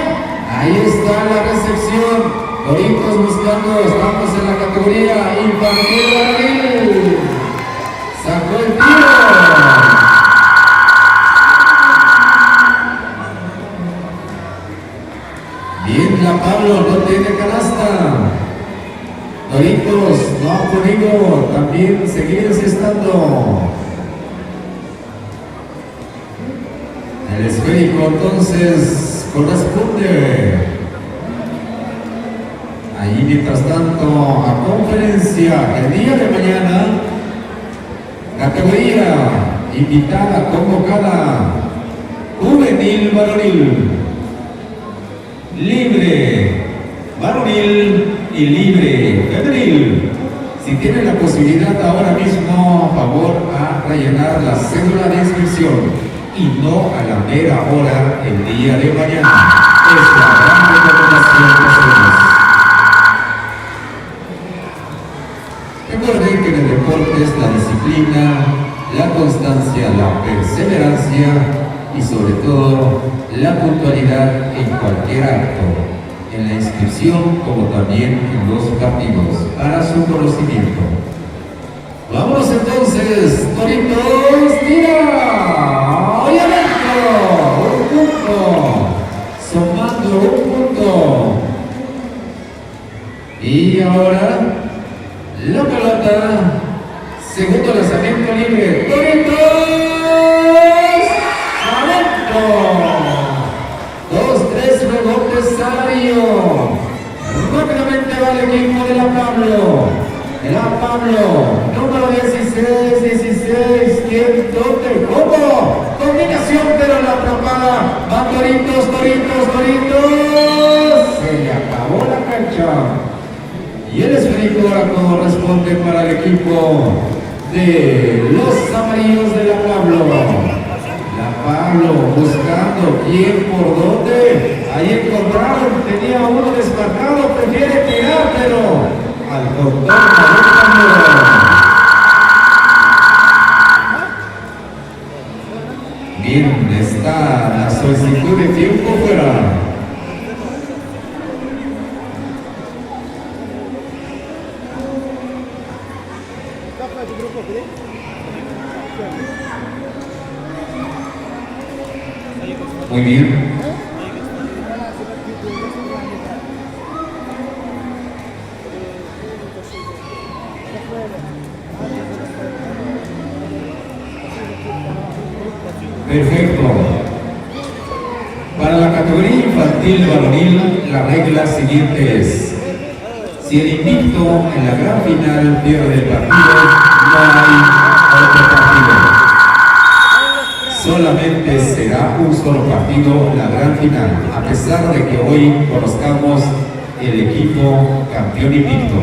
ahí está la recepción. Toritos buscando, estamos en la categoría infantil varonil. Sacó el tiro. Bien, La Pablo no tiene canasta. Toritos no ha podido también seguir estando. El esférico entonces corresponde. Ahí mientras tanto, a conferencia el día de mañana, categoría invitada, convocada, juvenil varonil, libre varonil y libre femenil. Si tienen la posibilidad ahora mismo, favor a rellenar la cédula de inscripción y no a la mera hora el día de mañana. Es la gran recomendación que hacemos. Recuerden que en el deporte es la disciplina, la constancia, la perseverancia y sobre todo la puntualidad en cualquier acto, en la inscripción como también en los partidos, para su conocimiento. Vámonos entonces, Toritos, tira, ¡y adentro! Un punto, sumando un punto. Y ahora la pelota, segundo lanzamiento libre, Toritos, adentro, 2-3 rebotes Salario, rápidamente va el equipo de La Pablo, número 16, ¿quién, dónde, cómo? combinación, pero la atrapada. Van Toritos. Se le acabó la cancha. Y el esférico ahora corresponde para el equipo de los amarillos de la Pablo. La Pablo buscando quién por dónde. Ahí encontraron, tenía uno desmarcado, prefiere tirar, pero al doctor bien, está la solicitud de tiempo fuera. Muy bien. Perfecto. Para la categoría infantil varonil, la regla siguiente es: si el invicto en la gran final pierde el partido, no hay otro partido. Solamente será un solo partido la gran final, a pesar de que hoy conozcamos el equipo campeón invicto.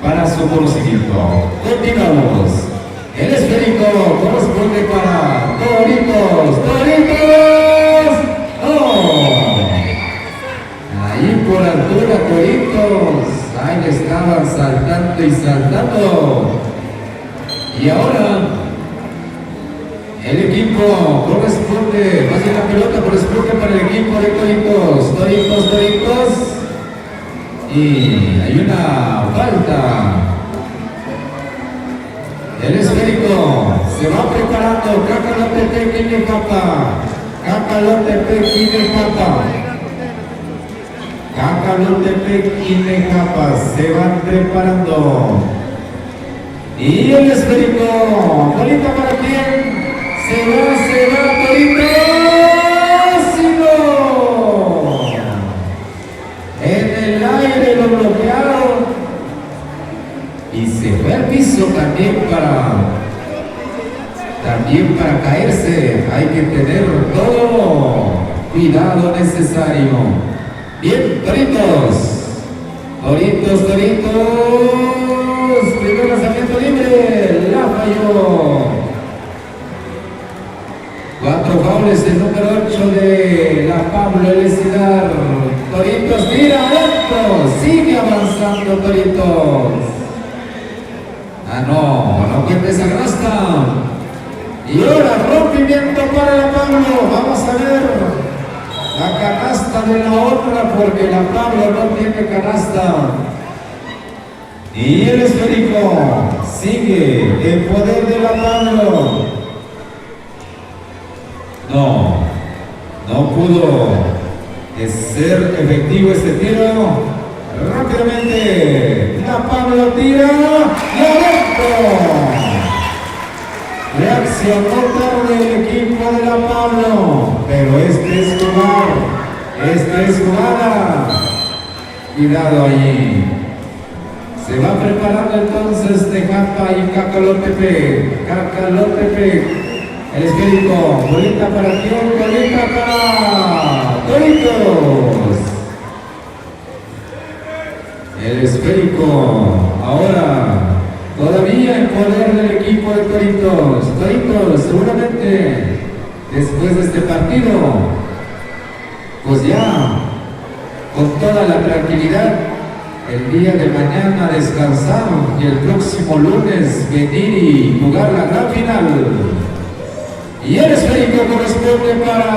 Para su conocimiento, continuamos. El esférico corresponde para Toritos. ¡Oh! Ahí por altura, Toritos. Ahí estaban saltando y saltando. Y ahora el equipo corresponde, más bien la pelota corresponde para el equipo de Toritos. Y hay una falta. El esférico se va preparando. Cacalote Pequinecapa. Se van preparando. Y el esférico, bolita para quién. Se va Toritos. En el aire lo bloquearon. Y se fue al piso también para caerse. Hay que tener todo cuidado necesario. Bien, Toritos. Primer lanzamiento libre. La falló. 4 faules, el número 8 de la Pablo Elecidar. Toritos tira alto. Sigue avanzando Toritos. No cuenta esa canasta. Y ahora rompimiento para la Pablo. Vamos a ver la canasta de la otra, porque la Pablo no tiene canasta. Y el esférico sigue el poder de la Pablo. No pudo ser efectivo este tiro. Rápidamente la Pablo tira y adentro. Reaccionó tarde el equipo de la Pablo, pero este es jugada. Cuidado allí. Se va preparando entonces de Japa y Cacalote. El esférico, bolita para quién, bolita para Toritos. El esférico, ahora todavía en poder del equipo de Toritos. Seguramente después de este partido, pues ya con toda la tranquilidad, el día de mañana descansar y el próximo lunes venir y jugar la gran final. Y el esférico corresponde para la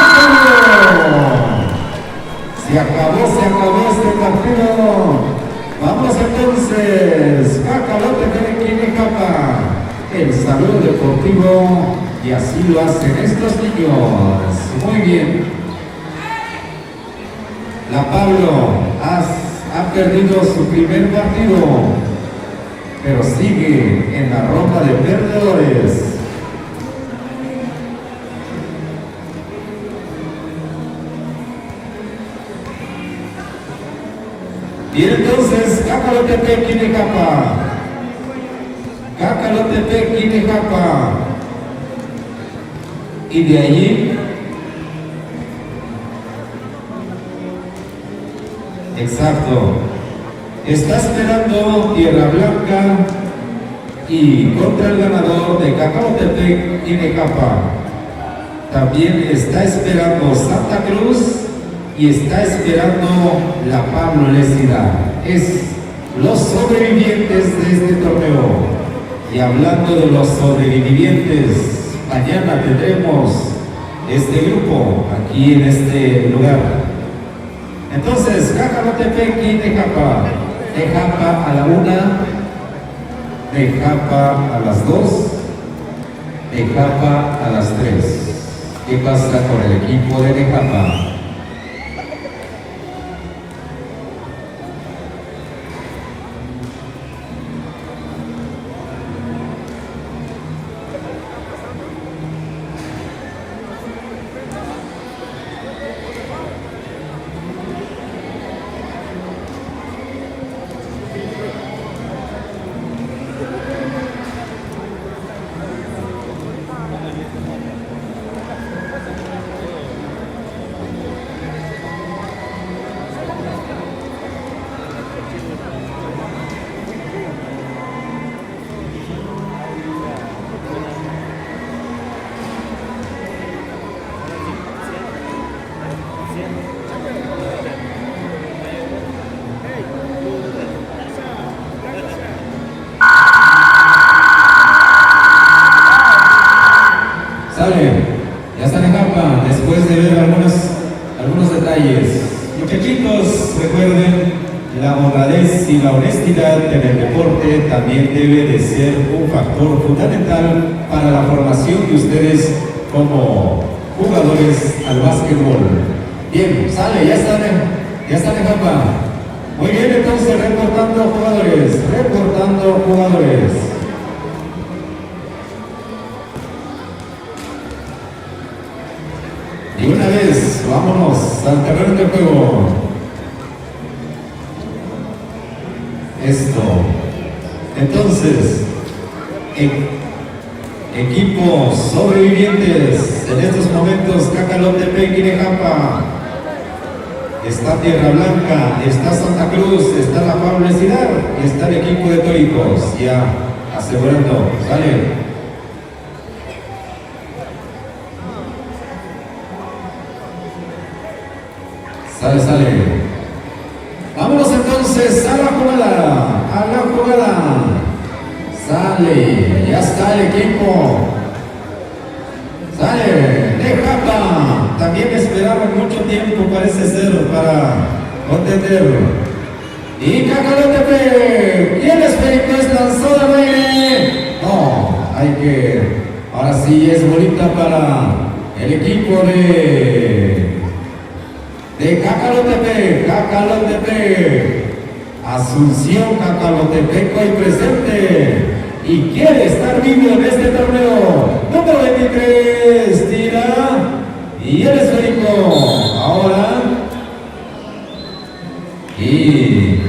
Pablo. Se acabó este partido. Vamos entonces, Cacalote Pequinecapa, el saludo deportivo, y así lo hacen estos niños. Muy bien. La Pablo ha perdido su primer partido, pero sigue en la ronda de perdedores. Y entonces, Cacalote Pequinecapa Cacalotepec, Quinejapa. Y de allí, exacto, está esperando Tierra Blanca y contra el ganador de Cacalotepec, Quinejapa. También está esperando Santa Cruz y está esperando la Pablo Lecida. Es los sobrevivientes de este torneo. Y hablando de los sobrevivientes, mañana tendremos este grupo aquí en este lugar. Entonces, Cacalotepec y Tejapa. Tejapa a la 1, Tejapa a las 2, Tejapa a las 3. ¿Qué pasa con el equipo de Tejapa? Ya está en Japa, después de ver algunos detalles. Muchachitos, recuerden, la honradez y la honestidad en el deporte también debe de ser un factor fundamental para la formación de ustedes como jugadores al básquetbol. Bien, sale, ya están en Japa. Muy bien, entonces reportando jugadores. Y una vez, vámonos al terreno de juego. Esto. Entonces, equipos sobrevivientes. En estos momentos, Cacalotepec, Quinejapa. Está Tierra Blanca, está Santa Cruz, está la Pablo Lecida y está el equipo de Toricos. Ya asegurando. Sale. Sale. Vámonos entonces a la jugada. Sale, ya está el equipo. Sale, de Japa. También esperaron mucho tiempo, parece ser, para contender. Y Cacalotepec. ¿Quién esperó es lanzado al aire? No, ahora sí es bolita para el equipo de Cacalotepec, Asunción Cacalotepec hoy presente y quiere estar vivo en este torneo. Número 23, tira y el esférico. Ahora y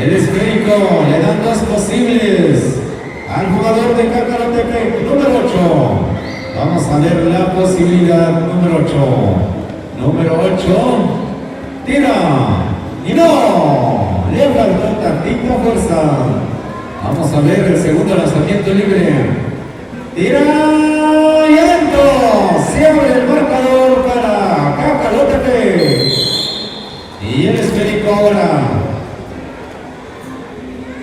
el esférico le dan dos posibles al jugador de Cacalotepec, número 8. Vamos a ver la posibilidad número 8. Número 8, tira, y no, le faltó tantita fuerza. Vamos a ver el segundo lanzamiento libre. Tira, y adentro, se abre el marcador para Cacalotepec. Y el esférico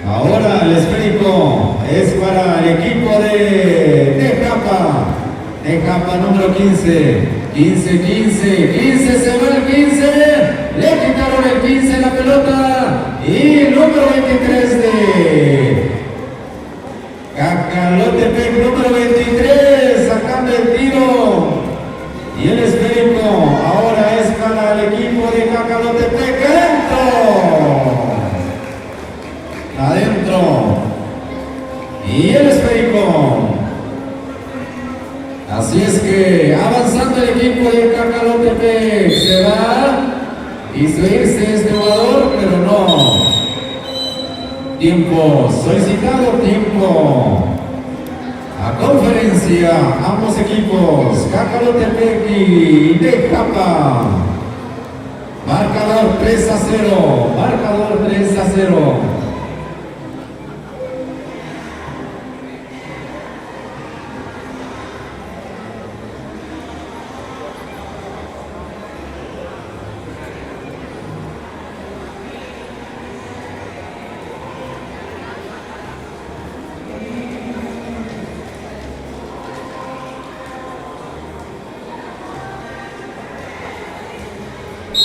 ahora el esférico es para el equipo de Tejapa número 15. 15, se va el 15, le quitaron el 15 la pelota y el número 23 de Cacalotepec, número 23, sacando el tiro y el esférico ahora es para el equipo de Cacalotepec, adentro y el esférico. Así es que avanzando el equipo de Cacalotepec, se va y se irse este jugador, pero no. Tiempo solicitado, tiempo a conferencia, ambos equipos, Cacalotepec y Nejapa. Marcador 3-0, marcador 3-0.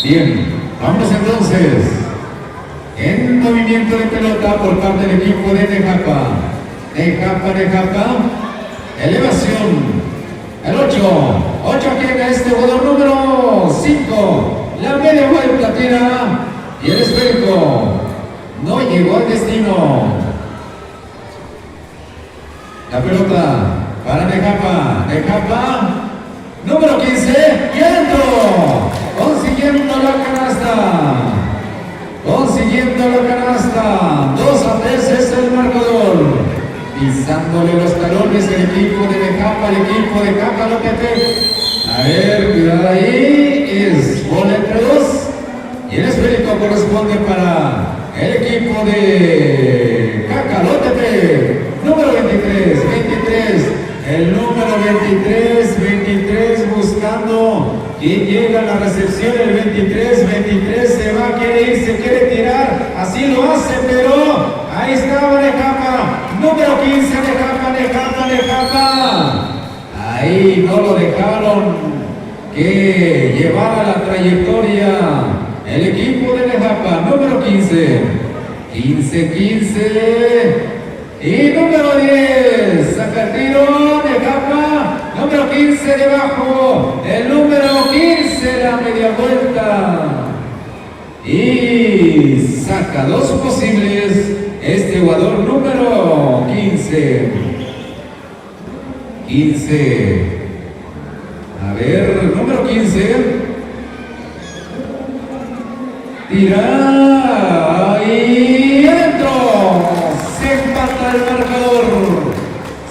Bien, vamos entonces en movimiento de pelota por parte del equipo de Nejapa. Nejapa, elevación, el 8 aquí en este jugador número 5, la media vuelta tira y el esférico no llegó al destino. La pelota para Nejapa, número 15 y adentro. Consiguiendo la canasta, 2-3 es el marcador, pisándole los talones el equipo de Nejapa, el equipo de Cacalotepec. A ver, cuidado ahí, es bola entre dos, y el esférico corresponde para el equipo de Cacalotepec, número 23, el número 23 buscando quien llega a la recepción, el 23 se va, quiere ir, se quiere tirar, así lo hace, pero ahí estaba Nejapa, número 15, Nejapa, ahí no lo dejaron que llevara la trayectoria el equipo de Nejapa, número 15, y número 10, saca el tiro, Nejapa, número 15 debajo, el número 15, la media vuelta. Y saca dos posibles, este jugador número 15. A ver, número 15. Tira y adentro.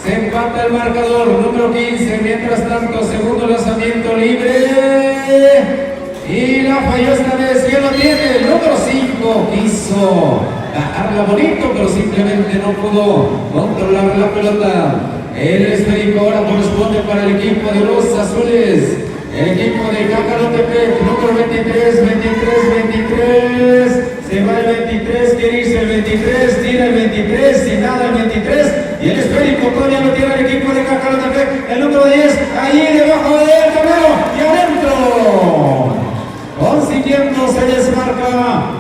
Se empata el marcador, número 15, mientras tanto, segundo lanzamiento libre, y la falló esta vez, ¿quién lo tiene? El número 5, quiso bajarla bonito, pero simplemente no pudo controlar la pelota. El esférico ahora corresponde para el equipo de los azules, el equipo de Cacalotepec, número 23, se va el 23, quiere irse el 23, tira el 23, sin nada el 23, y el esférico todavía lo tiene el equipo de Cacalotepec, el número 10, allí debajo del tablero, y adentro, consiguiendo, se desmarca,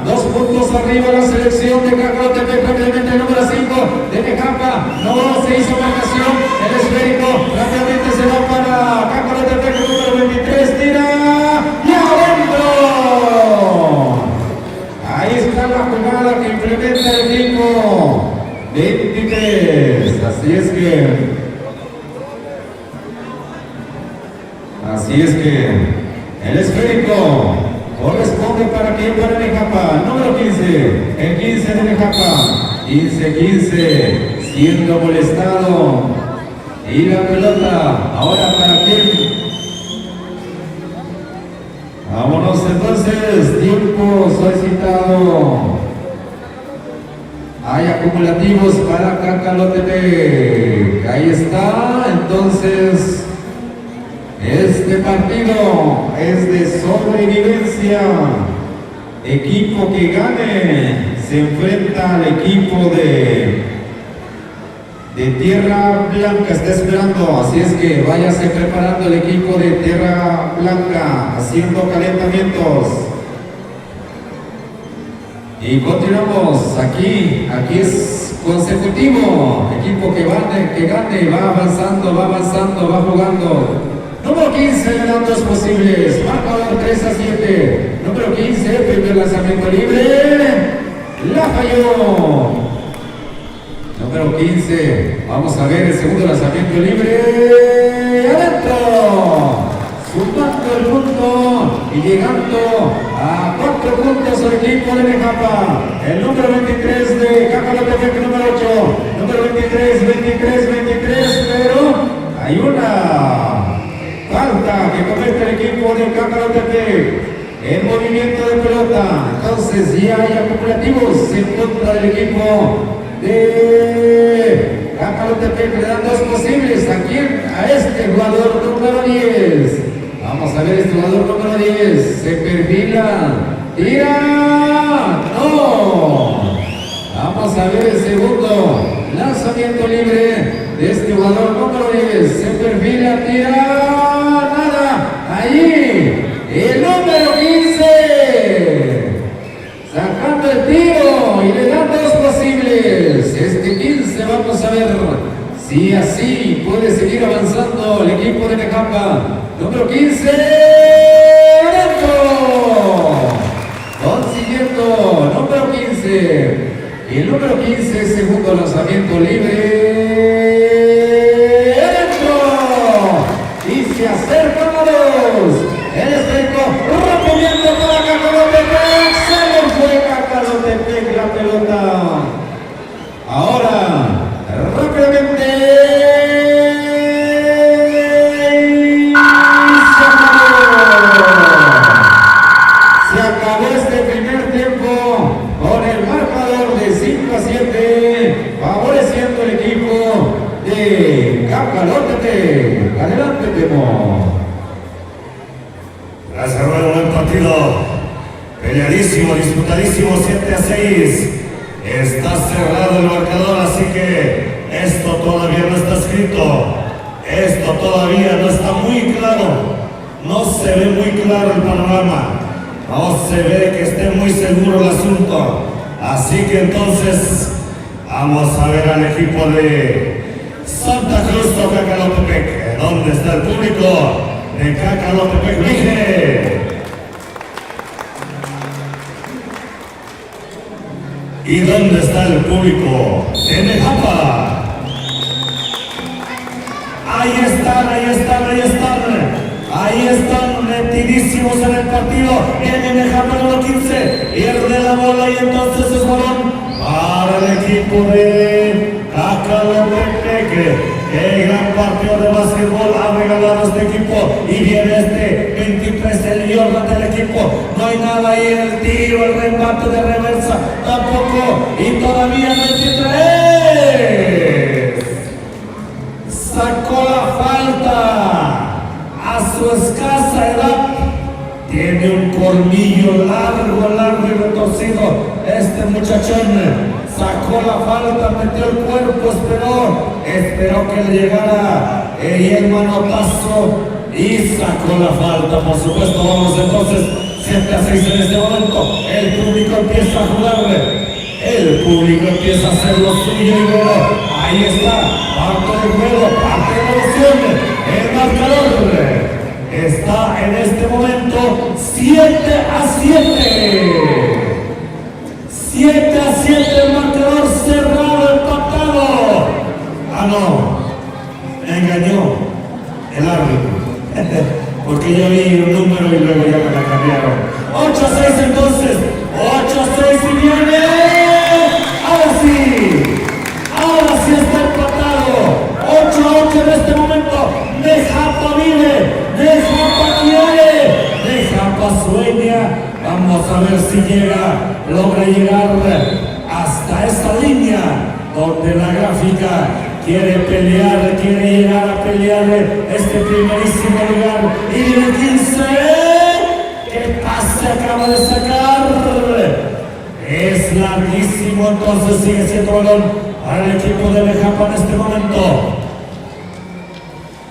2 puntos arriba la selección de Cacalotepec, rápidamente el número 5 de Nejapa, no se hizo marcación, el esférico rápidamente se va para Cacalotepec, el número 23, tira, y adentro. Ahí está la jugada que implementa el equipo 23. Así es que el esférico corresponde para quien, para Nejapa, número 15, el 15 de Nejapa, 15, siendo molestado, y la pelota ahora para quien. Vámonos entonces, tiempo solicitado. Hay acumulativos para Cacalotepec. Ahí está, entonces este partido es de sobrevivencia. Equipo que gane se enfrenta al equipo de Tierra Blanca, está esperando, así es que váyase preparando el equipo de Tierra Blanca, haciendo calentamientos. Y continuamos, aquí es consecutivo, equipo que gane, va avanzando, va jugando. Número 15 le dan 2 posibles, marcador 3-7, número 15, primer lanzamiento libre, la falló. Número 15, vamos a ver el segundo lanzamiento libre, adentro, sumando el punto y llegando a 4 puntos al equipo de Nejapa. El número 23 de Cacalotepec, número 8. Número 23, pero hay una falta que comete el equipo de Cacalotepec. El movimiento de pelota. Entonces ya hay acumulativos en contra del equipo de Cacalotepec. Le dan 2 posibles. A este jugador número 10. Vamos a ver este jugador número 10. Se perfila. Tira. No. Vamos a ver el segundo lanzamiento libre de este jugador número 10. Se perfila. Tira. Nada. Allí. El número 15. Sacando el tiro. Y le dan 2 posibles. Este 15 vamos a ver si así puede seguir avanzando el equipo de Nejapa. Número 15, dentro. Consiguiendo, número 15. Y el número 15, segundo lanzamiento libre. Dentro. Y se acercan a 2. El esférico, rompimiento para Cacalotepec. Se le fue Cacalotepec la pelota. Ahora, rápidamente. Favoreciendo el equipo de Cacalotepec. Adelante, Temo. Gracias, Rueda, buen partido. Peleadísimo, disputadísimo, 7-6. Está cerrado el marcador, así que esto todavía no está escrito. Esto todavía no está muy claro. No se ve muy claro el panorama. No se ve que esté muy seguro el asunto. Así que entonces vamos a ver al equipo de Santa Cruz o Cacalotepec. ¿Dónde está el público de Cacalotepec? Mije. ¿Y dónde está el público de Nejapa? Ahí están. Ahí están metidísimos en el partido. Viene Nejapa número 15. Pierde la bola y entonces es balón para el equipo de Cacalotepec. El gran partido de básquetbol ha regalado este equipo y viene este 23, el Jordan del equipo. No hay nada ahí, el tiro, el remate de reversa, tampoco. Y todavía 23. Sacó la falta a su escasa edad. Tiene un colmillo largo y retorcido. Este muchachón sacó la falta, metió el cuerpo, esperó que le llegara y el manotazo y sacó la falta, por supuesto. Vamos entonces 7-6 en este momento. El público empieza a jugar, el público empieza a hacer lo suyo y bueno, ahí está, parte del juego, parte de la emoción. El marcador está en este momento 7-7. 7-7 el marcador, cerrado, empatado. Ah, no, me engañó el árbitro, porque yo vi un número y luego ya me la cambiaron. 8-6 entonces, 8-6 y viene. Ahora sí está empatado. 8-8 en este momento. Nejapa vive, Nejapa quiere, Nejapa sueña. Vamos a ver si logra llegar hasta esta línea donde la gráfica quiere llegar a pelear este primerísimo lugar. Y el 15, ¿qué pase acaba de sacar? Es larguísimo, entonces sigue siendo balón para el equipo de Nejapa en este momento.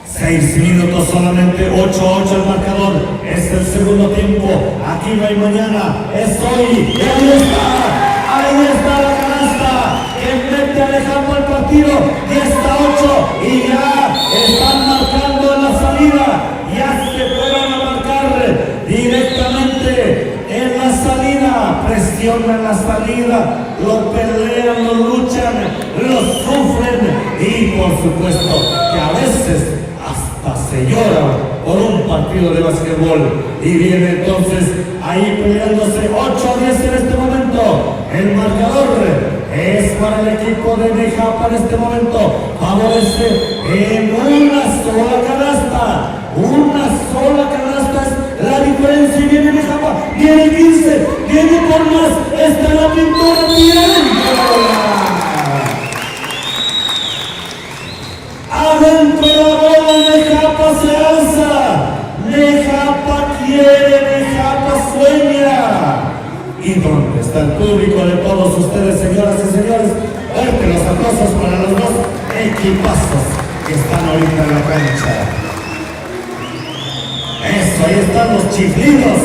6 minutos solamente, 8-8 el marcador, es el segundo tiempo, aquí no hay mañana, es hoy, y ahí está la canasta, que mete a Nejapa el partido, 10-8, y ya están marcando en la salida, ya se fueron a marcar directamente en la salida, presionan la salida, lo pelean, lo luchan, lo sufren, y por supuesto que a veces hasta se llora por un partido de básquetbol. Y viene entonces ahí peleándose 8-10 en este momento. El marcador es para el equipo de Nejapa en este momento. Favorece en una sola canasta. Una sola canasta es la diferencia. Y viene Nejapa, viene el 15, viene por más. Está la pintura, adentro la bola, Nejapa se alza. Nejapa quiere, Nejapa sueña. ¿Y dónde está el público de todos ustedes, señoras y señores? Fuerte los aplausos para los dos equipazos que están ahorita en la cancha. Eso, ahí están los chiflidos.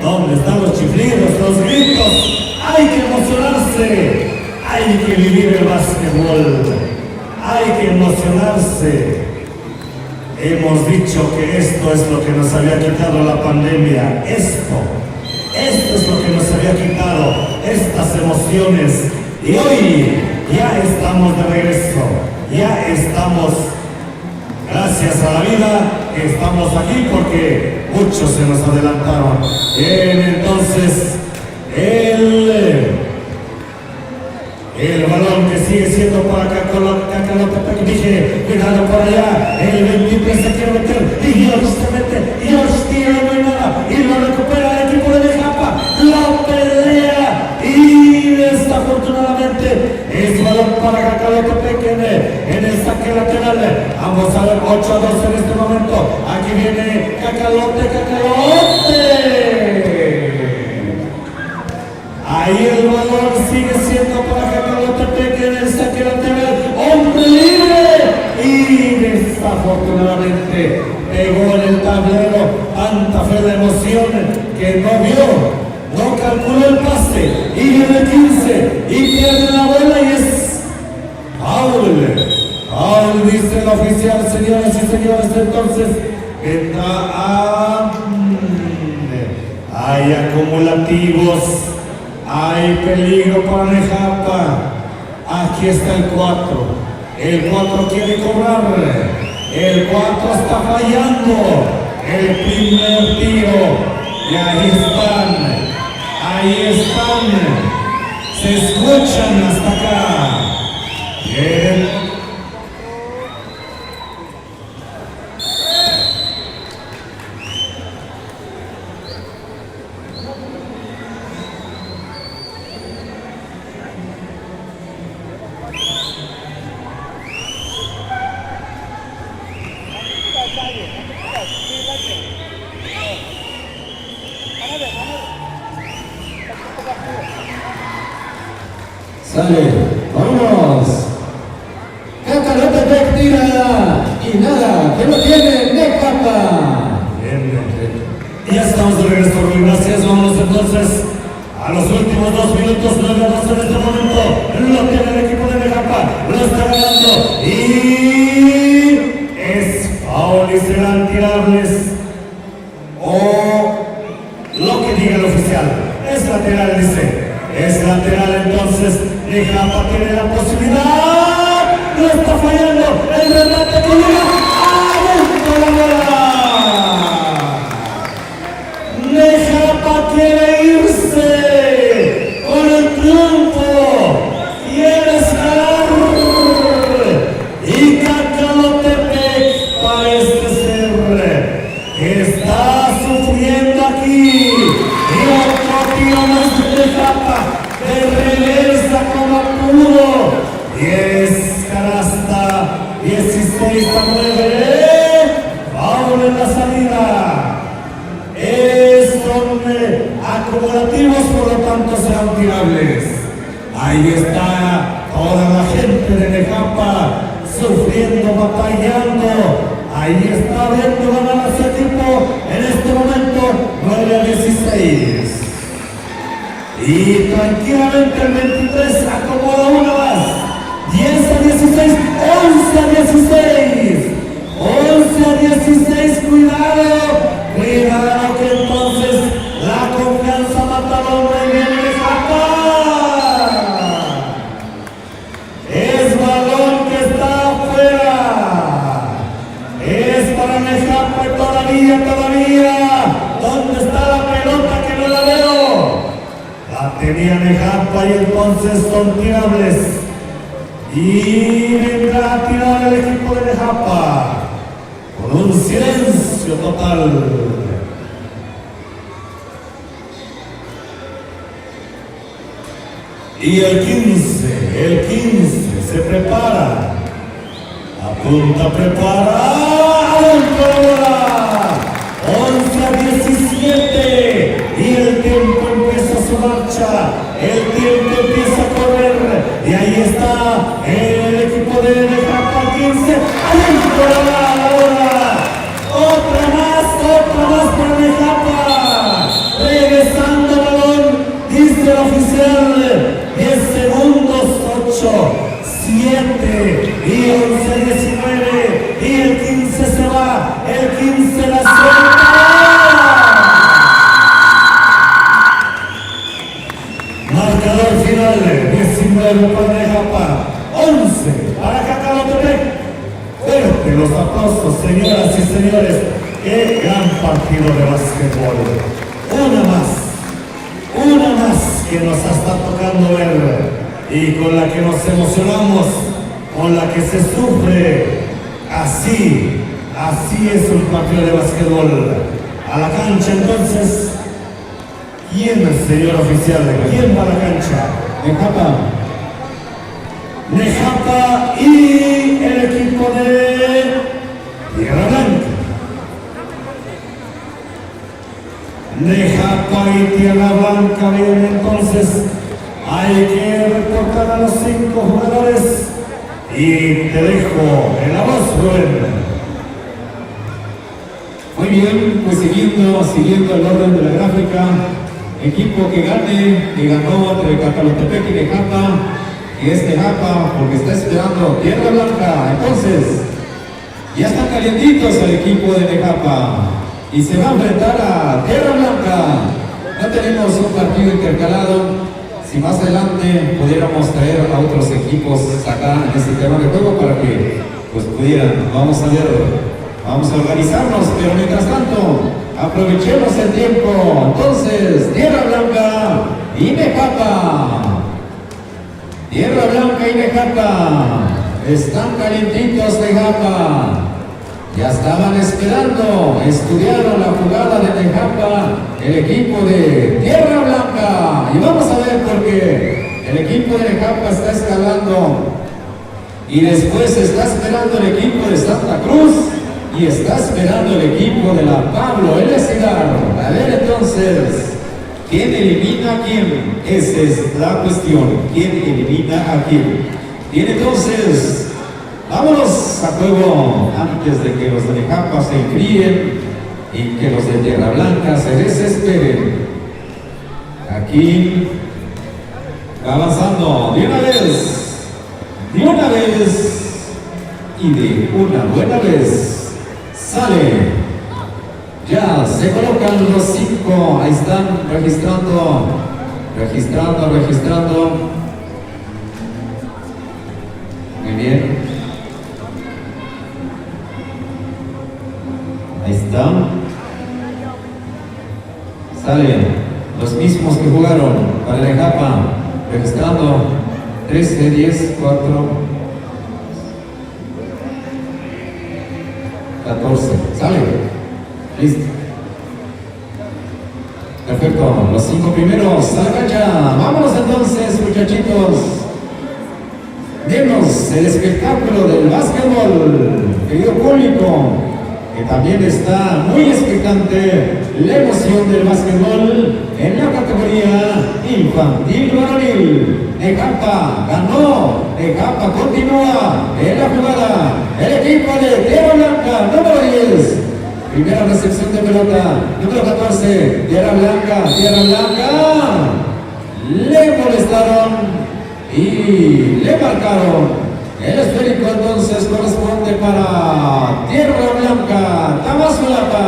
¿Dónde están los chiflidos, los gritos? Hay que emocionarse. Hay que vivir el básquetbol. Hay que emocionarse. Hemos dicho que esto es lo que nos había quitado la pandemia. Esto es lo que nos había quitado, estas emociones. Y hoy ya estamos de regreso. Ya estamos, gracias a la vida, estamos aquí porque muchos se nos adelantaron. Bien, entonces, el balón que sigue siendo para Cacalote, dije, cuidado por allá, el 23 se quiere meter, y George se mete, George tira, no hay nada, y lo recupera el equipo de Nejapa, la pelea, y desafortunadamente es balón para Cacalote en el saque lateral. Vamos a ver 8-2 en este momento, aquí viene Cacalote. Ahí el balón sigue siendo para Cacalote en el saque lateral. ¡Hombre libre! Y desafortunadamente pegó en el tablero. Tanta fe de emoción que no vio, no calculó el pase. Y viene el 15 y pierde la bola y es foul. Foul, dice el oficial, señoras y señores. Entonces entra hay acumulativos. Hay peligro para Nejapa. Aquí está el 4. El 4 quiere cobrar. El 4 está fallando. El primer tiro. Y ahí están. Se escuchan hasta acá. Bien. Sale, vámonos. Cacalote tira y nada, que lo tiene Nejapa. Bien. Ya estamos de regreso, Rui. Gracias. Vamos entonces a los últimos 2 minutos. 9-2 en este momento. Lo tiene el equipo de Nejapa. Lo está ganando. Y es foul y serán tirables. O lo que diga el oficial. Es lateral, dice. Es lateral, entonces Nejapa tiene la posibilidad. Lo está fallando. El remate que llega adentro la bola. Nejapa quiere irse con el triunfo. Quiere escalar. Y Cacalotepec parece ser que está sufriendo aquí. Y otro tiro más de Nejapa. Regresa como pudo. 10 canasta, 16-9. Foul en la salida. Son acumulativos, por lo tanto serán tirables. Ahí está toda la gente de Nejapa sufriendo, batallando. Ahí está viendo ganar a su equipo en este momento 9-16. Y tranquilamente el 23 acomoda una más. 10-16, 11-16. 11-16, cuidado. Cuidado que entonces la confianza mata al hombre y viene Nejapa. Es balón que está afuera. Es para aquí a Nejapa y entonces son tirables. Y vendrá a tirar el equipo de Nejapa con un silencio total. Y el 15 se prepara. Apunta, prepara. ¡Adentro ahora! 11-17. Y el tiempo empieza su marcha. El tiempo empieza a correr. Y ahí está el equipo de Nejapa 15. ¡Adentro ahora! Otra más para Nejapa. Regresando el balón. Dice el oficial. 10 segundos, 8, 7 y 11, 19 y el 15 se va, el 15 la suelta. Marcador final, 19 para Nejapa, 11 para Cacalotepec. Fuerte los aplausos, señoras y señores. Qué gran partido de básquetbol. Una más que nos está tocando ver y con la que nos emocionamos, con la que se sufre. Así es un partido de básquetbol. A la cancha entonces, ¿quién, señor oficial? ¿Quién va a la cancha? Nejapa y el equipo de Tierra Blanca. Nejapa y Tierra Blanca vienen entonces. Hay que reportar a los 5 jugadores y te dejo en la voz, Rubén. Muy bien, pues siguiendo el orden de la gráfica, equipo que ganó entre Cacalotepec y Nejapa, y es Nejapa porque está esperando Tierra Blanca. Entonces, ya están calientitos el equipo de Nejapa y se va a enfrentar a Tierra Blanca. No tenemos un partido intercalado. Si más adelante pudiéramos traer a otros equipos acá en este tema de juego para que pues pudieran, vamos a organizarnos, pero mientras tanto aprovechemos el tiempo. Entonces, Tierra Blanca y Nejapa. Tierra Blanca y Nejapa están calientitos. Nejapa ya estaban esperando, estudiaron la jugada de Nejapa, el equipo de Tierra Blanca. Y vamos a ver por qué el equipo de Nejapa está escalando y después está esperando el equipo de Santa Cruz y está esperando el equipo de la Pablo L. Cigarro. A ver entonces, ¿quién elimina a quién? Esa es la cuestión, ¿quién elimina a quién? Bien, entonces, vámonos a juego antes de que los de Nejapa se enfríen y que los de Tierra Blanca se desesperen. Aquí, avanzando de una vez y de una buena vez, sale. Ya se colocan los 5, ahí están registrando. Muy bien. Ahí están. Salen los mismos que jugaron para el Nejapa, registrando 13, 10, 4, 14. Sale. Listo. Perfecto. Los 5 primeros a la cancha. Vámonos entonces, muchachitos. Denos el espectáculo del básquetbol, querido público, que también está muy expectante la emoción del básquetbol en la categoría infantil varonil. Nejapa ganó, Nejapa continúa en la jugada. El equipo de Tierra Blanca, número 10. Primera recepción de pelota, número 14, Tierra Blanca. Le molestaron y le marcaron. El esférico entonces corresponde para Tierra Blanca. Tamazulapa.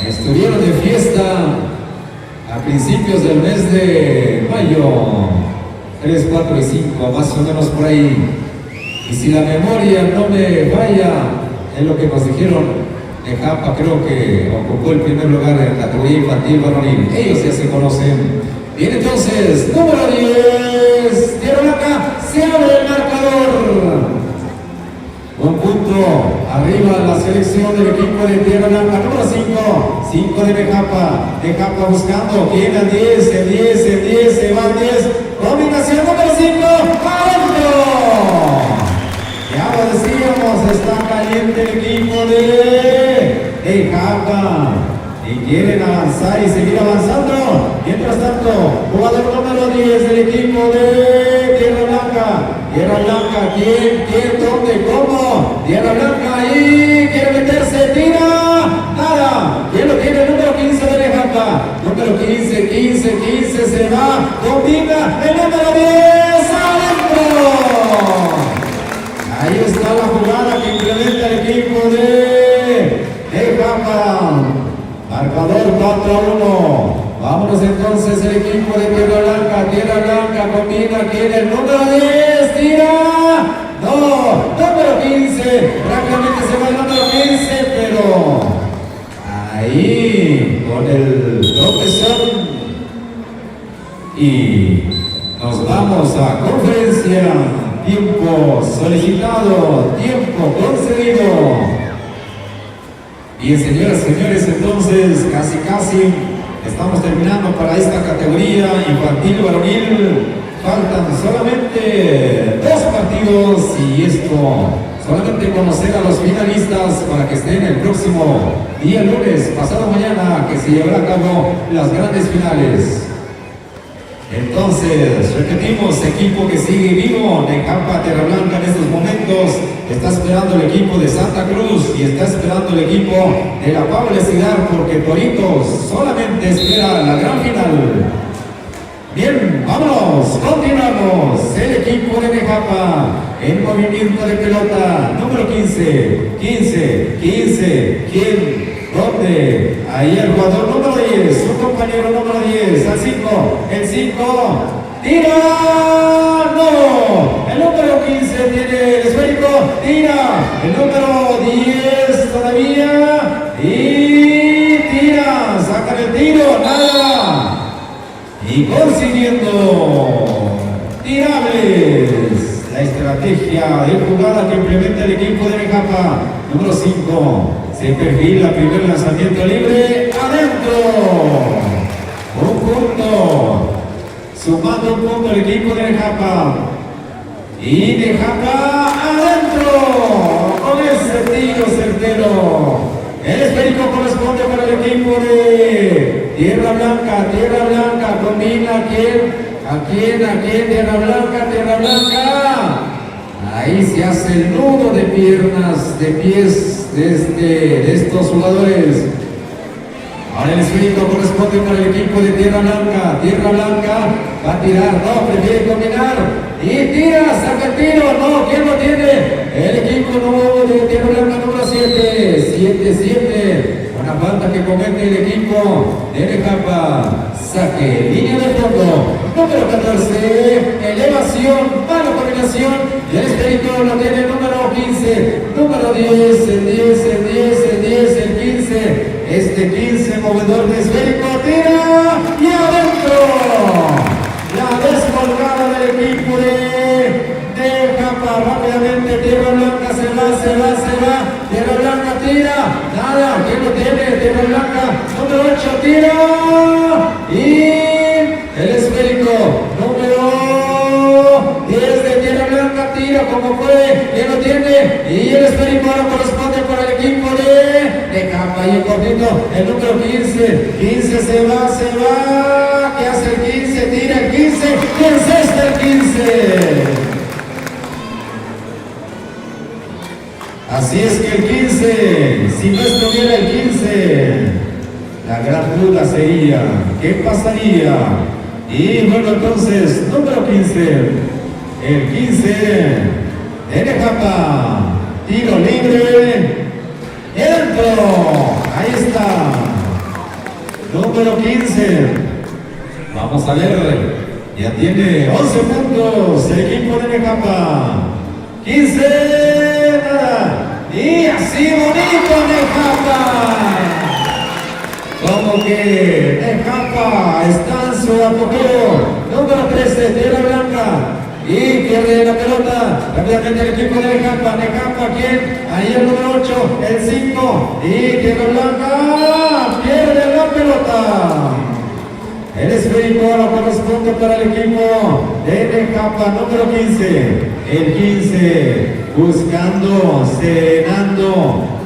Estuvieron de fiesta a principios del mes de mayo, 3, 4 y 5, más o menos por ahí. Y si la memoria no me falla en lo que nos dijeron, Nejapa creo que ocupó el primer lugar en la categoría infantil varonil. Ellos ya se conocen Viene entonces, número 10, Tierra Blanca, se abre el marcador. Un punto arriba la selección del equipo de Tierra Blanca, número 5 de Nejapa buscando, viene el 10, se va el 10, combinación número 5, adentro. Ya lo decíamos, está caliente el equipo de Nejapa y quieren avanzar y seguir avanzando. Mientras tanto, jugador número 10 del equipo de Tierra Blanca, ¿quién, dónde, cómo? Tierra Blanca ahí, quiere meterse, tira, nada. ¿Quién lo tiene? El número 15 de Nejapa. Número 15, se va, combina, el número 10, adentro. Ahí está la jugada que implementa el equipo de Nejapa. Marcador 4-1. Vámonos entonces el equipo de Tierra Blanca combina, quiere el número 10, tira, no, número 15, rápidamente se va el número 15, pero ahí con el tropezón y nos vamos a conferencia, tiempo solicitado, tiempo concedido. Bien, señoras y señores, entonces casi estamos terminando para esta categoría infantil varonil. Faltan solamente 2 partidos y esto, solamente conocer a los finalistas para que estén el próximo día lunes, pasado mañana, que se llevará a cabo las grandes finales. Entonces, repetimos, equipo que sigue vivo, Nejapa Tierra Blanca en estos momentos, está esperando el equipo de Santa Cruz y está esperando el equipo de la Pablo Escobar, porque Toritos solamente espera la gran final. Bien, vámonos, continuamos. El equipo de Nejapa en movimiento de pelota, número 15, ¿quién? ¿Dónde? Ahí el jugador número 10, su compañero número 10, al 5, el 5, tira, no, el número 15 tiene el esférico, tira, el número 10 todavía, y tira, sacan el tiro, nada, y consiguiendo tirables. La estrategia de jugada que implementa el equipo de Nejapa, número 5, se perfila primer lanzamiento libre, adentro. Un punto, sumando un punto el equipo de Nejapa. Y Nejapa adentro, con ese tiro certero. El esférico corresponde para el equipo de Tierra Blanca, combina ¿a quién? Tierra Blanca. Ahí se hace el nudo de piernas, de pies de estos jugadores. Ahora el esférico corresponde para el equipo de Tierra Blanca va a tirar, no, prefiere combinar y tira, saca el tiro, no, ¿quién lo tiene? El equipo nuevo de Tierra Blanca número 7. Una falta que comete el equipo de Nejapa. Saque, línea de fondo, número 14, elevación, mala combinación, y el esférico lo tiene el número 15, número 10, el 15, este 15 movedor de esférico, tira, y adentro, la descolgada del equipo de Nejapa, rápidamente Tierra Blanca se va, Tierra Blanca tira, nada, ¿quién lo tiene? Tierra Blanca, número 8, tira, y el esférico número 10 de Tierra Blanca tira como puede, ¿quién lo tiene? Y el esférico ahora corresponde para el equipo de Nejapa y el cortito, el número 15 se va, ¿qué hace el 15? Tira el 15, ¿quién es el 15? Así es que el 15, si no estuviera el 15, la gran duda sería, ¿qué pasaría? Y bueno, entonces, número 15, el 15 de Nejapa, tiro libre, dentro, ahí está, número 15, vamos a ver, ya tiene 11 puntos el equipo de Nejapa, 15, nada. Y así bonito Nejapa. Como que Nejapa están su apogeo. Número 13, Tierra Blanca. Y pierde la pelota rápidamente el equipo de Nejapa. Nejapa, ¿quién? Ahí el número 8, el 5. Y Tierra Blanca pierde la pelota. El esférico lo corresponde para el equipo de Nejapa, número 15. El 15 buscando, serenando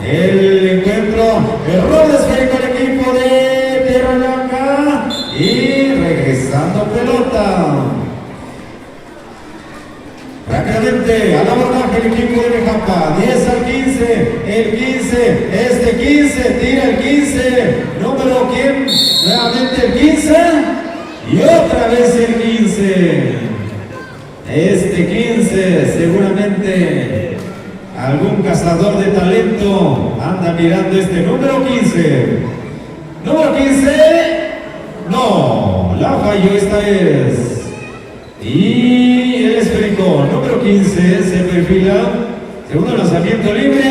el encuentro. Error de esférico el equipo de Tierra Blanca. Y regresando pelota. Rápidamente al abordaje el equipo de Nejapa, 10 al 15, el 15, este 15, tira el 15, número ¿quién? Nuevamente el 15 y otra vez el 15. Este 15 seguramente algún cazador de talento anda mirando este número 15. Número 15, no, la falló esta vez. Y el esférico número 15 se perfila. Segundo lanzamiento libre.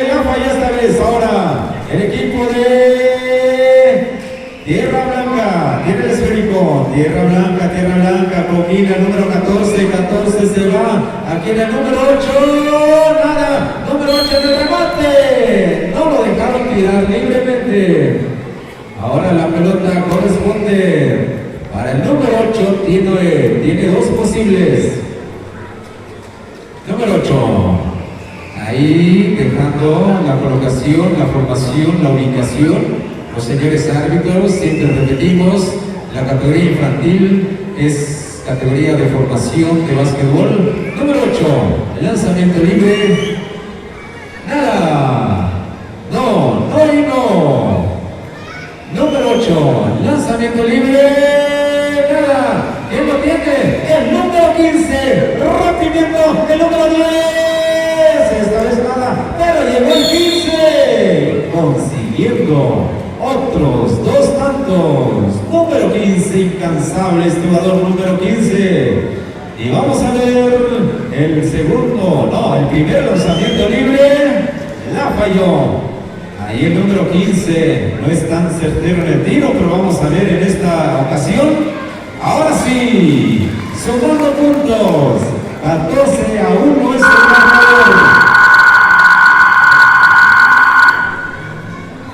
La falla esta vez. Ahora el equipo de Tierra Blanca tiene el esférico. Tierra Blanca combina el número 14. 14 se va. Aquí en el número 8. Nada. Número 8 en el remate. No lo dejaron tirar libremente. Ahora la pelota corresponde para el número 8, tiene dos posibles. Número 8. Ahí dejando la colocación, la formación, la ubicación. Los señores árbitros, siempre repetimos, la categoría infantil es categoría de formación de básquetbol. Número 8, lanzamiento libre. Nada. No y no. Número 8, lanzamiento libre. ¿Quién lo tiene? El número 15, rompimiento, el número 10, esta vez nada, pero llegó el 15, consiguiendo otros dos tantos. Número 15, incansable este jugador número 15. Y vamos a ver el el primer lanzamiento libre, la falló. Ahí el número 15 no es tan certero en el tiro, pero vamos a ver en esta ocasión. Ahora sí, sumando puntos, 14-1 es el marcador.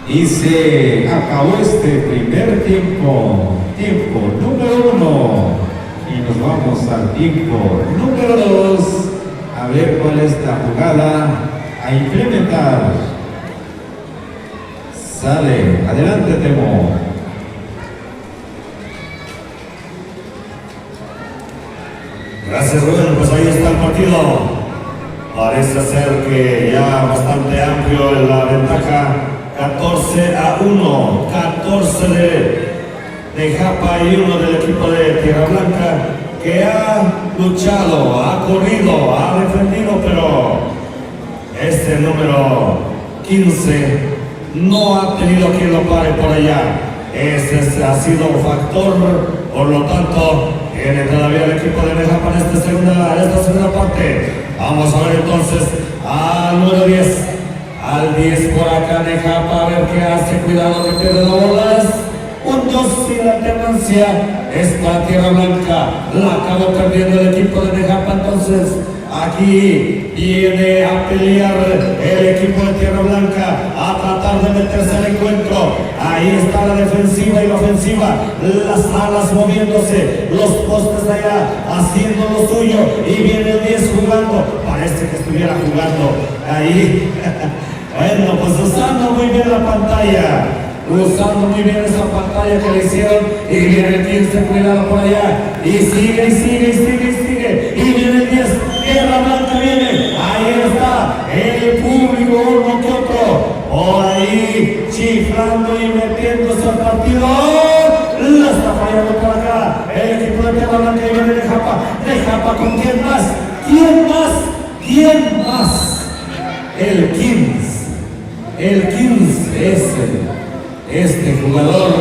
Y se acabó este primer tiempo, tiempo número 1. Y nos vamos al tiempo número 2, a ver cuál es la jugada a implementar. Sale, adelante Temo. Gracias Rubén, pues ahí está el partido. Parece ser que ya bastante amplio en la ventaja, 14-1, 14 de Nejapa y 1 del equipo de Tierra Blanca, que ha luchado, ha corrido, ha defendido, pero este número 15 no ha tenido quien lo pare por allá. Ese ha sido un factor, por lo tanto tiene todavía el equipo de Nejapa en esta segunda parte. Vamos a ver entonces al número 10. Al 10 por acá Nejapa, a ver qué hace. Cuidado que pierde las bolas. Un 2 sin alternancia. Es para Tierra Blanca. La acabó perdiendo el equipo de Nejapa. Entonces aquí viene a pelear el equipo de Tierra Blanca, a tratar de meterse al encuentro. Ahí está la defensiva y la ofensiva, las alas moviéndose, los postes allá haciendo lo suyo, y viene el 10 jugando, parece que estuviera jugando ahí. Bueno, pues usando muy bien la pantalla, usando muy bien esa pantalla que le hicieron, y viene el 15, cuidado por allá, y sigue, y viene el 10, Tierra Blanca viene, ahí está, el público uno que otro, por ahí chiflando y metiéndose al partido. La está fallando por acá el equipo de Tierra Blanca, y viene Nejapa, ¿con quién más? ¿Quién más? El 15 es este jugador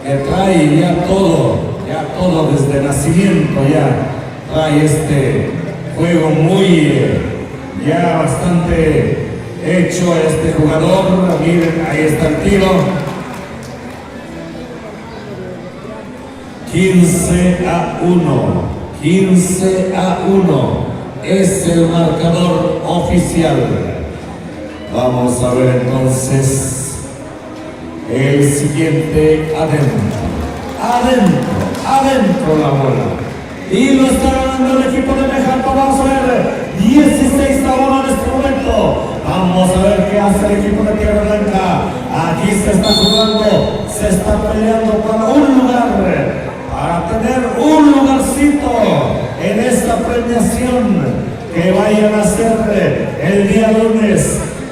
que trae ya todo desde nacimiento, ya trae este juego muy, ya bastante hecho este jugador. Miren, ahí está el tiro. 15-1. 15-1 es el marcador oficial. Vamos a ver entonces el siguiente adentro la bola. Y lo está ganando el equipo de Nejapa. Vamos a ver, 16 a 1 en este momento. Vamos a ver qué hace el equipo de Tierra Blanca. Aquí se está jugando, se está peleando para un lugar, para tener un lugarcito en esta premiación que vayan a hacer el día lunes.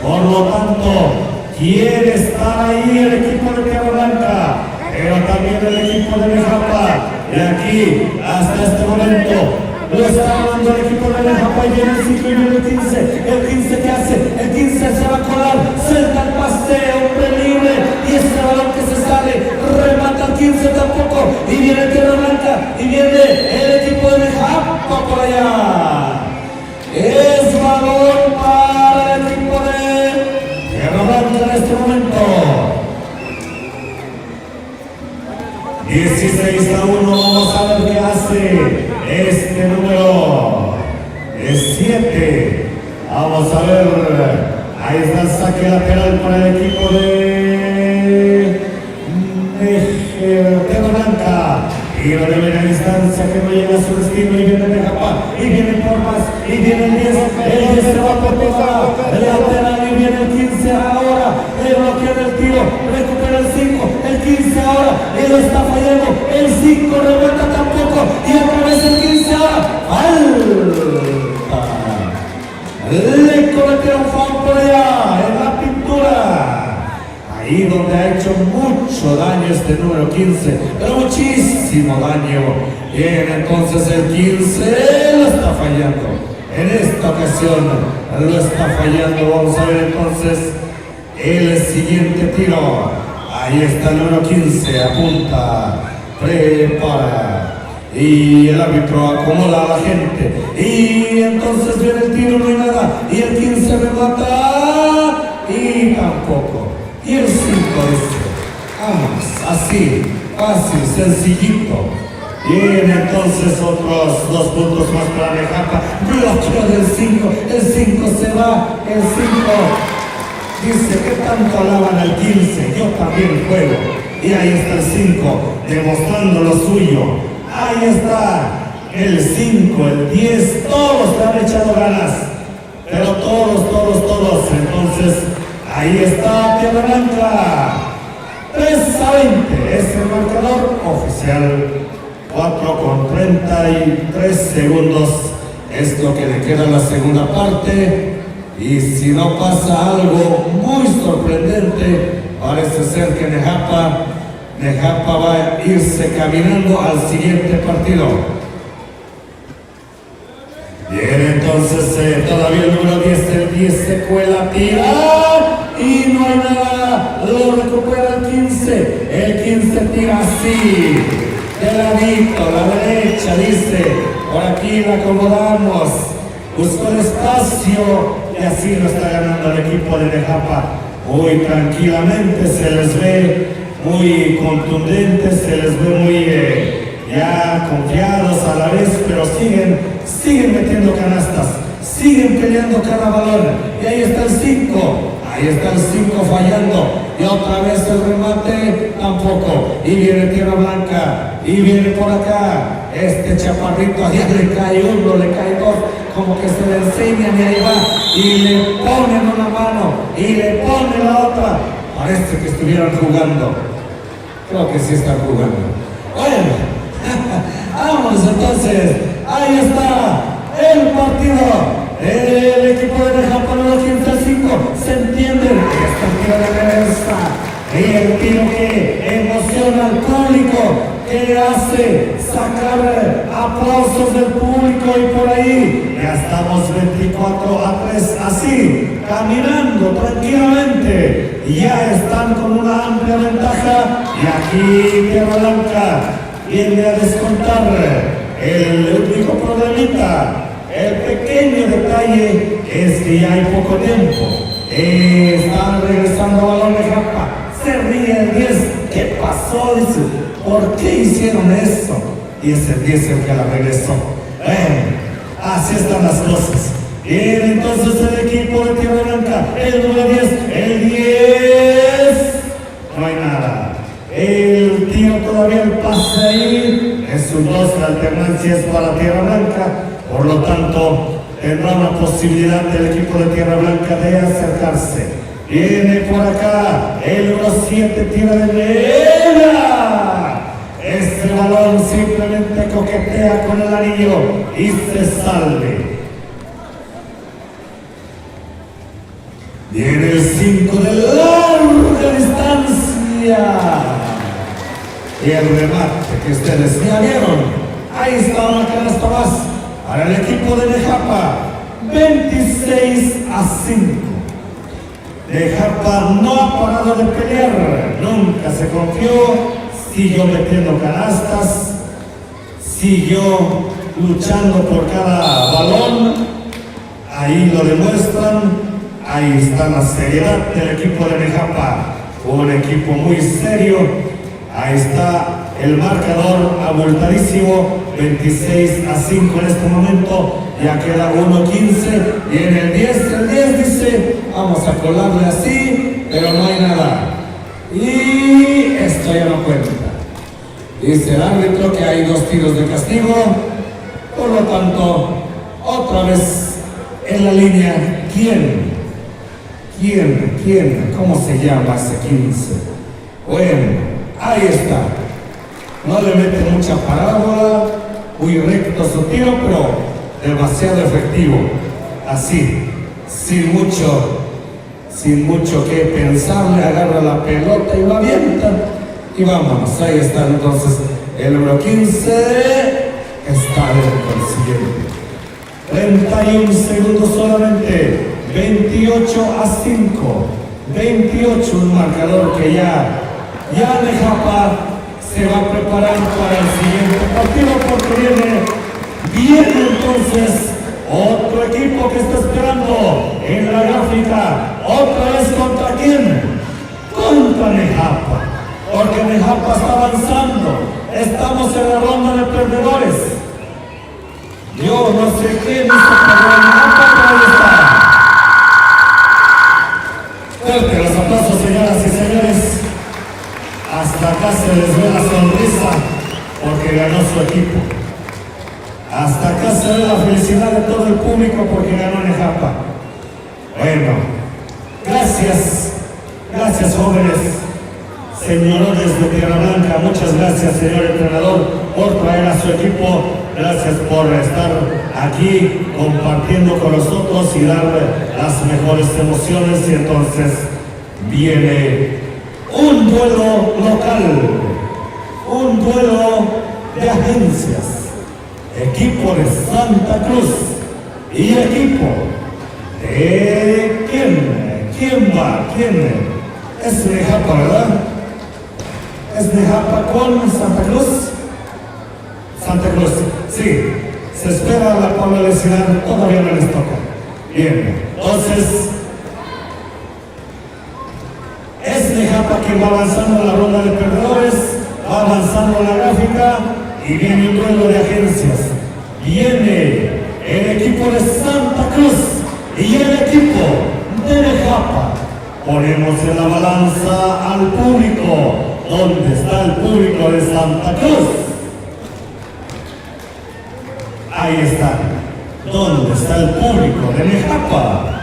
Por lo tanto, quiere estar ahí el equipo de Tierra Blanca, pero también el equipo de Nejapa. Y aquí, hasta este momento, lo está ganando el equipo de Nejapa y viene el 5 y viene el 15. El 15 que hace, el 15 se va a colar, suelta el pase, hombre libre, y ese balón que se sale, remata el 15 tampoco, y viene Tierra Blanca, y viene el equipo de Nejapa por allá. Es balón para el equipo de Tierra Blanca en este momento. 16 a 1, vamos a ver qué hace este número 7. Vamos a ver, ahí está el saque lateral para el equipo de Tierra Blanca. Y lo de media distancia que no llega a su destino y viene Nejapa, y viene por más, y viene el 10 se va por toda el lateral y viene el 15 ahora, le bloquea el tiro, recupera el 5, el 15 ahora, él está fallando, el 5 rebota tampoco, y otra vez el 15 ahora, falta. Le cometieron foul por allá, en la pintura. Ahí donde ha hecho mucho daño este número 15, pero muchísimo daño. Bien, entonces el 15 lo está fallando. En esta ocasión lo está fallando. Vamos a ver entonces el siguiente tiro. Ahí está el número 15, apunta, prepara. Y el árbitro acomoda a la gente. Y entonces viene el tiro, no hay nada. Y el 15 remata. Y tampoco. Y el 5 dice, vamos, así, fácil, sencillito. Bien, entonces otros 2 puntos más para Nejapa. Bloqueo del 5, el 5 se va, el 5 dice que tanto alaban al 15, yo también juego. Y ahí está el 5, demostrando lo suyo. Ahí está el 5, el 10, todos le han echado ganas. Pero todos. Entonces, ahí está Tierra Blanca. 3-20 es el marcador oficial. 4:33 segundos es lo que le queda a la segunda parte. Y si no pasa algo muy sorprendente, parece ser que Nejapa va a irse caminando al siguiente partido. Bien, entonces todavía el número 10, el 10 se cuela, tira y no hay nada, lo recupera el 15, el 15 tira así, de ladito, la derecha, dice, por aquí la acomodamos, buscó el espacio y así lo está ganando el equipo de Nejapa. Muy tranquilamente, se les ve muy contundentes, se les ve muy ya confiados a la vez, pero siguen metiendo canastas, siguen peleando cada balón. Y ahí está el 5 fallando, y otra vez el remate tampoco, y viene Tierra Blanca, y viene por acá este chaparrito, allá le cae uno, le cae dos, como que se le enseñan y ahí va, y le ponen una mano, y le ponen la otra, parece que estuvieran jugando. Creo que sí están jugando. Bueno, vamos entonces, ahí está el partido. El equipo de Nejapa no lo 15-5, se entiende. Este tiro de reversa, el tiro que emociona al público, que hace sacar aplausos del público, y por ahí ya estamos 24-3, así, caminando tranquilamente, ya están con una amplia ventaja, y aquí Tierra Blanca viene a descontar. El único problemita, el pequeño detalle, es que ya hay poco tiempo. Están regresando balón Nejapa, Se ríe el 10. ¿Qué pasó? Dice, ¿por qué hicieron eso? Y es el 10 el que la regresó. Así están las cosas. Bien, entonces el equipo de Tierra Blanca, el número 10, el 10. No hay nada. El tiro todavía el pase ahí. Es un 2, la alternancia es para Tierra Blanca. Por lo tanto, tendrá una posibilidad del equipo de Tierra Blanca de acercarse. Viene por acá el número 7, tira de mera. Este balón simplemente coquetea con el anillo y se sale. Viene el 5 de larga distancia. Y el remate que ustedes ya vieron. Ahí está una canasta más para el equipo de Nejapa. 26-5. Nejapa no ha parado de pelear. Nunca se confió. Siguió metiendo canastas. Siguió luchando por cada balón. Ahí lo demuestran. Ahí está la seriedad del equipo de Nejapa, un equipo muy serio. Ahí está el marcador abultadísimo, 26-5 en este momento. Ya queda 1-15, viene el 10 dice, vamos a colarle así, pero no hay nada. Y esto ya no cuenta. Dice el árbitro que hay 2 tiros de castigo, por lo tanto, otra vez en la línea, ¿quién? ¿Cómo se llama ese 15? Bueno, ahí está. No le mete mucha parábola, muy recto su tiro, pero demasiado efectivo. Así, sin mucho que pensar, le agarra la pelota y la avienta. Y vámonos, ahí está entonces el número 15. Está el consiguiente. 31 segundos solamente. 28-5, 28, un marcador que ya Nejapa se va preparando para el siguiente partido porque viene entonces otro equipo que está esperando en la gráfica, otra vez ¿contra quién? Contra Nejapa, porque Nejapa está avanzando, estamos en la ronda de perdedores. Yo no sé quién hizo perder Nejapa, pero ahí está. Fuerte los aplausos, señoras y señores. Hasta acá se les ve la sonrisa porque ganó su equipo. Hasta acá se ve la felicidad de todo el público porque ganó Nejapa. Bueno, gracias jóvenes, señores de Tierra Blanca, muchas gracias señor entrenador por traer a su equipo. Gracias por estar aquí compartiendo con nosotros y dar las mejores emociones. Y entonces viene un duelo local, un duelo de agencias, equipo de Santa Cruz y equipo de ¿quién va? Es Nejapa, ¿verdad? ¿Es Nejapa con Santa Cruz? Santa Cruz, sí, se espera la probabilidad, todavía no les toca. Bien, entonces es Nejapa quien va avanzando en la ronda de perdedores, va avanzando en la gráfica y viene un duelo de agencias. Viene el equipo de Santa Cruz y el equipo de Nejapa. Ponemos en la balanza al público. ¿Dónde está el público de Santa Cruz? Ahí está. ¿Dónde está el público de Nejapa?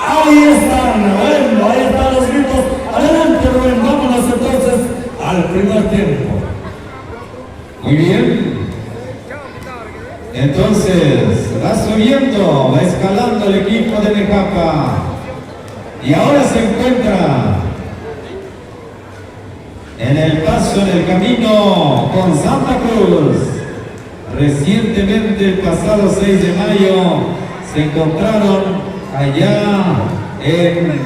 Ahí están. Bueno, ahí están los gritos. Adelante, Rubén. Vámonos entonces al primer tiempo. Muy bien. Entonces, va subiendo, va escalando el equipo de Nejapa. Y ahora se encuentra en el paso, en el camino con Santa Cruz. Recientemente, el pasado 6 de mayo, se encontraron allá en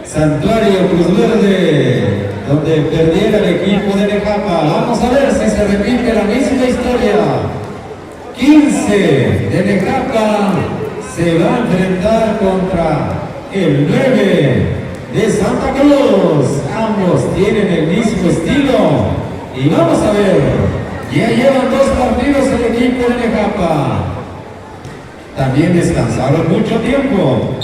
Santuario Cruz Verde, donde perdiera el equipo de Nejapa. Vamos a ver si se repite la misma historia. 15 de Nejapa se va a enfrentar contra el 9 de Santa Cruz. Ambos tienen el mismo estilo. Y vamos a ver, ya llevan 2 partidos el equipo de Nejapa. También descansaron mucho tiempo.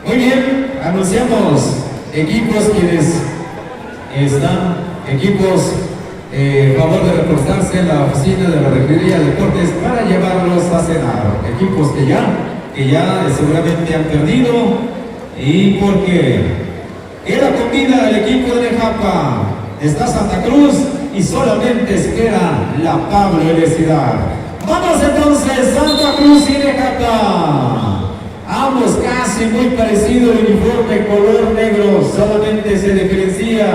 Muy bien, anunciamos equipos quienes están, favor de reportarse en la oficina de la Regiduría de Deportes para llevarlos a cenar. Equipos que ya seguramente han perdido y porque queda comida el equipo de Nejapa. Está Santa Cruz y solamente espera la Pablo Elecidad. Vamos entonces, Santa Cruz y Nejapa. Ambos casi muy parecido el uniforme color negro, solamente se diferencia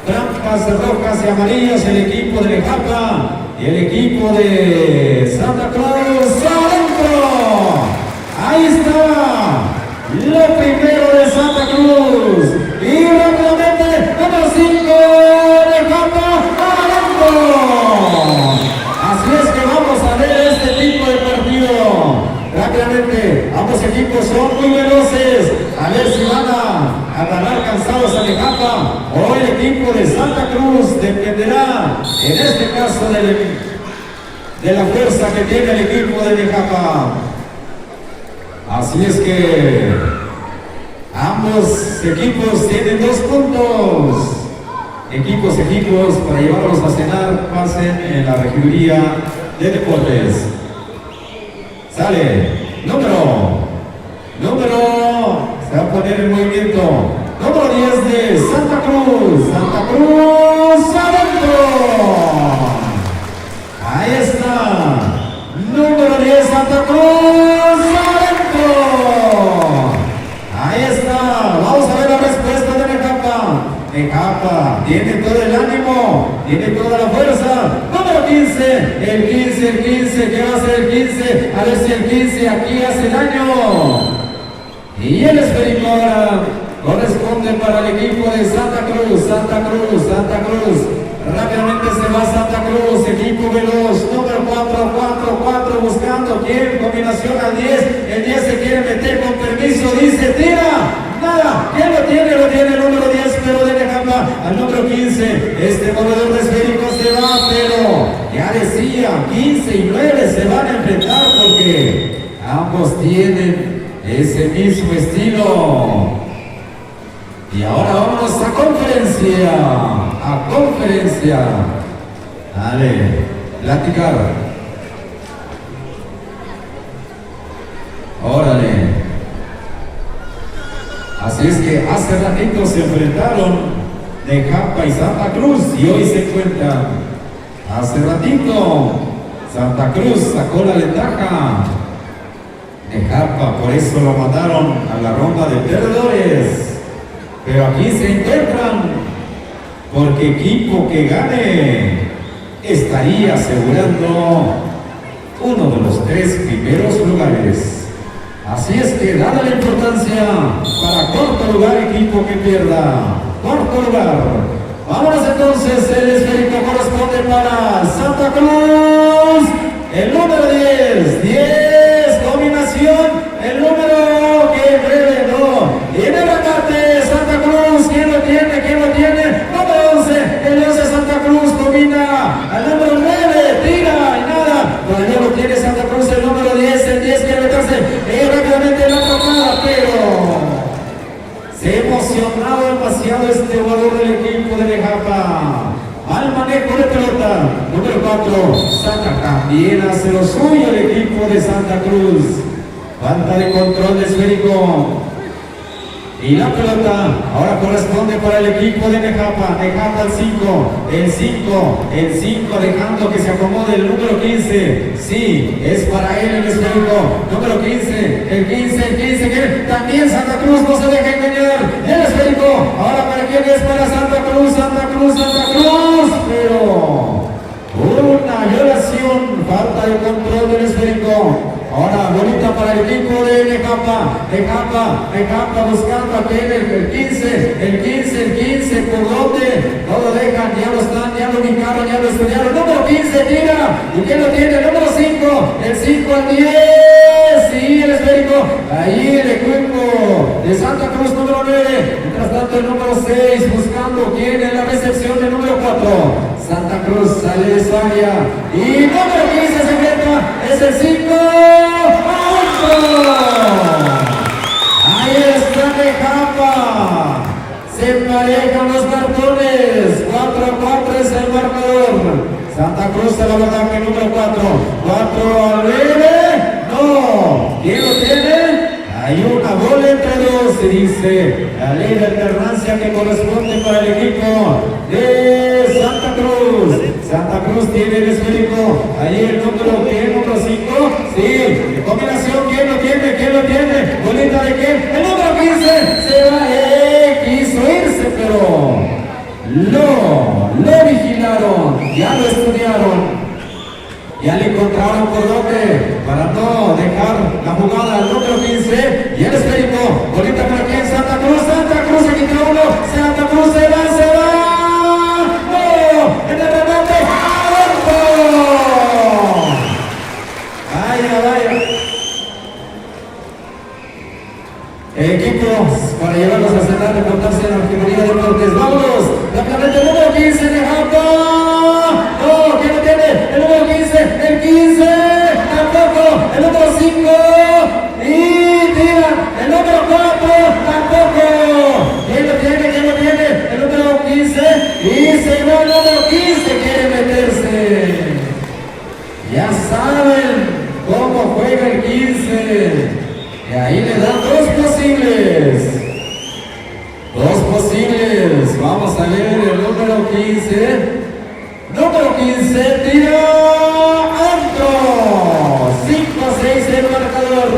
franjas rojas y amarillas el equipo de Nejapa y el equipo de Santa Cruz adentro. Ahí está lo primero de Santa Cruz y rápidamente número 5 Nejapa adentro. Así es que vamos a ver este tipo de partido. Rápidamente, ambos equipos son muy veloces. A ver si van a ganar cansados a Nejapa o el equipo de Santa Cruz. Dependerá, en este caso, de la fuerza que tiene el equipo de Nejapa. Así es que ambos equipos tienen 2 puntos. Equipos, para llevarlos a cenar, pasen en la Regiduría de Deportes. Sale, número, se va a poner en movimiento, número 10 de Santa Cruz adentro. Ahí está, número 10 Santa Cruz adentro. Ahí está, vamos a ver la respuesta de Nejapa. Nejapa tiene todo el ánimo, tiene toda la fuerza. Número 15, el 15, ¿qué va a hacer el 15? A ver si el 15 aquí hace daño. Y el esférico ahora corresponde para el equipo de Santa Cruz. Rápidamente se va Santa Cruz, equipo veloz, número 4, buscando quién, combinación al 10, el 10 se quiere meter con permiso, dice, tira, nada, ¿quién lo tiene? El número 10, pero de Nejapa al número 15, este movedor de esférico se va, pero ya decía, 15 y 9 se van a enfrentar porque ambos tienen ese mismo estilo. Y ahora vámonos a conferencia. Dale, platicar. Órale. Así es que hace ratito se enfrentaron Nejapa y Santa Cruz y hoy se encuentran. Hace ratito Santa Cruz sacó la ventaja. Nejapa, por eso lo mandaron a la ronda de perdedores. Pero aquí se encuentran porque equipo que gane estaría asegurando uno de los 3 primeros lugares. Así es que dada la importancia para cuarto lugar, equipo que pierda. Cuarto lugar. Vámonos entonces, el esférico corresponde para Santa Cruz. El número 10, combinación, el número que breve no. Y en el remate, Santa Cruz, ¿quién lo tiene? Número 11, el 11 Santa Cruz combina al número 9, tira y nada. Todavía lo tiene Santa Cruz, el número 10, el 10 quiere meterse rápidamente en la tocada, pero se ha emocionado demasiado este jugador del equipo de Nejapa. Al manejo de pelota, número 4, saca también hace lo suyo el equipo de Santa Cruz. Falta de control de esférico. Y la pelota ahora corresponde para el equipo de Nejapa. Nejapa al 5, el 5 dejando que se acomode el número 15. Sí, es para él el esférico. Número 15, el 15 que también Santa Cruz no se deja engañar. El esférico, ahora para quién es, para Santa Cruz. Pero una violación, falta de control del esférico. Ahora, bonita para el equipo de Nejapa buscando a quién, el 15, ¿por dónde? No lo dejan, ya lo están, ya lo ubicaron, ya lo estudiaron. Número 15, tira, ¿y quién lo tiene? Número 5, el 5 al 10. Sí, el esférico. Ahí el equipo de Santa Cruz número 9. Mientras tanto el número 6 buscando quién en la recepción del número 4. Santa Cruz sale de su área. Y número 15 se meta. Es el 5. Ahí está Nejapa. Se emparejan los cartones. 4-4 es el marcador. Santa Cruz se la verdad que el número 4. 4 al 9. No. ¿Quién lo tiene? Hay una bola entre dos. Se dice la ley de alternancia que corresponde para el equipo de Santa Cruz. Santa Cruz tiene el esférico. Ahí el número 10, número 5. Sí. De combinación. ¿Quién lo tiene? ¿Quién lo tiene? ¿Bolita de quién? El número 15. Se va. Quiso irse, pero lo vigilaron. Ya lo estudiaron. Ya le encontraron por dónde para no dejar la jugada al número 15. Y el esférico. Bolita para quién? Santa Cruz. Santa Cruz aquí está uno. Santa Cruz se va, se va. ¡No! En el remate. ¡Adentro! Vaya, vaya. Equipos para llevarlos a cenar, reportarse en la categoría de deportes. ¡Vámonos! Rápidamente el número 15 de Japa. ¡No! ¿Quién lo tiene? El número 15. El 15. Tampoco. El número 5. Y tira. El número 4. Tampoco. ¿Quién lo tiene? ¿Quién lo tiene? El número 15. Y se va el número 15. Quiere meterse. Ya saben cómo juega el 15. Y ahí le dan dos posibles. Dos posibles. Vamos a ver el número 15. Número 15, tira alto. 5-6 el marcador.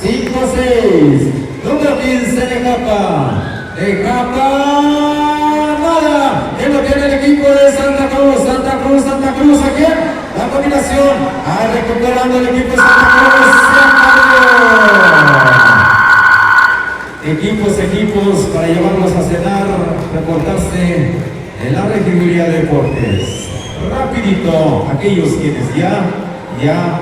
5-6. Número 15 de Japa. De Japa. Nada. ¿Quién lo tiene el equipo de Santa Cruz? Santa Cruz, Santa Cruz. ¿A quién? La combinación. Recuperando el equipo de Santa Cruz. Equipos para llevarlos a cenar, reportarse en la regiduría de deportes. Rapidito, aquellos quienes ya,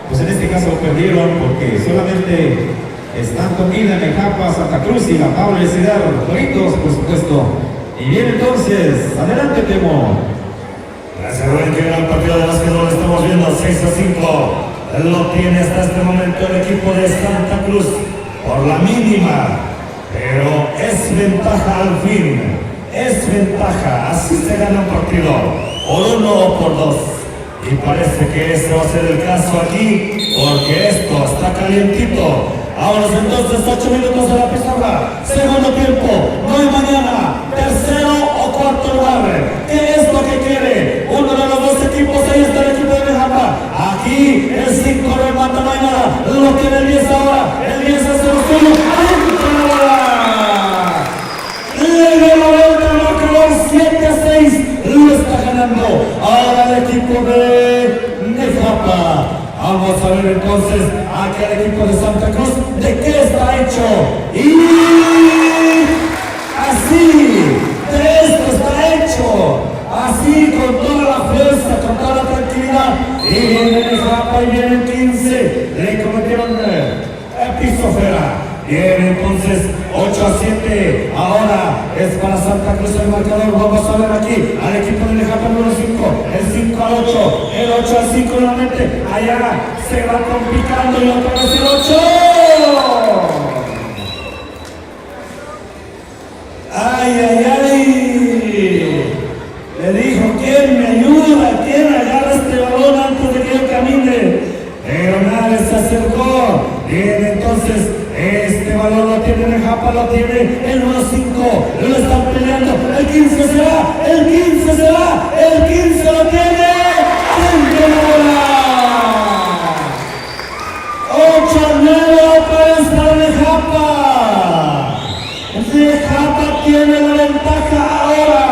pues en este caso lo perdieron porque solamente están comida en Japa, Santa Cruz y la Pablo de Ciudad, Toritos, por supuesto. Y bien entonces, adelante Temo. Gracias, Rubén, qué gran partido de básquetbol estamos viendo, 6-5. Lo tiene hasta este momento el equipo de Santa Cruz por la mínima. Pero es ventaja al fin, es ventaja, así se gana un partido, por 1 o por 2. Y parece que ese va a ser el caso aquí, porque esto está calientito. Ahora entonces 8 minutos de la pizarra, segundo tiempo, no hay mañana, tercero o cuarto lugar. ¿Qué es lo que quiere? Uno de los dos equipos, ahí está el equipo de Nejapa. Aquí el 5 remata, no hay nada, lo tiene el 10 ahora, el 10 hace lo suyo. Le la vuelta al marcador 7-6, lo está ganando ahora el equipo de Nejapa. Vamos a ver entonces aquí al equipo de Santa Cruz de qué está hecho. Y así, de esto está hecho. Así, con toda la fuerza, con toda la tranquilidad. Y viene Nejapa y viene el 15. Le cometieron piso fuera. Bien, entonces 8-7. Ahora es para Santa Cruz el marcador. Vamos a ver aquí al equipo de Nejapa número 5. El 5-8. El 8-5 nuevamente. Allá se va complicando y otra vez el 8. ¡Ay! Le dijo, ¿quién me ayuda? ¿Quién agarra este balón antes de que yo camine? Pero nadie se acercó. Bien, entonces este balón lo tiene Nejapa, lo tiene el número 5, lo están peleando, el 15 se va, el 15 se va, el 15 lo tiene, ¡dentro la bola! 8-9 otra vez para Nejapa. Nejapa tiene la ventaja ahora.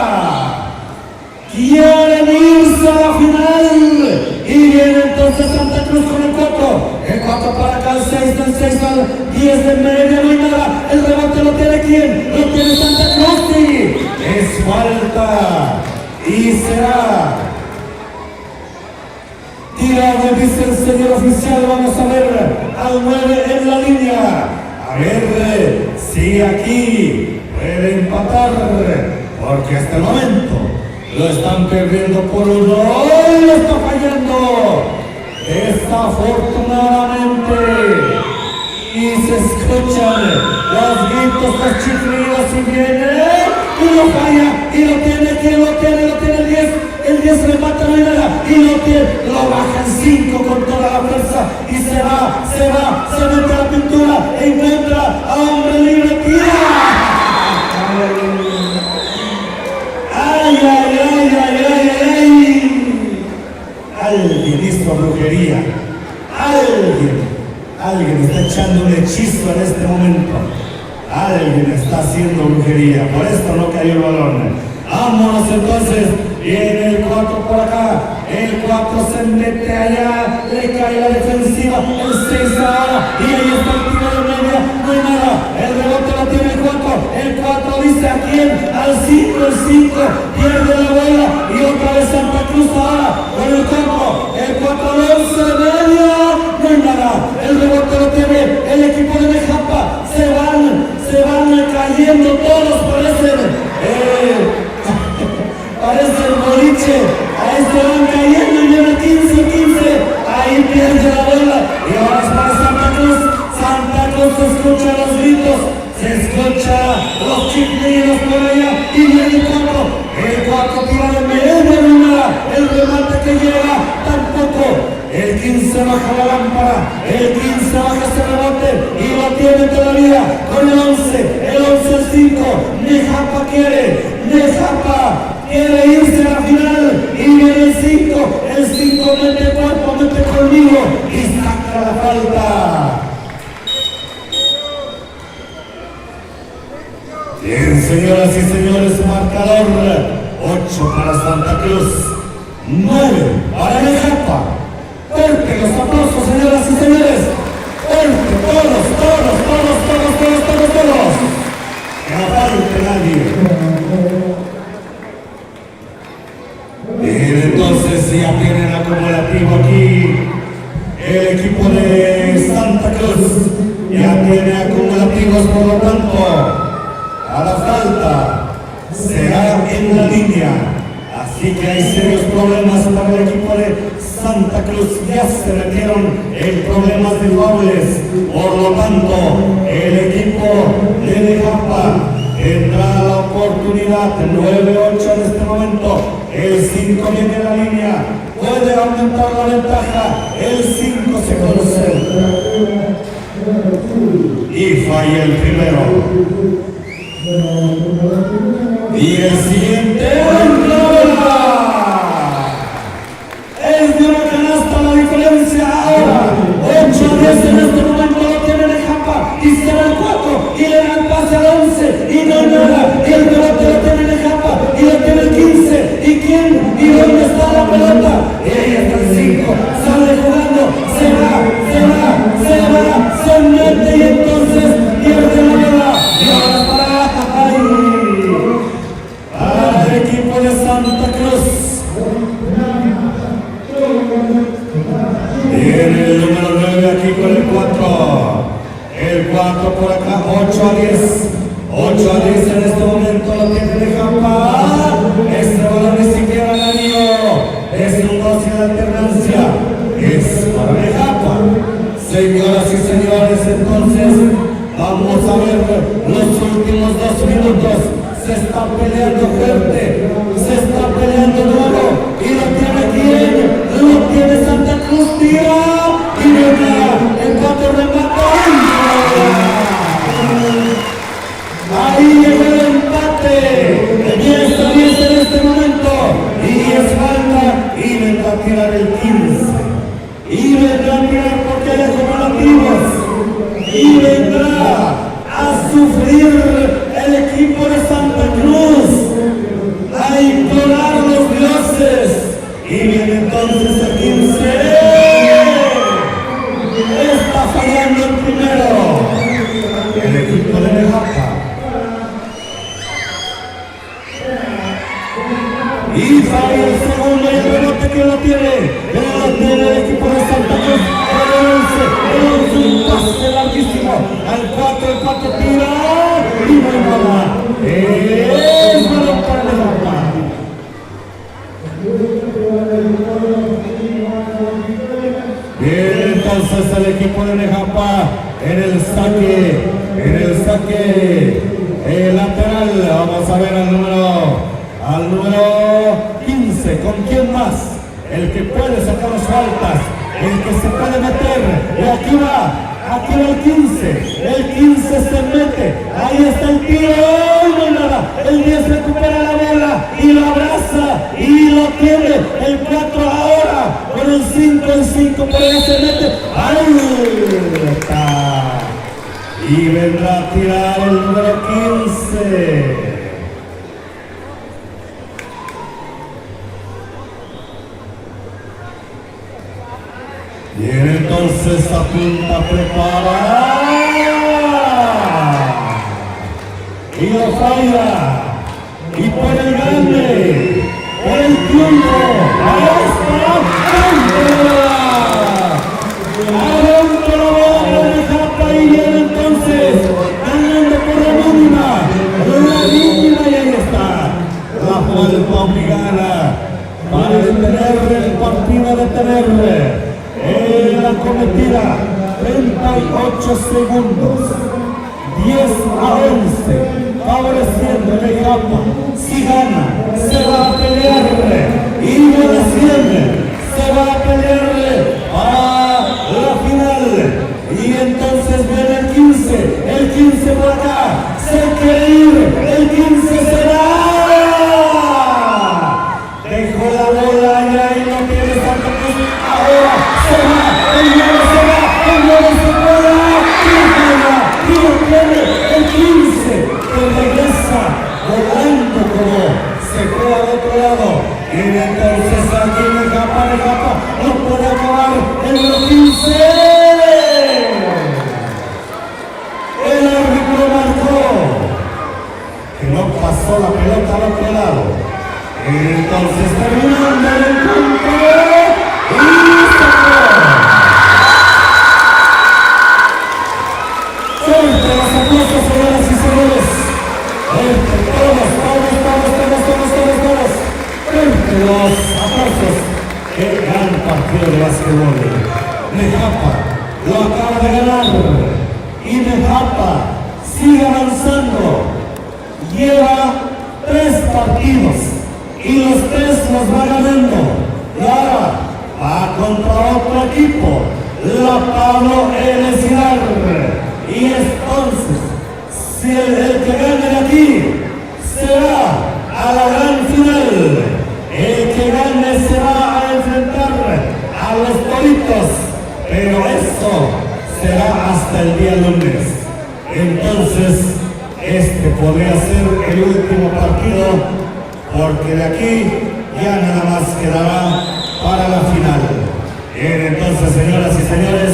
Quieren irse a la final. Y viene entonces Santa Cruz con el 4. El 4 para acá, el 6 del 6 al 10 de media, no hay nada. El rebote lo tiene ¿quién? Lo tiene Santa Cruz. Sí. Es falta. Y será Tira, me dice el señor oficial, vamos a ver al 9 en la línea. A ver si aquí puede empatar, porque hasta el momento lo están perdiendo por 1. ¡Hoy lo está fallando! Desafortunadamente. Y se escuchan los gritos, los chiflidos y viene y lo falla y lo tiene, ¿quién lo tiene? Lo tiene el 10. El 10 remata, no hay nada, y lo bajan 5 con toda la fuerza y se mete a la pintura e encuentra a hombre libre, tira. Ay, ay, ay, ay, ay, ay. Alguien hizo brujería, alguien está echando un hechizo en este momento, alguien está haciendo brujería, por esto no cayó el balón. Vámonos entonces. Viene el 4 por acá, el 4 se mete allá, le cae la defensiva, el 6 ahora, y ahí está el tiro de media, no hay nada, el rebote lo tiene el 4 dice a quién, al 5, el 5 pierde la bola, y otra vez Santa Cruz ahora, con el 4 al 11 de media, no hay nada, el rebote lo tiene el equipo de Nejapa, se van cayendo todos, parece el boliche, ahí se van cayendo y viene 15, ahí pierde la bola y ahora es para Santa Cruz se escucha los gritos, se escucha los chiflidos por allá y viene el 4 tira de media, el remate que llega tampoco, el 15 baja la lámpara, el 15 baja ese rebote y lo tiene todavía con el 11 el 5, Nejapa quiere irse a la final y viene el 5 mete cuerpo, mete conmigo y saca la falta. Bien, señoras y señores, marcador 8 para Santa Cruz, 9 para Nejapa. Fuerte los aplausos, señoras y señores. Fuerte, todos. Que no falte nadie. Bien, entonces ya tienen acumulativo aquí el equipo de Santa Cruz. Ya tiene acumulativos, por lo tanto, a la falta será en la línea. Así que hay serios problemas para el equipo de Santa Cruz. Ya se metieron en problemas de faules. Por lo tanto, el equipo de Nejapa tendrá la oportunidad. 9-8 en este momento. El 5 viene a la línea. Puede aumentar la ventaja. El 5 se concentra. Y falla el primero. Y el siguiente es de una canasta la diferencia ahora. 8-10 en este momento lo tiene Nejapa y será el 4 y le da el pase al 11 y no hay nada. Y el rebote lo tiene Nejapa y lo tiene el 15. ¿Y quién? ¿Y dónde está la pelota? Y ahí está el 5. Sale jugando, se mete y entonces pierde la bola. Y ahora para el equipo de Santa Cruz. Viene el número 9 aquí con el 4. El 4 por acá, 8-10. 8-10 en este momento lo tiene Nejapa. Este balón ni siquiera ganó. Es un 12 de alternancia. Es para Nejapa. Señoras y señores, entonces vamos a ver los últimos 2 minutos. Se está peleando fuerte, se está peleando duro. ¿Y lo tiene quién? Lo tiene Santa Cruz, tira y viene el 4 remata. Ahí llegó el empate. 10-10 en este momento. Y es falta. Y vendrá a tirar el 15. Y vendrá a tirar porque hay acumulativos. Y vendrá a sufrir el equipo de Santa Cruz, a implorar a los dioses. Y viene entonces el 15. Está fallando el primero. El equipo de Nejapa. y falla el segundo y el rebote que lo tiene el equipo de Santa Cruz. El 11, un pase larguísimo al 4, el 4 tira y no hay nada. Es balón para el Nejapa. Bien, entonces el equipo de Nejapa en el saque lateral. Vamos a ver al número 15. ¿Con quién más? El que puede sacar las faltas, el que se puede meter. Y aquí va el 15. El 15 se mete. Ahí está el tiro. No hay nada. El 10 recupera la bola y lo abraza y lo tiene. El 4 ahora con el 5. El 5 por ahí se mete. Alta. Y vendrá a tirar el número 15. Bien, entonces apunta, prepara. Y lo falla. Y por el grande. Por el triunfo. Ahí está. Adentro la bola de Nejapa y viene entonces. Ganando por la mínima. Y ahí está. La vuelta obligada. Para detener el partido, detener. La cometida, 38 segundos, 10 a 11, favoreciendo a Nejapa. Si gana, se va a pelear, y no desciende, se va a pelear a la final. Y entonces viene el 15 por acá, se quiere ir, el 15 se va. Dejó la bola allá y no tiene Santa Cruz. Ahora se va, el 9 se va, el 9 se va, y lo tiene el 15, que regresa volando como se fue al otro lado. Y entonces aquí Nejapa, no puede acabar el número 15. El árbitro marcó que no pasó la pelota al otro lado. Entonces terminando el encuentro y sacó. Fuerte los aplausos, señoras y señores. Fuerte, todos. Fuerte los aplausos. Qué gran partido de básquetbol. Nejapa lo acaba de ganar y Nejapa sigue avanzando. Lleva 3 partidos. Y los 3 los va ganando. Y ahora va contra otro equipo, la Pablo Elesinar. Y entonces, si el que gane de aquí se va a la gran final, el que gane se va a enfrentar a los Toritos. Pero eso será hasta el día lunes. Entonces, este podría ser el último partido, porque de aquí ya nada más quedará para la final. Bien, entonces, señoras y señores,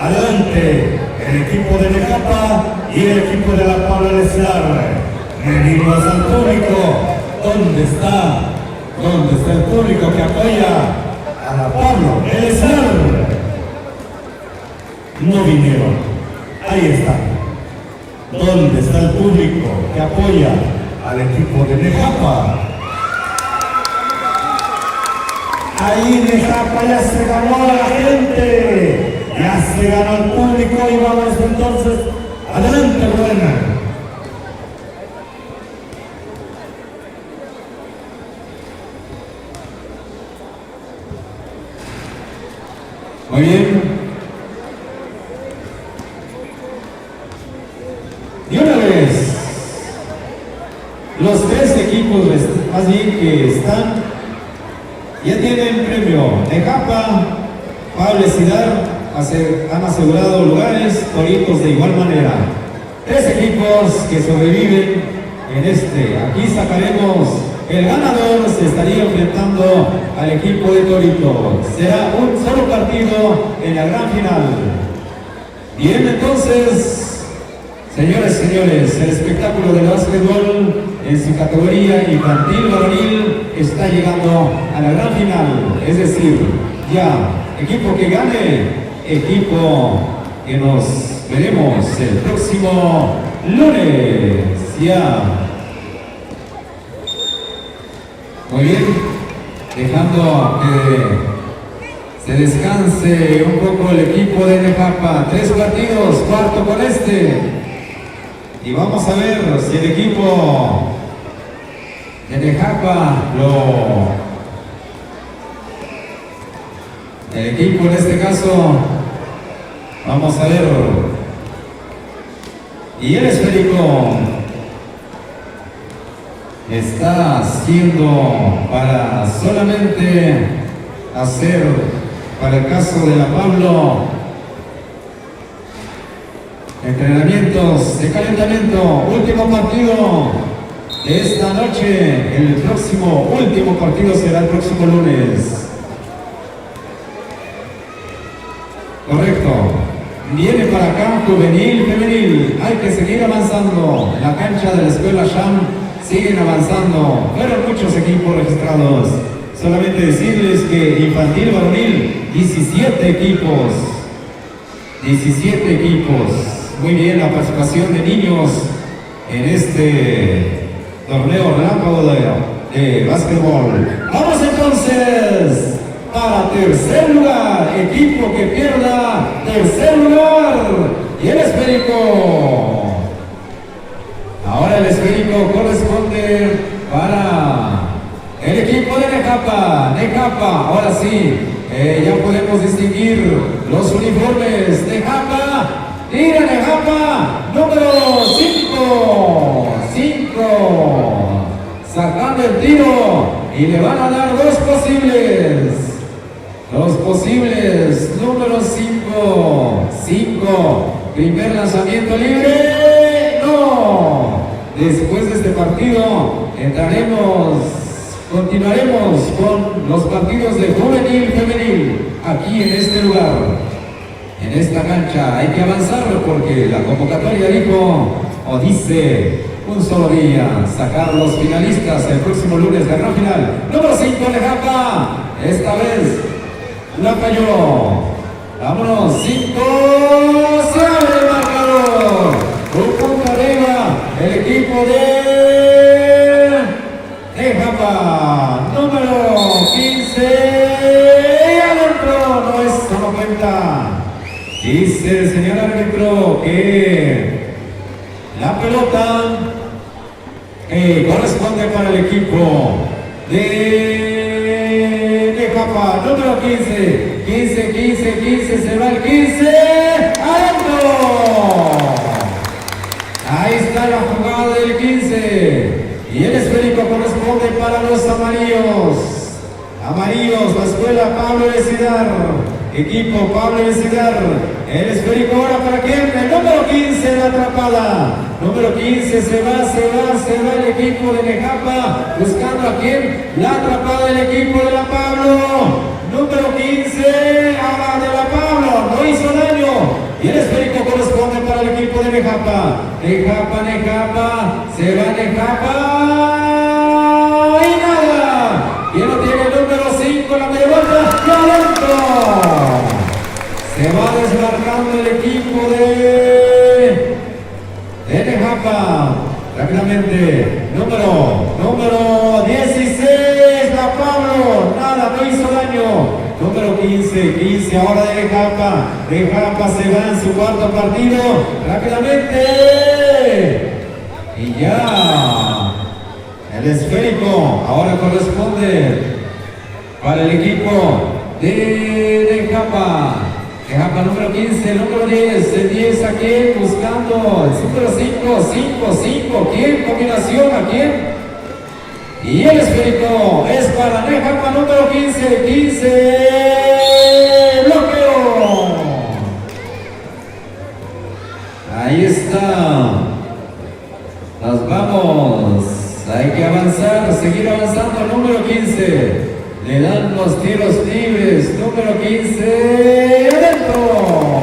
adelante el equipo de Nejapa y el equipo de la Pablo Elesinar. Venimos al público. ¿Dónde está el público que apoya a la Pablo Elesinar? No vinieron. Ahí está. ¿Dónde está el público que apoya al equipo de Nejapa? Ahí Nejapa ya se ganó a la gente, ya se ganó al público y vamos entonces, adelante Buena. Muy bien. Y una vez, los 3 equipos, más bien que están, ya tienen premio. Nejapa, Pablo Elesinar han asegurado lugares, Toritos de igual manera. 3 equipos que sobreviven en este. Aquí sacaremos el ganador, se estaría enfrentando al equipo de Toritos. Será un solo partido en la gran final. Bien, entonces, señores y señores, el espectáculo del básquetbol en su categoría infantil varonil está llegando a la gran final. Es decir, ya, equipo que gane, equipo que nos veremos el próximo lunes. Ya. Muy bien, dejando que se descanse un poco el equipo de Nejapa. 3 partidos, cuarto con este. Y vamos a ver si el equipo de Nejapa el equipo en este caso, vamos a ver. Y el esférico está haciendo para solamente hacer, para el caso de la Pablo, entrenamientos de calentamiento. Último partido de esta noche. El próximo último partido será el próximo lunes. Correcto. Viene para acá juvenil, femenil. Hay que seguir avanzando. En la cancha de la escuela Sham siguen avanzando. Fueron muchos equipos registrados. Solamente decirles que infantil varonil, 17 equipos. 17 equipos. Muy bien la participación de niños en este torneo relámpago de básquetbol. Vamos entonces para tercer lugar, equipo que pierda, tercer lugar, y el esférico. Ahora el esférico corresponde para el equipo de Nejapa. Nejapa, ahora sí, ya podemos distinguir los uniformes. Nejapa, tira Nejapa, número 5, sacando el tiro, y le van a dar dos posibles. Los posibles, número 5, primer lanzamiento libre, no. Después de este partido continuaremos con los partidos de juvenil, femenil, aquí en este lugar, en esta cancha. Hay que avanzar porque la convocatoria dijo, o dice, un solo día, sacar los finalistas el próximo lunes, la gran final. Número 5, Nejapa, esta vez la falló. Vámonos, 5, se abre el marcador. Un punto arriba, el equipo de Nejapa, número 15, y adentro, no, eso no cuenta. Dice el señor árbitro que la pelota corresponde para el equipo de Nejapa, número 15, se va el 15, adentro. Ahí está la jugada del 15, y el esférico corresponde para los amarillos. Amarillos, la escuela Pablo Besidar, equipo Pablo Besidar. El esférico ahora para quién, el número 15, la atrapada. Número 15, se va el equipo de Nejapa, buscando a quién, la atrapada del equipo de la Pablo. Número 15, ahora de la Pablo, no hizo daño. Y el esférico corresponde para el equipo de Nejapa. Nejapa, se va Nejapa. Y nada. ¿Quién lo tiene? El número 5, la media vuelta, y adentro. Se va desmarcando el equipo de Nejapa. Rápidamente, número 16, la Pablo, nada, no hizo daño. Número 15 ahora de Nejapa. Nejapa se va en su cuarto partido. Rápidamente. Y ya. El esférico ahora corresponde para el equipo de Nejapa. Nejapa número 15, número 10, el 10 a quién, buscando el número 5, ¿quién? Combinación, ¿a quién? Y el esférico es para Nejapa número 15, bloqueo. Ahí está. Nos vamos. Hay que avanzar, seguir avanzando. Número 15. Le dan los tiros libres. Número 15. Adentro.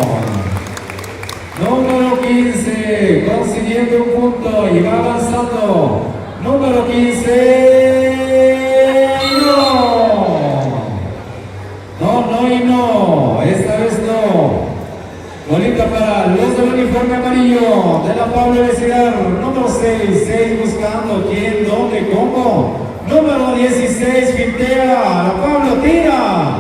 Número 15. Consiguiendo un punto y va avanzando. número 15. No, esta vez no. Bolita para los del uniforme amarillo de la Pablo Lecidar, número 6 buscando quién, dónde, cómo. Número 16 fintea, la Pablo tira.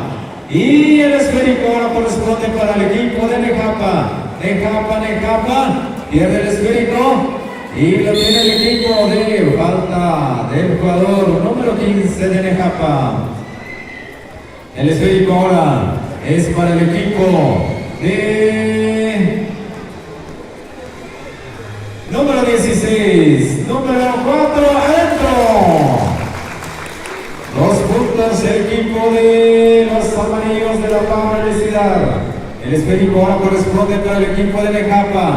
Y el esférico ahora corresponde para el equipo de Nejapa. Nejapa, pierde el esférico. Y lo tiene el equipo de falta del jugador número 15 de Nejapa. El esférico ahora es para el equipo de número 16, número 4, adentro. 2 puntos el equipo de los amarillos de la Pablo Lecidar. El esférico ahora corresponde para el equipo de Nejapa.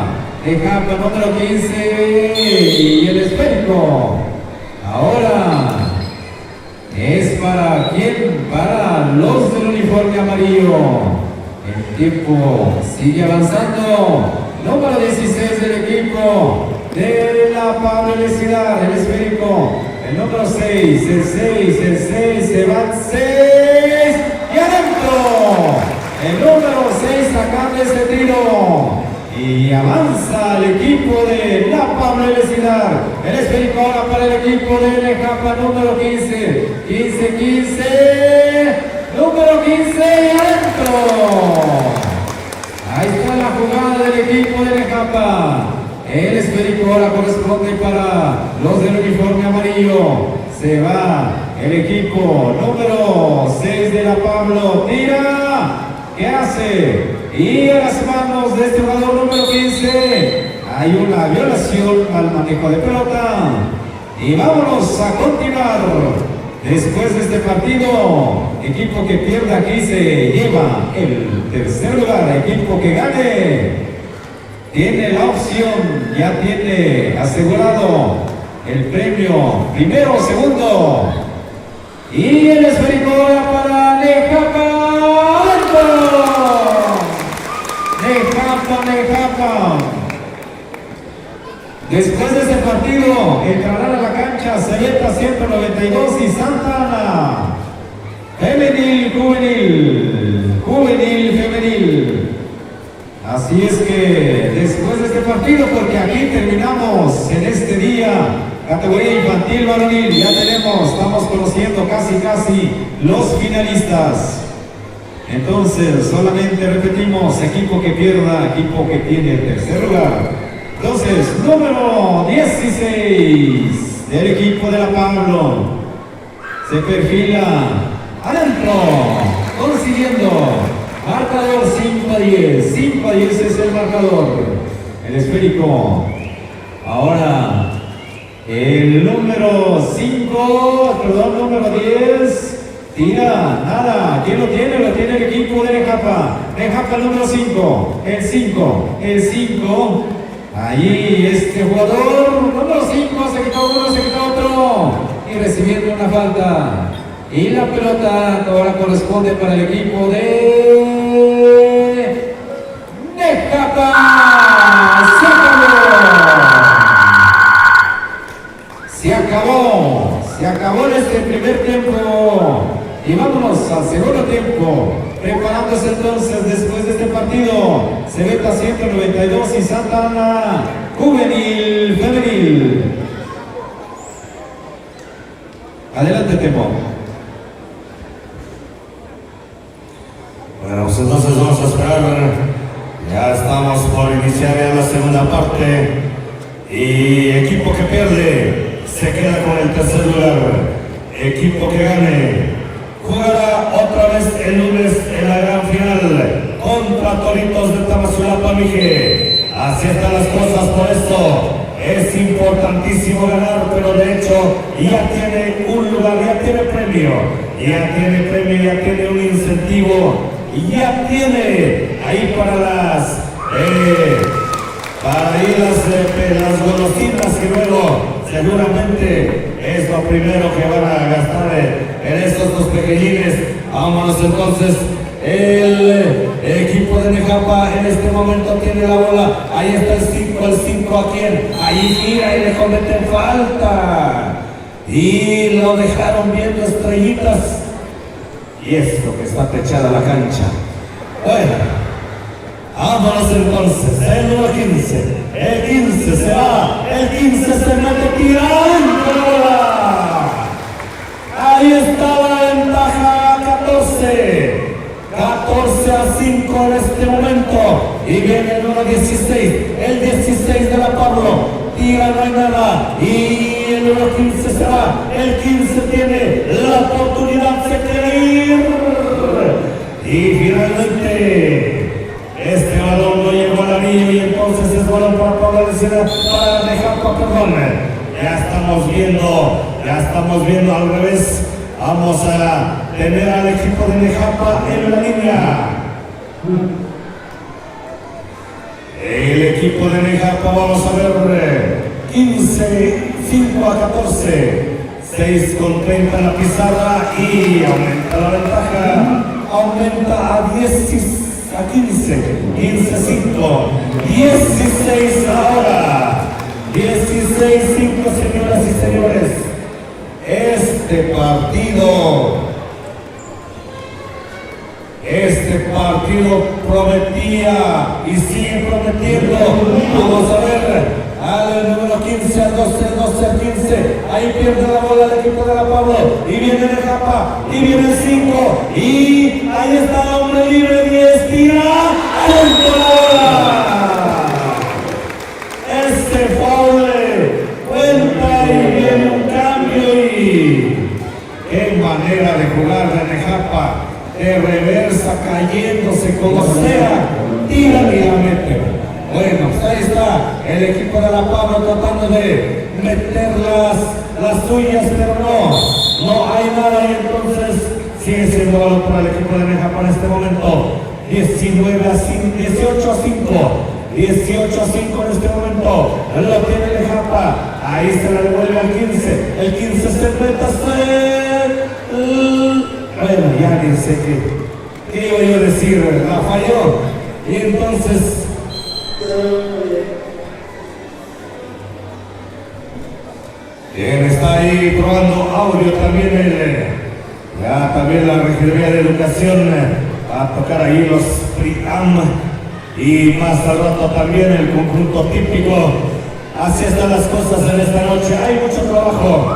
Nejapa número 15 y el esférico ahora es para quién, para los del uniforme amarillo. El tiempo sigue avanzando. Número 16 del equipo de la Pablo Lecidar, el esférico. El número 6, el 6, se va 6 y adentro. El número 6 sacando ese tiro. Y avanza el equipo de la Pablo Lecidar. El esférico ahora para el equipo de Nejapa, número 15. 15. Número 15 y adentro. Ahí está la jugada del equipo de Nejapa. El esférico ahora corresponde para los del uniforme amarillo. Se va el equipo número 6 de la Pablo. Tira. ¿Qué hace? Y a las manos de este jugador número 15 hay una violación al manejo de pelota. Y vámonos a continuar. Después de este partido, equipo que pierda aquí se lleva el tercer lugar. Equipo que gane tiene la opción, ya tiene asegurado el premio primero o segundo. Y el esférico para Nejapa. Nejapa. Después de este partido entrarán a la cancha Celeta 192 y Santa Ana. Juvenil, femenil. Así es que después de este partido, porque aquí terminamos en este día categoría infantil varonil, ya estamos conociendo casi los finalistas. Entonces solamente repetimos, equipo que pierda, equipo que tiene el tercer lugar. Entonces, número 16 del equipo de la Pablo se perfila adentro, consiguiendo marcador 5-10. 5-10 es el marcador. El esférico. Ahora, el número 10. Tira, nada. ¿Quién lo tiene? Lo tiene el equipo de Nejapa. Nejapa el número 5. El 5. Allí este jugador, número 5, se quitó uno, se quitó otro. Y recibiendo una falta. Y la pelota ahora corresponde para el equipo de Nejapa. Se acabó este primer tiempo. Y vámonos al segundo tiempo. Preparándose entonces después de este partido. Celeta 192 y Santa Ana Juvenil femenil. Adelante, Temo. Bueno, pues entonces vamos a esperar. Ya estamos por iniciar ya la segunda parte. Y equipo que pierde se queda con el tercer lugar. Equipo que gane jugará otra vez el lunes en la gran final contra Toritos de Tamazulapa, Mije. Así están las cosas, por eso es importantísimo ganar, pero de hecho ya tiene un lugar, ya tiene premio, ya tiene un incentivo, ya tiene ahí para las golosinas que luego seguramente es lo primero que van a gastar en estos dos pequeñines. Vámonos entonces. El equipo de Nejapa en este momento tiene la bola. Ahí está el 5 a quién. Ahí gira y le cometen falta. y lo dejaron viendo estrellitas. Y es lo que está techada la cancha. Bueno, vámonos entonces. El número 15. El 15 se va. El 15 se mete tirando. Ahí está la ventaja, 14. 14-5 en este momento. Y viene el número 16. El 16 de la Pablo. Tira, no hay nada. Y el número 15 se va. El 15 tiene la oportunidad, se quiere ir. Y finalmente este balón no llegó al anillo y entonces es balón para Pablo para Nejapa, perdón. Ya estamos viendo al revés. Vamos a tener al equipo de Nejapa en la línea. El equipo de Nejapa, vamos a ver, 15, 5 a 14, 6 con 30 en la pizarra y aumenta la ventaja, aumenta a 10, a 15, 15, 5, 16 ahora, 16, 5, señoras y señores. Este partido prometía y sigue prometiendo. Vamos a ver al número 15, al 12, 12 al 15. Ahí pierde la bola el equipo de la Pablo. Y viene Nejapa. Y viene el 5. Y ahí está el hombre libre. 10 tira. ¡Adentro la bola! Este foul cuenta y viene un cambio. Y qué manera de jugar de Nejapa. De reversa, cayéndose como sea, tira y la mete. Bueno, pues ahí está el equipo de la Pablo tratando de meter las suyas, pero no hay nada. Y entonces sigue siendo balón para el equipo de Nejapa en este momento. 18 a 5. 18 a 5 en este momento. Lo tiene Nejapa. Ahí se la devuelve al 15. El 15 se mete. Bueno, ya ni sé qué iba yo a decir, la falló. Y entonces bien, está ahí probando audio también también la Regiduría de Educación a tocar ahí los PRIAM y más al rato también el conjunto típico. Así están las cosas en esta noche, hay mucho trabajo.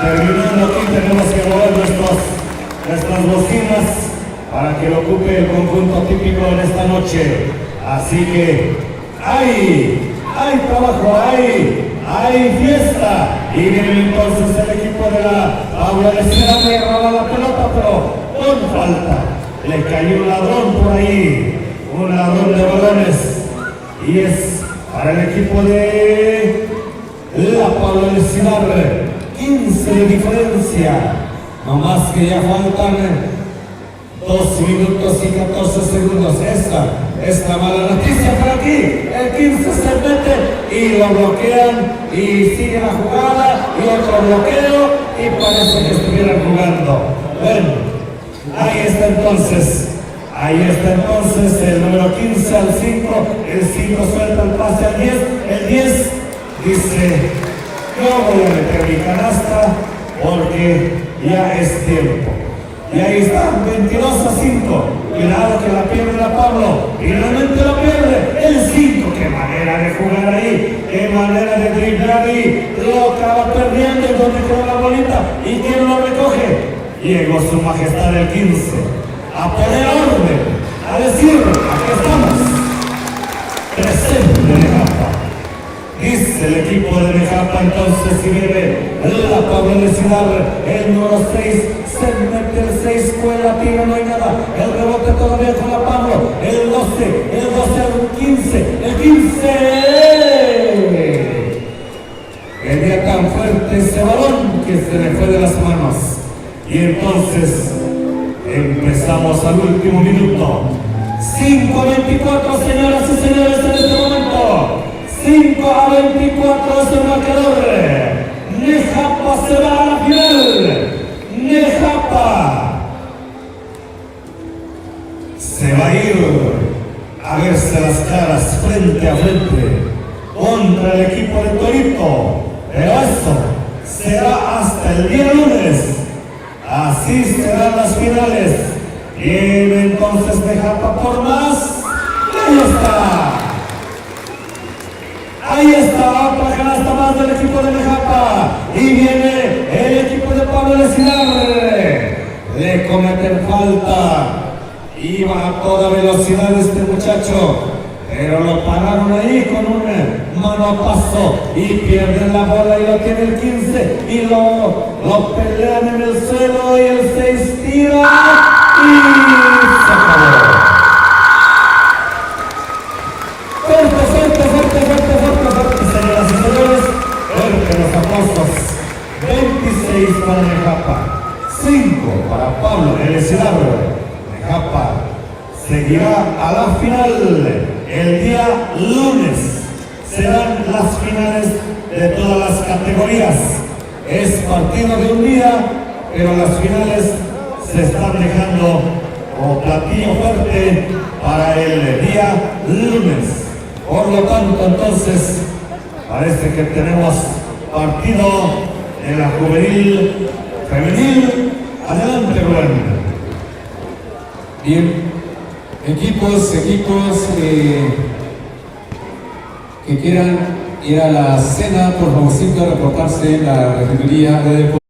Terminando aquí tenemos que mover nuestras bocinas para que lo ocupe el conjunto típico en esta noche. Así que hay trabajo, hay fiesta. Y viene entonces el equipo de la Pablo Lesina, que roba la pelota, pero con falta. Le cayó un ladrón por ahí, un ladrón de balones. Y es para el equipo de la Pablo Lesina, 15 de diferencia. No más que ya faltan 2 minutos y 14 segundos. Esta mala noticia por aquí. El 15 se mete y lo bloquean y sigue la jugada y otro bloqueo y parece que estuvieran jugando. Bueno, ahí está entonces el número 15 al 5. El 5 suelta el pase al 10. El 10 dice: yo voy a meter mi canasta porque ya es tiempo. Y ahí está, 22 a 5. Cuidado que la pierde la Pablo. Y realmente la pierde. El 5, qué manera de jugar ahí. Qué manera de driblar ahí. Lo acaba perdiendo. ¿Y donde quedó la bolita? ¿Y quién lo recoge? Llegó su majestad el 15. A poner orden. A decir, aquí estamos. Presente Nejapa. Dice el equipo de Nejapa entonces, si viene la Pablo Lesina, el número 6, se mete el 6, cuela, tira, no hay nada, el rebote todavía con la Pablo, el 12 al 15, el 15. Venía tan fuerte ese balón que se le fue de las manos. Y entonces empezamos al último minuto. 5 a 24, señoras y señores, en este momento. 5 a 24 es el marcador. Nejapa se va a la final. Nejapa se va a ir a verse las caras frente a frente contra el equipo de Torito. Pero eso será hasta el día lunes. Así serán las finales. Viene entonces Nejapa por más. Ahí está. Ahí está, otra canasta más del equipo de Nejapa. Y viene el equipo de Pablo Lecinar. Le cometen falta. Iba a toda velocidad este muchacho, pero lo pararon ahí con un manopaso y pierden la bola y lo tiene el 15 y lo pelean en el suelo y el 6 tira y se acabó. Fuerte, señoras y señores, fuerte los aplausos. 26 para Nejapa, 5 para Pablo Lecinar. Nejapa seguirá a la final el día lunes. Serán las finales de todas las categorías. Es partido de un día, pero las finales se están dejando como platillo fuerte para el día lunes. Por lo tanto, entonces, parece que tenemos partido en la juvenil femenil. Adelante, Rubén. Bien, equipos que quieran ir a la cena, por favorcito reportarse en la regiduría de deportes.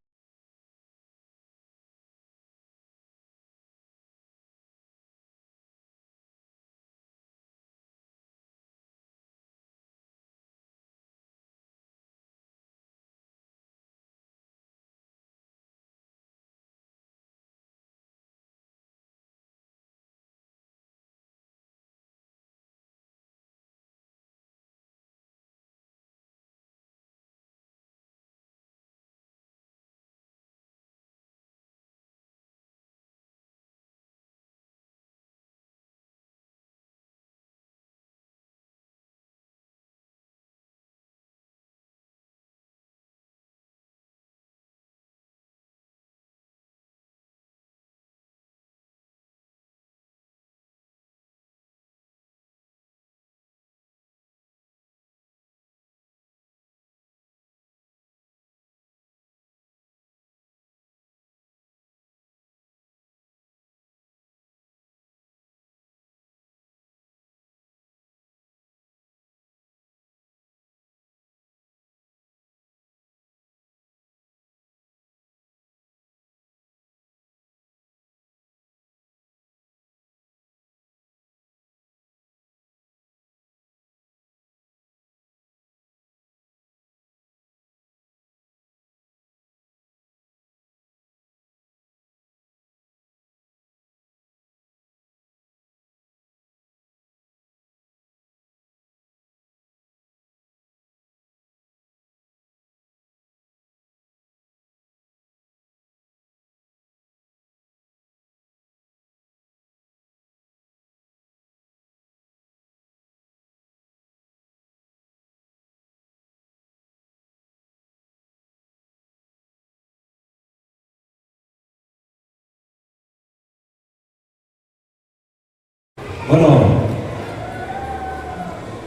Bueno,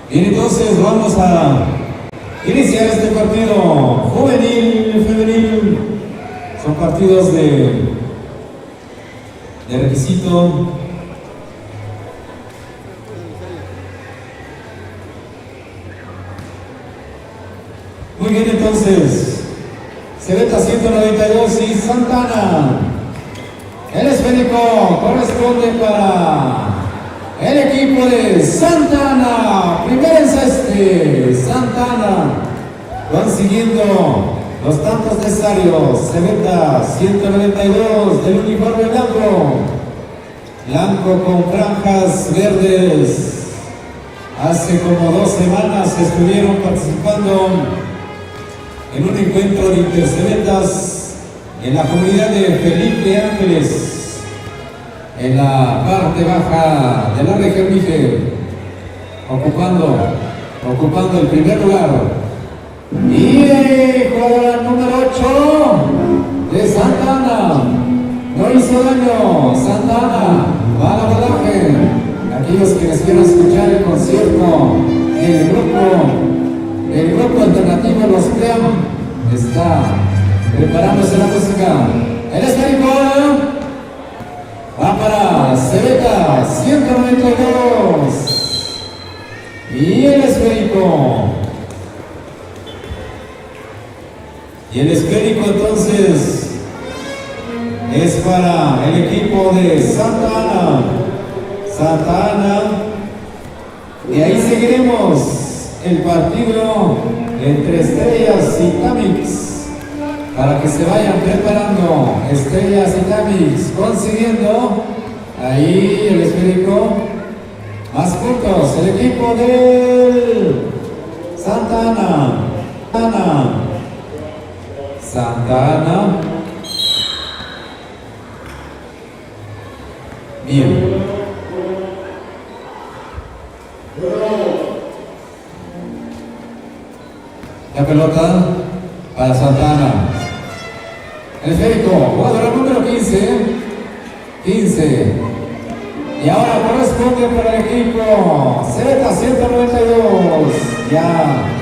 bien, entonces vamos a iniciar este partido juvenil, femenil. Son partidos de requisito. Muy bien, entonces, Cebeta 192 y Santana. El esférico corresponde para el equipo de Santana. Primer enceste, Santana, consiguiendo los tantos necesarios. Cebeta 192 del uniforme blanco con franjas verdes. Hace como 2 semanas estuvieron participando en un encuentro de intercebetas en la comunidad de Felipe Ángeles, en la parte baja de la región Níger, ocupando el primer lugar. Y el jugador número 8 de Santana no hizo daño. Santana va al abordaje. Aquellos que les quieran escuchar el concierto, el grupo alternativo Los Cream está preparándose la música. El esférico va para Cebeta 192. Y el esférico. Y el esférico entonces es para el equipo de Santa Ana. Santa Ana. Y ahí seguiremos el partido entre Estrellas y Tamix. Para que se vayan preparando Estrellas y Tamix, consiguiendo ahí el esférico. Más puntos, el equipo de Santa Ana. Santa Ana. Bien. La pelota para Santa Ana. El esférico, jugador número 15. 15. Y ahora corresponde para el equipo Cebeta 192. Ya